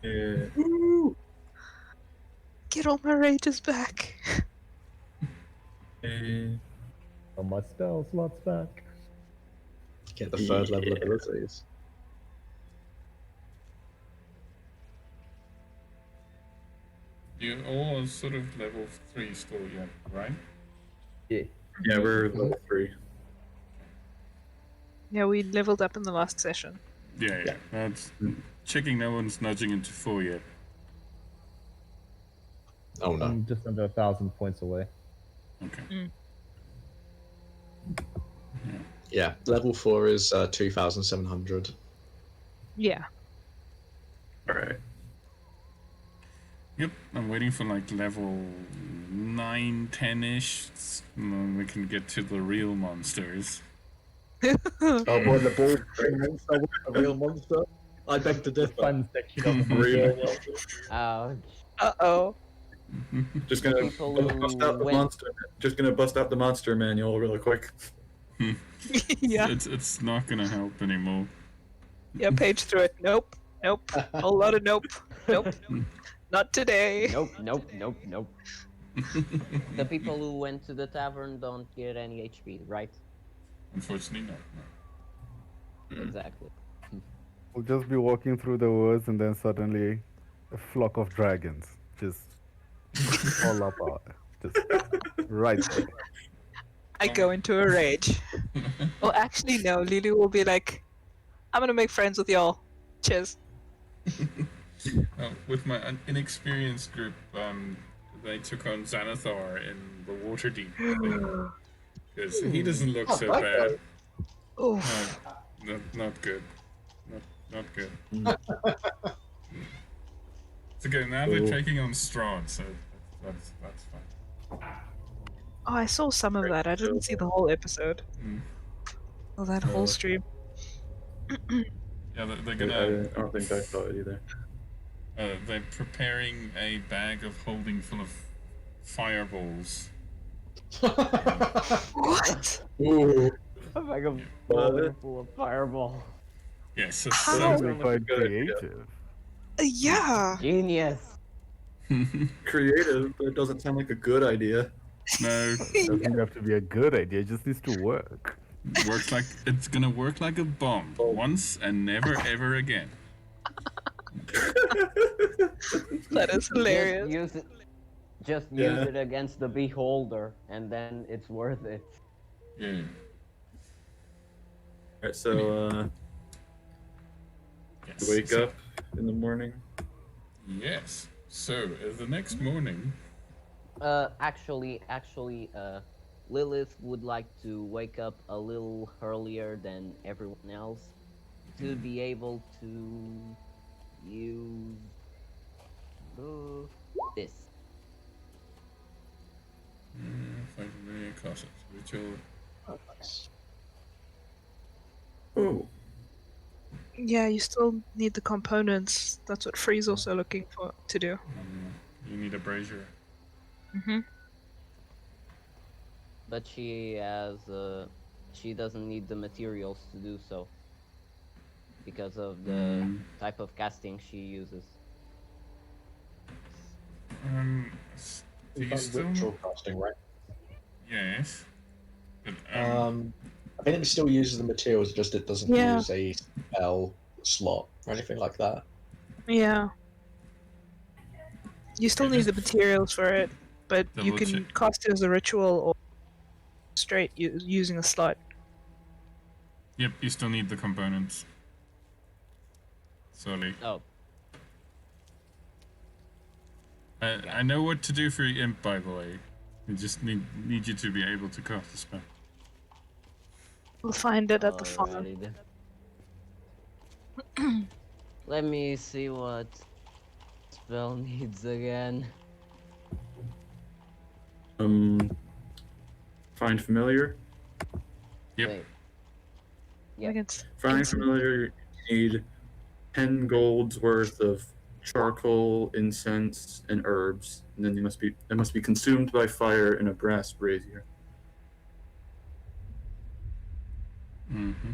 Yeah. Woo! Get all my rages back. On my spell slots back. Get the third level abilities. You all are sort of level 3 still yet, right? Yeah. Yeah, we're level 3. Yeah, we leveled up in the last session. Yeah. That's checking no one's nudging into 4 yet. Oh no. I'm just under 1,000 points away. Okay. Yeah, level 4 is 2,700. Yeah. Alright. Yep, I'm waiting for like level 9, 10-ish. And then we can get to the real monsters. Oh boy, the ball monster, a real monster. I beg to The The differ. fun section of the Really? tutorial. Ouch. Uh-oh. Just gonna People bust who out the went- monster. Just gonna bust out the monster manual really quick. Yeah. It's not gonna help anymore. Yeah, page through it. Nope. Nope. A lot of nope. Nope. Not today. Nope, nope, nope, nope. The people who went to the tavern don't get any HP, right? Unfortunately, not. No. Exactly. We'll just be walking through the woods, and then suddenly, a flock of dragons just all up our, just right there. I go into a rage. Well, actually, no. Lulu will be like, I'm gonna make friends with y'all. Cheers. With my inexperienced group, they took on Xanathar in the Waterdeep because he doesn't look so bad. Oh, Not good. Not good. It's okay. Now they're taking on Strahd, so that's fine. oh, I saw some of that. I didn't see the whole episode. Oh, that whole stream. Yeah, they're I gonna. don't think I saw it either. They're preparing a bag of holding full of fireballs. What? Ooh. A bag of Well, full of fireball. Yes, so How? Sounds like a quite good idea. creative. Yeah. Genius. Creative, but it doesn't sound like a good idea. no, It doesn't have to be a good idea. It just needs to work. it's gonna work like a bomb once and never ever again. That is hilarious. Just use it against the beholder, and then it's worth it. Yeah. Alright, so Yes. wake up in the morning. Yes. So the next morning. Actually, Lilith would like to wake up a little earlier than everyone else to be able to use this. Find familiar concepts. Ritual. Oh, nice. Oh, Yeah, you still need the components. That's what Free's also looking for to do. You need a brazier. Mm-hmm. But she doesn't need the materials to do so because of the type of casting she uses. Do you That's still? ritual casting, right? Yes. But, I think it still uses the materials, just it doesn't Yeah. use a spell slot or anything like that. Yeah. You still need the materials for it, but you Double can check. cast it as a ritual or straight using a slot. Yep, you still need the components. Sorry. Oh, I know what to do for your imp, by the way. I just need you to be able to cast the spell. We'll find it at the farm. alrighty then. Let me see what spell needs again. find familiar. Yep. Wait. I can s- Find familiar. You need 10 gold's worth of charcoal, incense, and herbs, and then it must be consumed by fire in a brass brazier. Mm-hmm.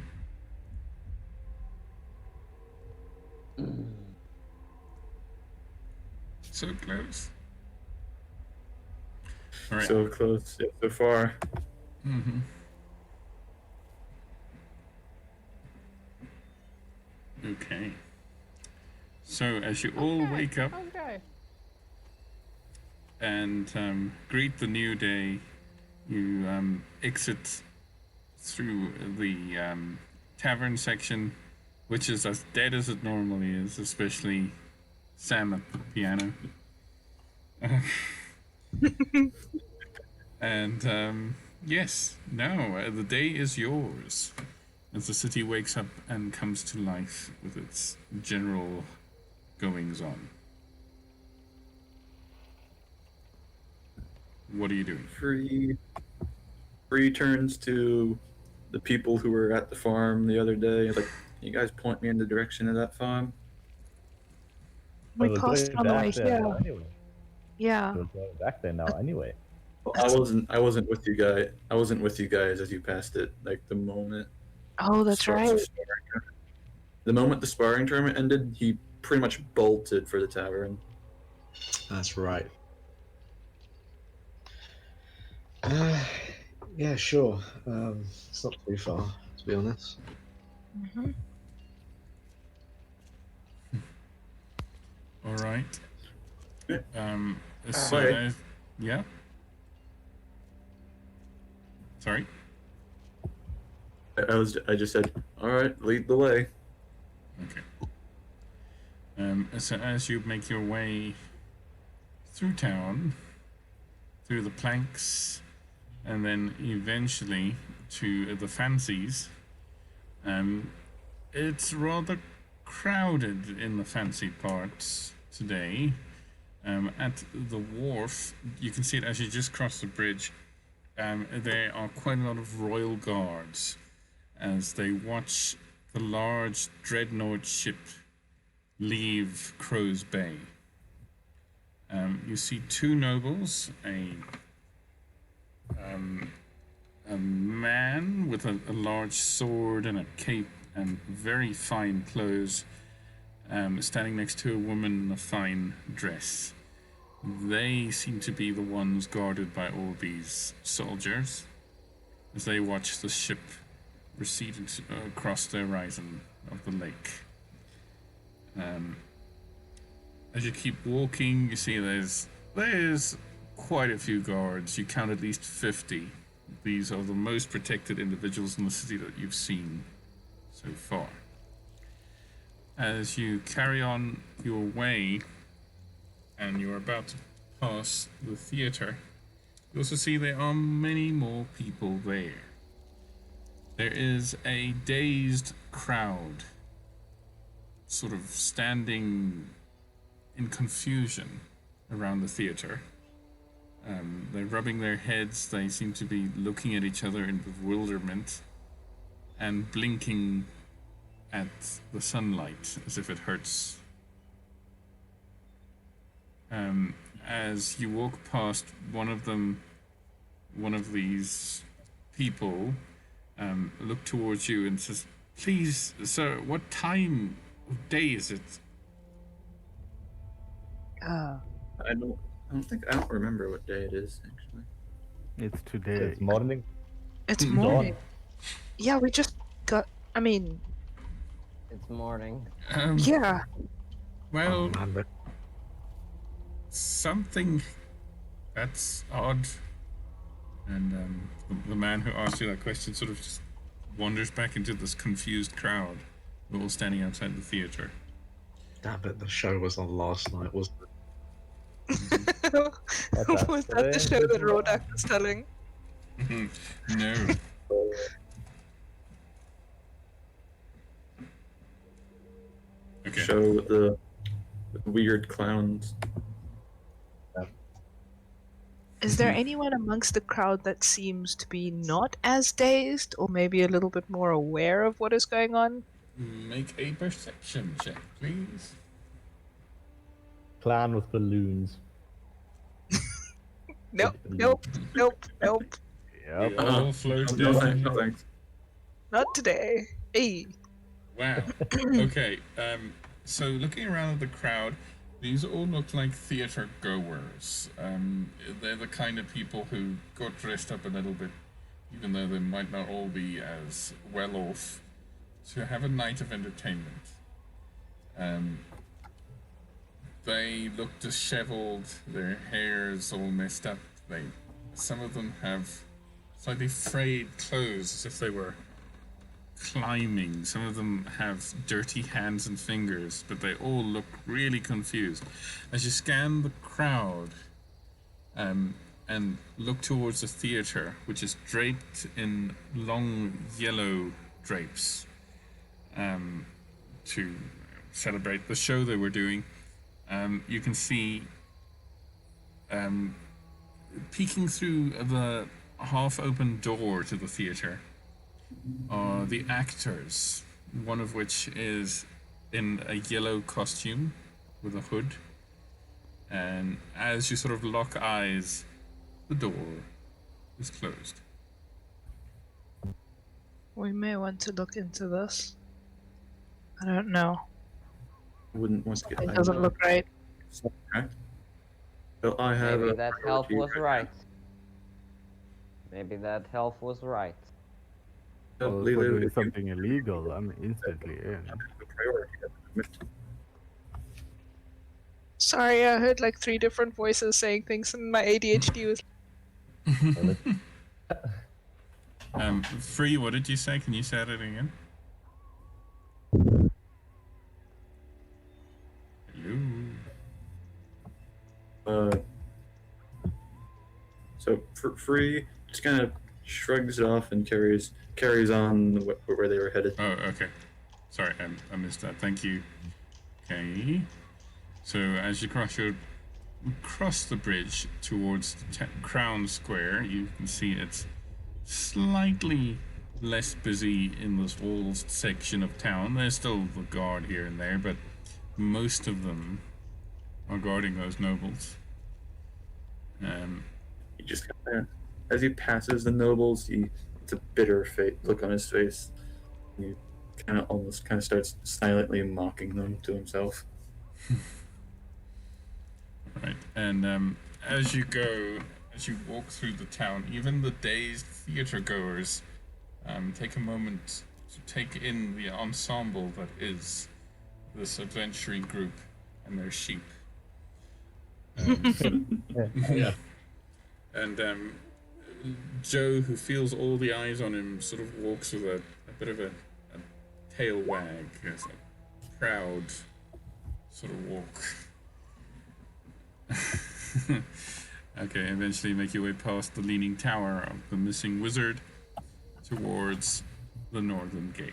So close. All right. So close, yeah, so far. Mm-hmm. Okay. So as you all wake up Okay. and greet the new day, you exit through the tavern section, which is as dead as it normally is, especially Sam at the piano. And yes, now the day is yours as the city wakes up and comes to life with its general goings on. What are you doing? Free turns to the people who were at the farm the other day. Like, you guys point me in the direction of that farm? We We're passed going on the way back there here. now anyway. Yeah. We're going back there now anyway. Well, I wasn't with you guys. I wasn't with you guys as you passed it. Like the moment Oh, that's right. the moment the sparring tournament ended, he pretty much bolted for the tavern. That's right. Yeah, sure. It's not too far, to be honest. Mm-hmm. All right. Yeah. So Hi. there's, yeah. Sorry. I just said, all right, lead the way. Okay. So as you make your way through town, through the planks, and then eventually to the fancies, it's rather crowded in the fancy parts today. At the wharf, you can see it as you just cross the bridge. There are quite a lot of royal guards as they watch the large dreadnought ship leave Crow's Bay. You see two nobles, a man with a large sword and a cape and very fine clothes, standing next to a woman in a fine dress. They seem to be the ones guarded by all these soldiers as they watch the ship recede across the horizon of the lake. As you keep walking, you see there's quite a few guards. You count at least 50. These are the most protected individuals in the city that you've seen so far. As you carry on your way and you're about to pass the theater, you also see there are many more people there. There is a dazed crowd sort of standing in confusion around the theater. They're rubbing their heads, they seem to be looking at each other in bewilderment and blinking at the sunlight as if it hurts. As you walk past one of these people look towards you and says, "Please, sir, what time of day is it?" Oh. I don't remember what day it is actually. It's today. It's morning. It's Dawn. morning. Yeah, we just got. I mean, It's morning. yeah. Well, Man, but something that's odd. And the man who asked you that question sort of just wanders back into this confused crowd, all standing outside the theater. damn it, the show was on last night, wasn't it? Was that the show that Rodak was telling? No. Okay. Show with the weird clowns. Is there anyone amongst the crowd that seems to be not as dazed, or maybe a little bit more aware of what is going on? Make a perception check, please. Clan with balloons. Nope. Yep. We all float No down. thanks. No thanks. Not today. Hey. Wow. Okay. So looking around at the crowd, these all look like theater goers. They're the kind of people who got dressed up a little bit, even though they might not all be as well off, to have a night of entertainment. They look disheveled. Their hair's all messed up. Some of them have slightly frayed clothes, as if they were climbing. Some of them have dirty hands and fingers, but they all look really confused. As you scan the crowd and look towards the theater, which is draped in long yellow drapes to celebrate the show they were doing, you can see peeking through the half-open door to the theater are the actors, one of which is in a yellow costume with a hood. And as you sort of lock eyes, the door is closed. We may want to look into this. I don't know. Wouldn't want to get. It doesn't look right. Okay. So I have Maybe a that health priority was right right. Maybe that health was right. now. Well, if Lulu, we're doing if you something illegal, I'm instantly in. have a priority at the moment. Sorry, I heard like 3 different voices saying things, and my ADHD was. Free, what did you say? Can you say that again? Hello? So Free just kind of shrugs it off and carries on where they were headed. Oh, okay. Sorry, I missed that. Thank you. Okay. So as you cross the bridge towards the Crown Square, you can see it's slightly less busy in this whole section of town. There's still the guard here and there, but most of them are guarding those nobles. He just kind of, as he passes the nobles, it's a bitter look on his face. He kind of starts silently mocking them to himself. Right, and as you walk through the town, even the dazed theater goers take a moment to take in the ensemble that is this adventuring group and their sheep. Yeah. And Joe, who feels all the eyes on him, sort of walks with a bit of a tail wag, as a proud sort of walk. Okay, eventually make your way past the leaning tower of the missing wizard towards the northern gate.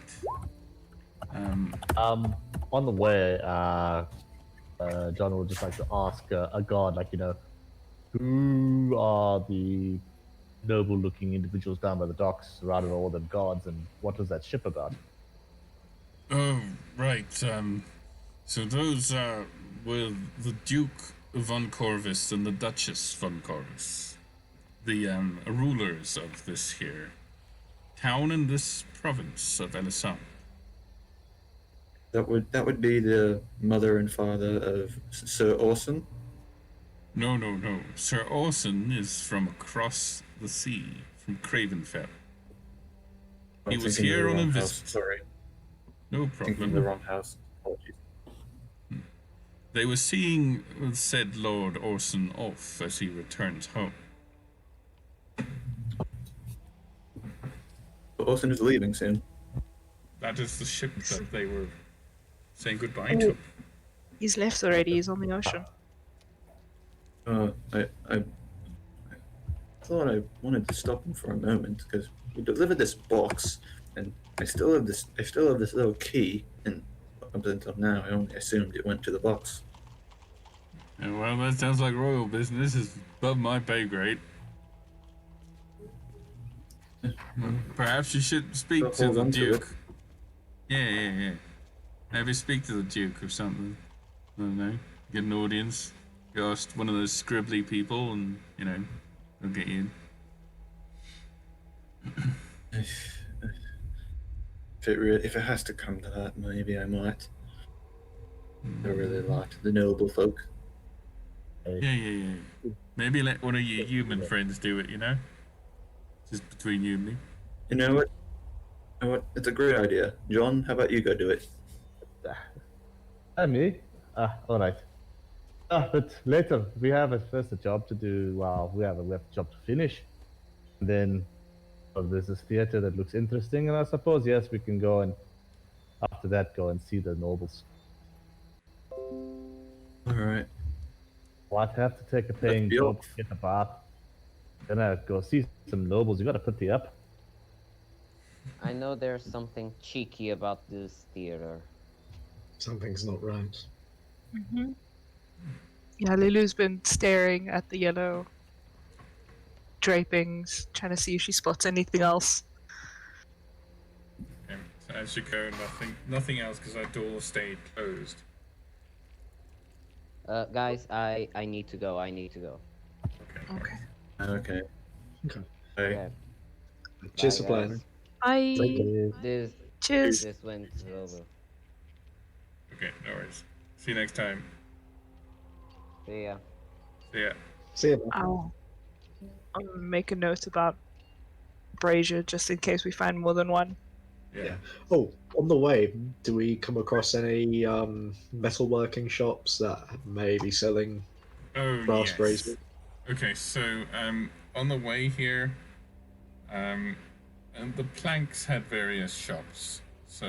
On the way, John would just like to ask a god, like, who are the noble-looking individuals down by the docks, surrounded by all them guards, and what was that ship about? Oh, right. So those were the Duke von Corvus and the Duchess von Corvus, the rulers of this here town and this province of Elisam. That would be the mother and father of Sir Orson. No. Sir Orson is from across the sea, from Cravenfell. He was here on a visit. Sorry. No Thinking of the problem. wrong house. Apologies. They were seeing said Lord Orson off as he returns home. Orson is leaving soon. That is the ship that they were saying goodbye to. He's left already. He's on the ocean. I thought I wanted to stop him for a moment because we delivered this box, and I still have this little key, and up until now I only assumed it went to the box. Yeah, well, that sounds like royal business. It's above my pay grade. Perhaps you should speak to Hold the on to Duke. Yeah. Maybe speak to the Duke or something. I don't know. Get an audience. You ask one of those scribbly people, and they'll get you in. If it has to come to that, maybe I might. I really like the noble folk. Yeah. Maybe let one of your human friends do it. Just between you and me. You know what? It's a great idea. John, how about you go do it? And me? All right. But later, we have first a job to do. We have a job to finish. And then there's this theater that looks interesting, and I suppose, yes, we can go and, after that, go and see the nobles. All right. Well, I'd have to take a paying be job off. to get a bath. Then I'd go see some nobles. You gotta put the up. I know there's something cheeky about this theater. Something's not right. Mm-hmm. Yeah, Lulu's been staring at the yellow drapings, trying to see if she spots anything else. Okay. So as you go, nothing else because our door stayed closed. Guys, I need to go. Okay. Okay. Okay. Okay. Hey. Okay. Cheers for Bye, playing. guys. Bye. This Cheers. this went over. Okay, no worries. See you next time. See ya. See ya. See you. I'll make a note about brazier just in case we find more than one. Yeah. Oh, on the way, do we come across any metalworking shops that may be selling Oh, brass yes. braziers? Okay, so on the way here, and the planks had various shops. So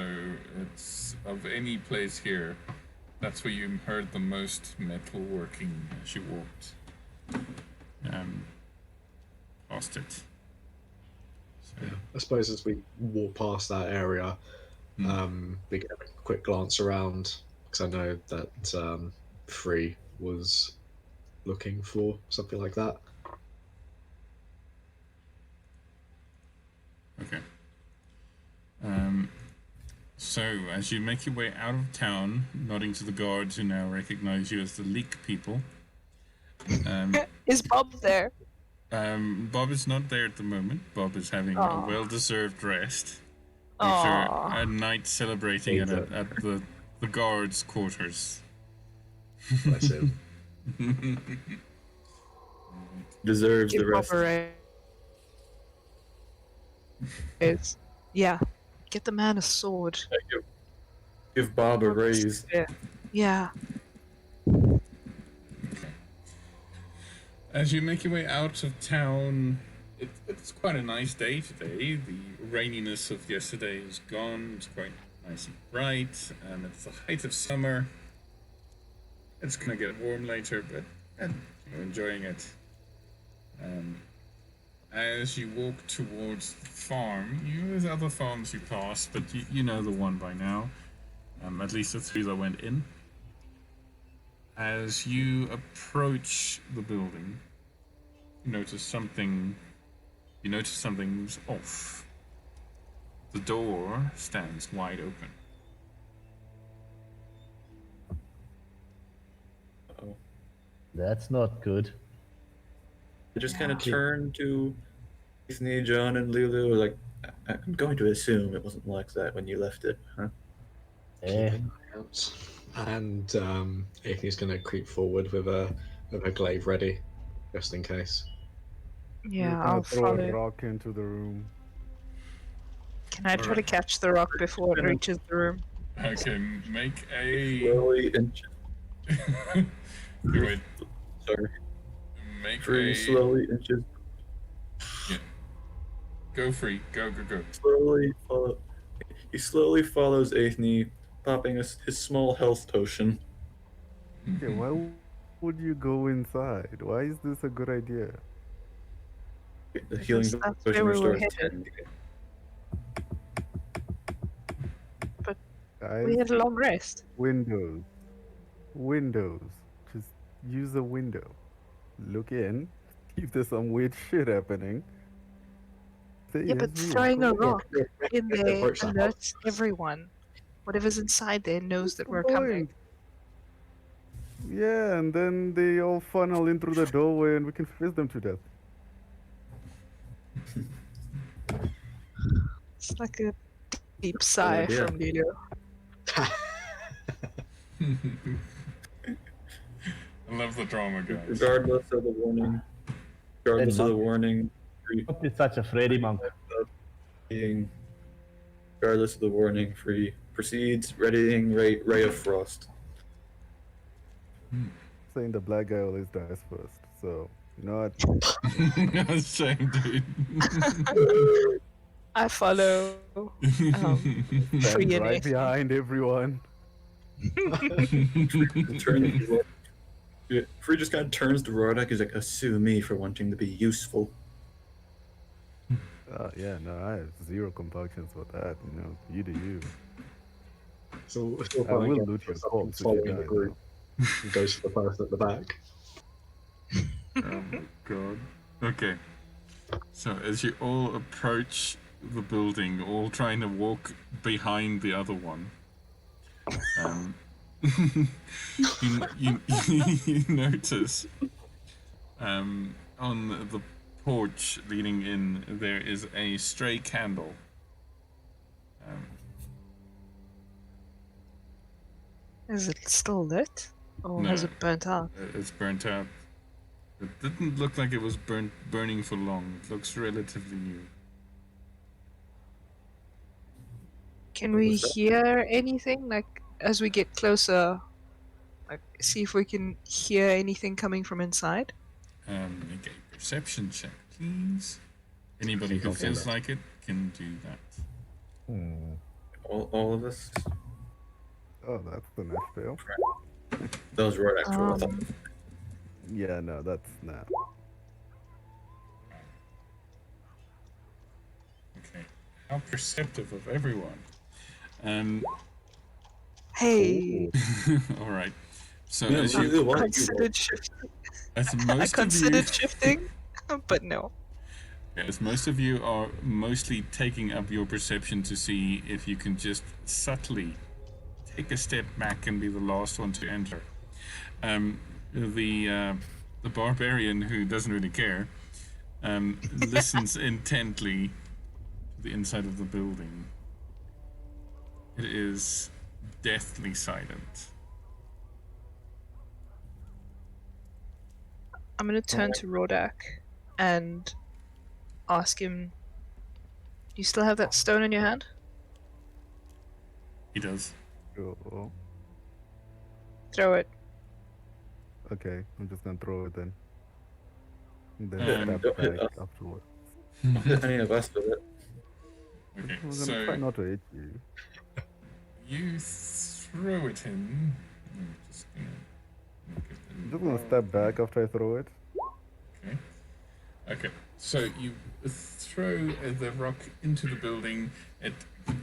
it's of any place here, that's where you heard the most metalworking as you walked past it. So, Yeah. I suppose as we walk past that area, we get a quick glance around because I know that Free was looking for something like that. okay. So as you make your way out of town, nodding to the guards who now recognize you as the Leek people. Is Bob there? Bob is not there at the moment. Bob is having a Aw. well-deserved rest after Aww. a night celebrating at the guards' quarters. Bless him. Deserves the Give Bob rest. a raise. Yeah. Get the man a sword. Give Bob a raise. Yeah. As you make your way out of town, it's quite a nice day today. The raininess of yesterday is gone. It's quite nice and bright, and it's the height of summer. It's gonna get warm later, but you're enjoying it. As you walk towards the farm, there's other farms you pass, but you know the one by now. At least the three that went in. As you approach the building, you notice something's off. The door stands wide open. That's not good. I just kind of turn to Disney, John, and Lulu. Like, I'm going to assume it wasn't like that when you left it, huh? Eh, Out. And Iggy's going to creep forward with a glaive ready, just in case. Yeah, You're I'll gonna throw a follow. rock into the room. Can I try to catch the rock before it reaches the room? Okay, make a. Slowly inch. Wait, Sorry. make Free a. slowly inches. Yeah. Go free. Go. Slowly follow. He slowly follows Athene, popping his small health potion. Okay, why would you go inside? Why is this a good idea? The healing Because that's potion where we were restores headed. 10. Guys, We had a long rest. windows. Just use a window. Look in. If there's some weird shit happening. Say Yeah, yes, but me. throwing a rock in Yeah, there approach that alerts everyone. Whatever's inside there knows that we're What's the coming. point? Yeah, and then they all funnel in through the doorway and we can fizz them to death. It's like a deep sigh idea. from Lilo. I love the drama, guys. Regardless of the warning. Free don't be such a Freddy monk. being. Regardless of the warning, Free proceeds, readying Ray of Frost. Saying the black guy always dies first. So, you know what? Same, dude. I follow. Stand Free and right Athene. behind everyone. Free just kind of turns to Rordak. He's like, "Sue me for wanting to be useful." Yeah, no, I have zero compunctions for that. You know, you do you. So I will loot your corpse if you following the die, group. Goes to the person at the back. Oh my god. Okay. So as you all approach the building, all trying to walk behind the other one, you notice on the porch leading in there is a stray candle. Is it still lit? Or No. has it burnt out? It's burnt out. It didn't look like it was burning for long. It looks relatively new. Can What we was that? hear anything? Like, as we get closer, like, see if we can hear anything coming from inside? Make a perception check, please. Anybody who Okay. feels like it can do that. Hmm. All of us. Oh, that's the next fail. That was right after I thought. Yeah, no, that's not. Okay. How perceptive of everyone. Hey, All right. So Yeah, as we you, do want you considered shifting. as I most of you, considered shifting, but no. as most of you are mostly taking up your perception to see if you can just subtly take a step back and be the last one to enter. The barbarian who doesn't really care listens intently to the inside of the building. It is deathly silent. I'm gonna turn to Rodak and ask him, do you still have that stone in your hand? He does. Cool. Throw it. Okay, I'm just gonna throw it then. And then Um, step back afterward. Don't hit any of us with it. Okay, I'm gonna so try not to hit you. you throw it in. I'm just gonna make it I'm just gonna step back after I throw it. Okay. Okay. So you throw the rock into the building. It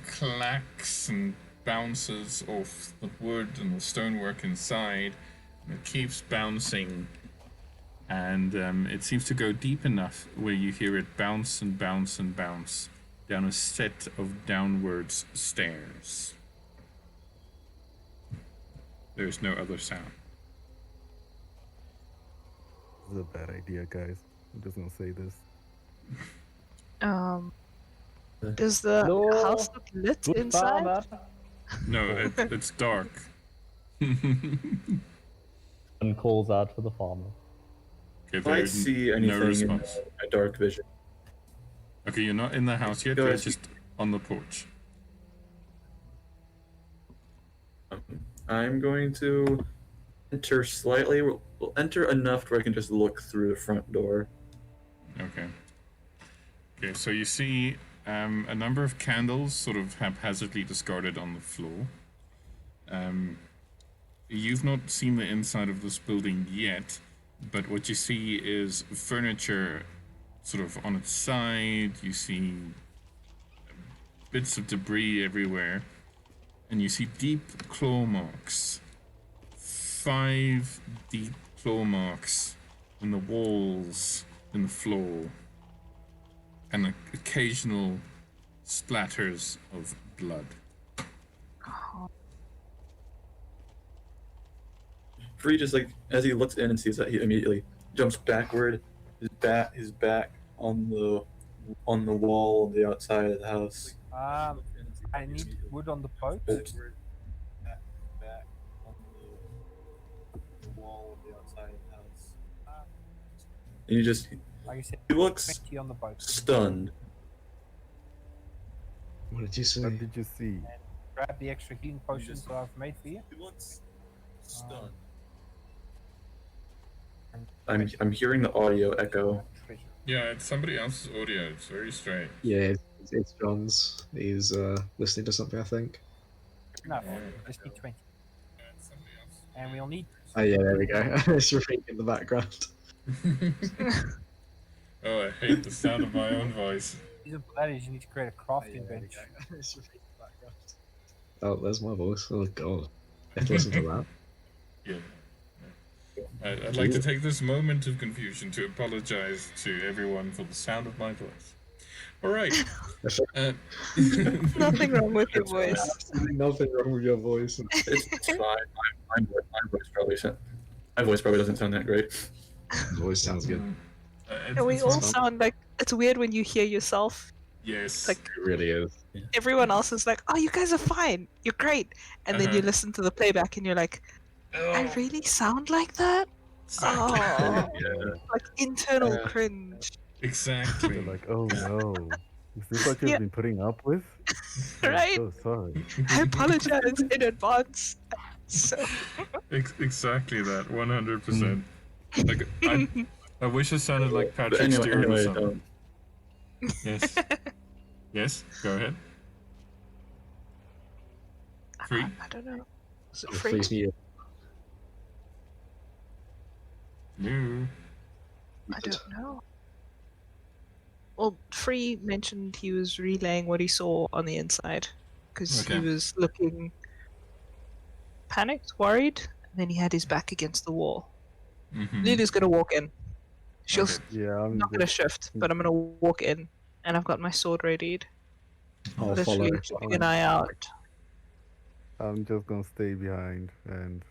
clacks and bounces off the wood and the stonework inside. And it keeps bouncing, and it seems to go deep enough where you hear it bounce and bounce and bounce down a set of downwards stairs. There's no other sound. This is a bad idea, guys. I'm just gonna say this. Does the Hello? house look lit Good inside? farmer. No, it's dark. And calls out for the farmer. Okay, If I there's see no anything in response. my dark vision, Okay, you're not in the house yet, Go you're ahead. just on the porch. I'm going to enter slightly. We'll enter enough where I can just look through the front door. Okay. Okay, so you see a number of candles sort of haphazardly discarded on the floor. You've not seen the inside of this building yet, but what you see is furniture sort of on its side. You see bits of debris everywhere, and you see deep claw marks. 5 deep claw marks in the walls, in the floor, and occasional splatters of blood. Free just like as he looks in and sees that, he immediately jumps backward, his back on the wall on the outside of the house. I need wood on the boat. Back on the wall on the outside of the house. And you just Like I said, he looks 20 on the boat. stunned. What did you say? What did you see? Grab the extra healing potions that I've made for you. He looks stunned. I'm hearing the audio echo. Treasure. Yeah, it's somebody else's audio. It's very strange. Yeah, it's John's. He's listening to something, I think. No, just need 20. And we'll need. Oh yeah, there we go. It's repeating in the background. Oh, I hate the sound of my own voice. The reason for that is you need to create a crafting bench. It's repeating in the background. Oh, there's my voice. Oh god, I have to listen to that. Yeah. I'd like to take this moment of confusion to apologize to everyone for the sound of my voice. All right. Nothing wrong with your voice. Absolutely nothing wrong with your voice. It's fine. My voice probably doesn't sound that great. Your voice sounds good. And we all sound like it's weird when you hear yourself. Yes. Like It really is. everyone else is like, "Oh, you guys are fine. You're great." And then you listen to the playback and you're like, "I really sound like that?" Exactly. Oh, Yeah. like internal cringe. Exactly. They're like, oh no, is this what you've Yeah. been putting up with? I'm Right? so sorry. I apologize in advance. So Exactly that. 100%. Like I wish I sounded like But Patrick Stewart or anyway, something. Yes. Yes. Go ahead. Free. I don't know. Is it Your free? face me. No. I don't know. Well, Free mentioned he was relaying what he saw on the inside because Okay. he was looking panicked, worried, and then he had his back against the wall. Mm-hmm. Lulu's gonna walk in. She'll Okay. Yeah, I'm not gonna just, shift, but I'm gonna walk in, and I've got my sword readied. I'll follow. Literally keeping an eye out. I'm just gonna stay behind, and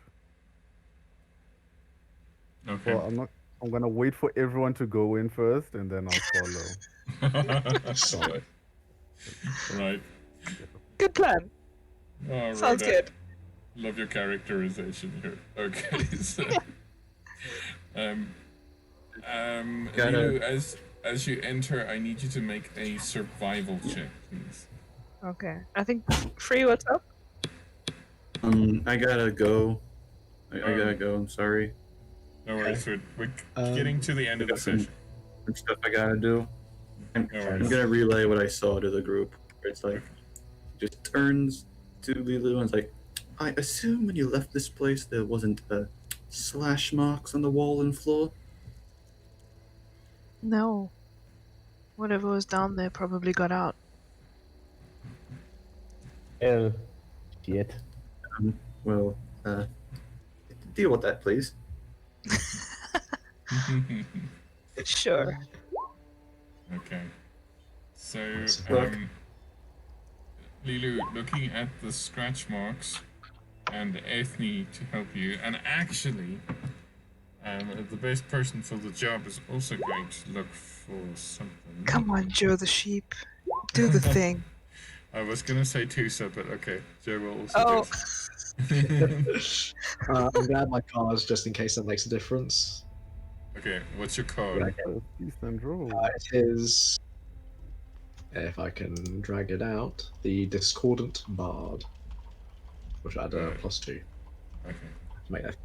Okay. well, I'm gonna wait for everyone to go in first, and then I'll follow. Solid. Right. Good plan. Oh, Sounds Rhoda. good. Love your characterization here. Okay. So, Lilu, as you enter, I need you to make a survival check, please. Okay. I think Free, what's up? I gotta go. I gotta go. I'm sorry. No worries. We're Um, getting to the end of the session. Some stuff I gotta do. I'm No worries. gonna relay what I saw to the group. It's like, just turns to Lilu and it's like, I assume when you left this place there wasn't slash marks on the wall and floor. No. Whatever was down there probably got out. Hell, shit. Well, deal with that, please. Sure. Okay. So, Look. Lilu, looking at the scratch marks and Ethne to help you, and actually, the best person for the job is also going to look for something. Come on, Joe the sheep. Do the thing. I was gonna say Tusa, but okay, Joe will also Oh. do it. I'm glad my cards just in case that makes a difference. Okay, what's your code? Okay. Decent roll. It is, if I can drag it out, the Discordant Bard, which I had a Right. +2. Okay. Make that.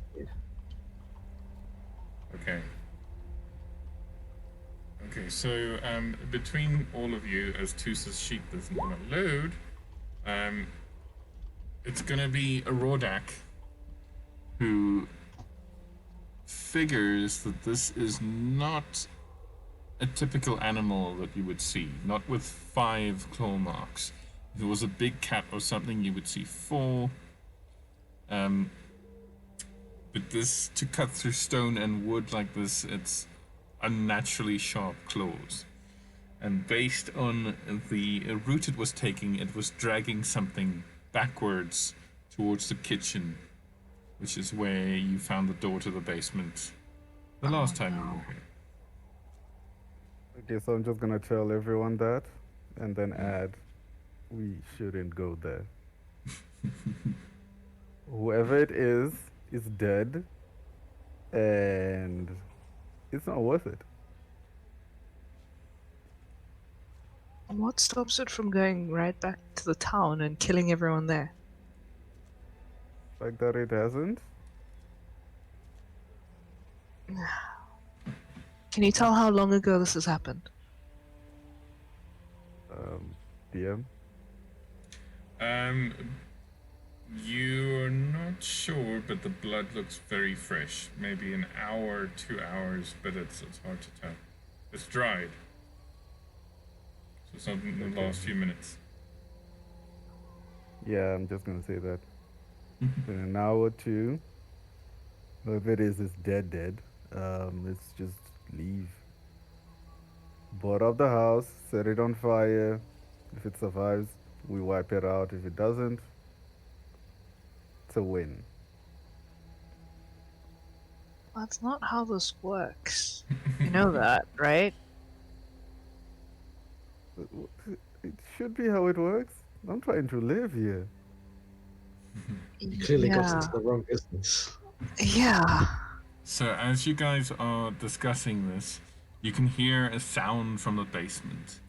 Okay. Okay, so between all of you, as Tusa's sheep doesn't want to load, it's gonna be a Rodak who figures that this is not a typical animal that you would see, not with 5 claw marks. If it was a big cat or something, you would see 4. But this, to cut through stone and wood like this, it's unnaturally sharp claws. And based on the route it was taking, it was dragging something backwards towards the kitchen, which is where you found the door to the basement the last time you were here. Okay, so I'm just gonna tell everyone that, and then add, we shouldn't go there. Whoever it is dead, and it's not worth it. What stops it from going right back to the town and killing everyone there? Like that it hasn't. Can you tell how long ago this has happened? DM. You're not sure, but the blood looks very fresh. Maybe an hour, 2 hours, but it's hard to tell. It's dried. So it's not in the last few minutes. Yeah, I'm just gonna say that. In an hour or two, If it is, it's dead. Let's just leave. Board up the house, set it on fire. If it survives, we wipe it out. If it doesn't, it's a win. That's not how this works. You know that, right? It should be how it works. I'm trying to live here. You clearly got Yeah. into the wrong business. Yeah. So as you guys are discussing this, you can hear a sound from the basement.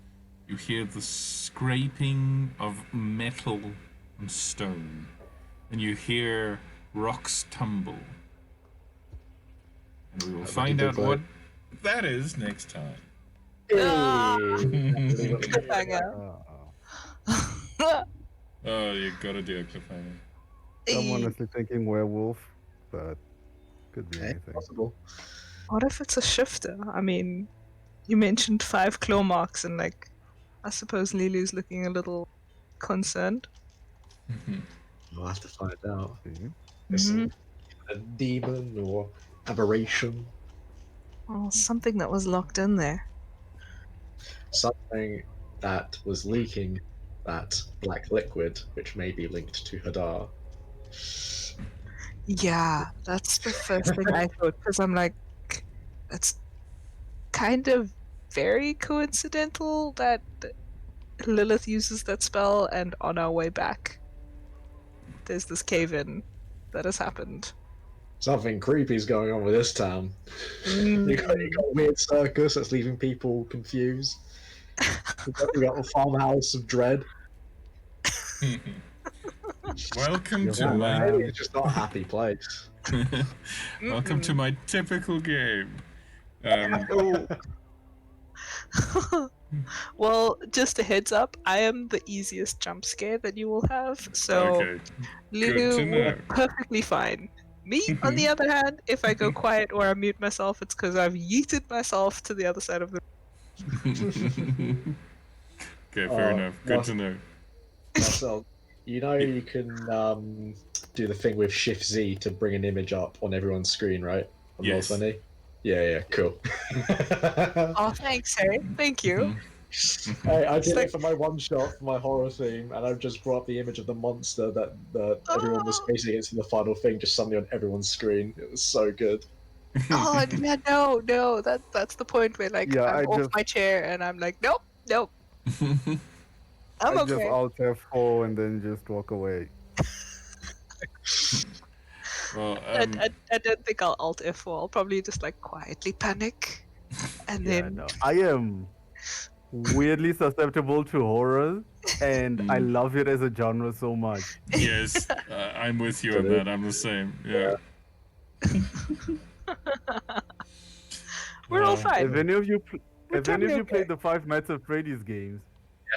You hear the scraping of metal and stone, and you hear rocks tumble. And we will find out what that is next time. Cliffhanger. Oh, you gotta do a cliffhanger. I'm honestly thinking werewolf, but could be anything. Possible. What if it's a shifter? I mean, you mentioned 5 claw marks, and like, I suppose Lily's looking a little concerned. We'll have to find out. See? Is it a demon or aberration? Well, something that was locked in there. Something that was leaking that black liquid, which may be linked to Hadar. Yeah, that's the first thing I thought, because I'm like, it's kind of very coincidental that Lilith uses that spell, and on our way back, there's this cave-in that has happened. Something creepy is going on with this town. You got a weird circus that's leaving people confused. You got a farmhouse of dread. Welcome to my Maybe it's just not a happy place. welcome to my typical game. Well, just a heads up, I am the easiest jump scare that you will have, so Okay. Lulu Good to will know. perfectly fine. Me, on the other hand, if I go quiet or I mute myself, it's because I've yeeted myself to the other side of the Okay, fair enough. Good to know. So, you know you can do the thing with Shift Z to bring an image up on everyone's screen, right? On Yes. Roll20? Yeah, cool. Oh, thanks, Harry. Thank you. I did it for my one shot for my horror theme, and I've just brought up the image of the monster that everyone was facing against in the final thing, just suddenly on everyone's screen. It was so good. Oh, yeah, no, that's the point where, like, Yeah, I'm I off just- my chair and I'm like, nope. I'm I okay. just Alt F4 and then just walk away. Well, I don't think I'll Alt F4. I'll probably just, like, quietly panic. And Yeah, then... no. I am weirdly susceptible to horror, and I love it as a genre so much. yes, I'm with you on that. I'm the same. Yeah. We're all fine. Have any of you, We're have any of totally you okay. played the Five Nights at Freddy's games?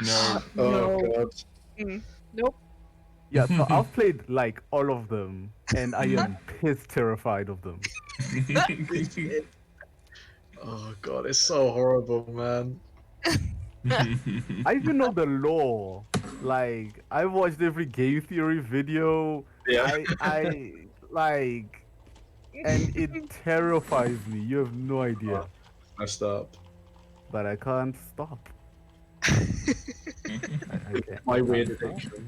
No. Oh god. Nope. Yeah, so I've played like all of them, and I am pissed terrified of them. Oh god, it's so horrible, man. I even know the lore. Like, I watched every game theory video. Yeah. I like, and it terrifies me. You have no idea. Messed up. But I can't stop. I can't. My weird addiction.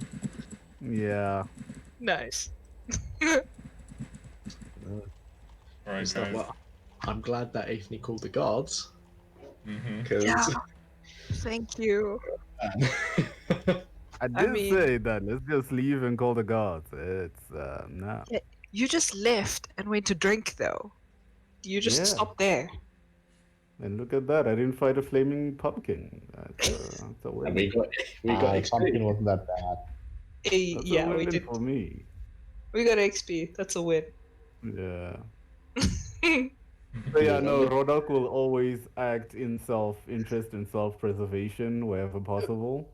Yeah. Nice. Alright, So, guys. well, I'm glad that Atheny called the guards. Mhm. Because Yeah. Thank you. I did mean- say that. Let's just leave and call the guards. It's no. You just left and went to drink, though. You just Yeah. stopped there. And look at that. I didn't fight a flaming pumpkin. That's a win. and we got XP. Pumpkin wasn't that bad. That's Yeah, a we win did. for me. We got XP. That's a win. Yeah. So yeah, no, Rodok will always act in self-interest and self-preservation wherever possible.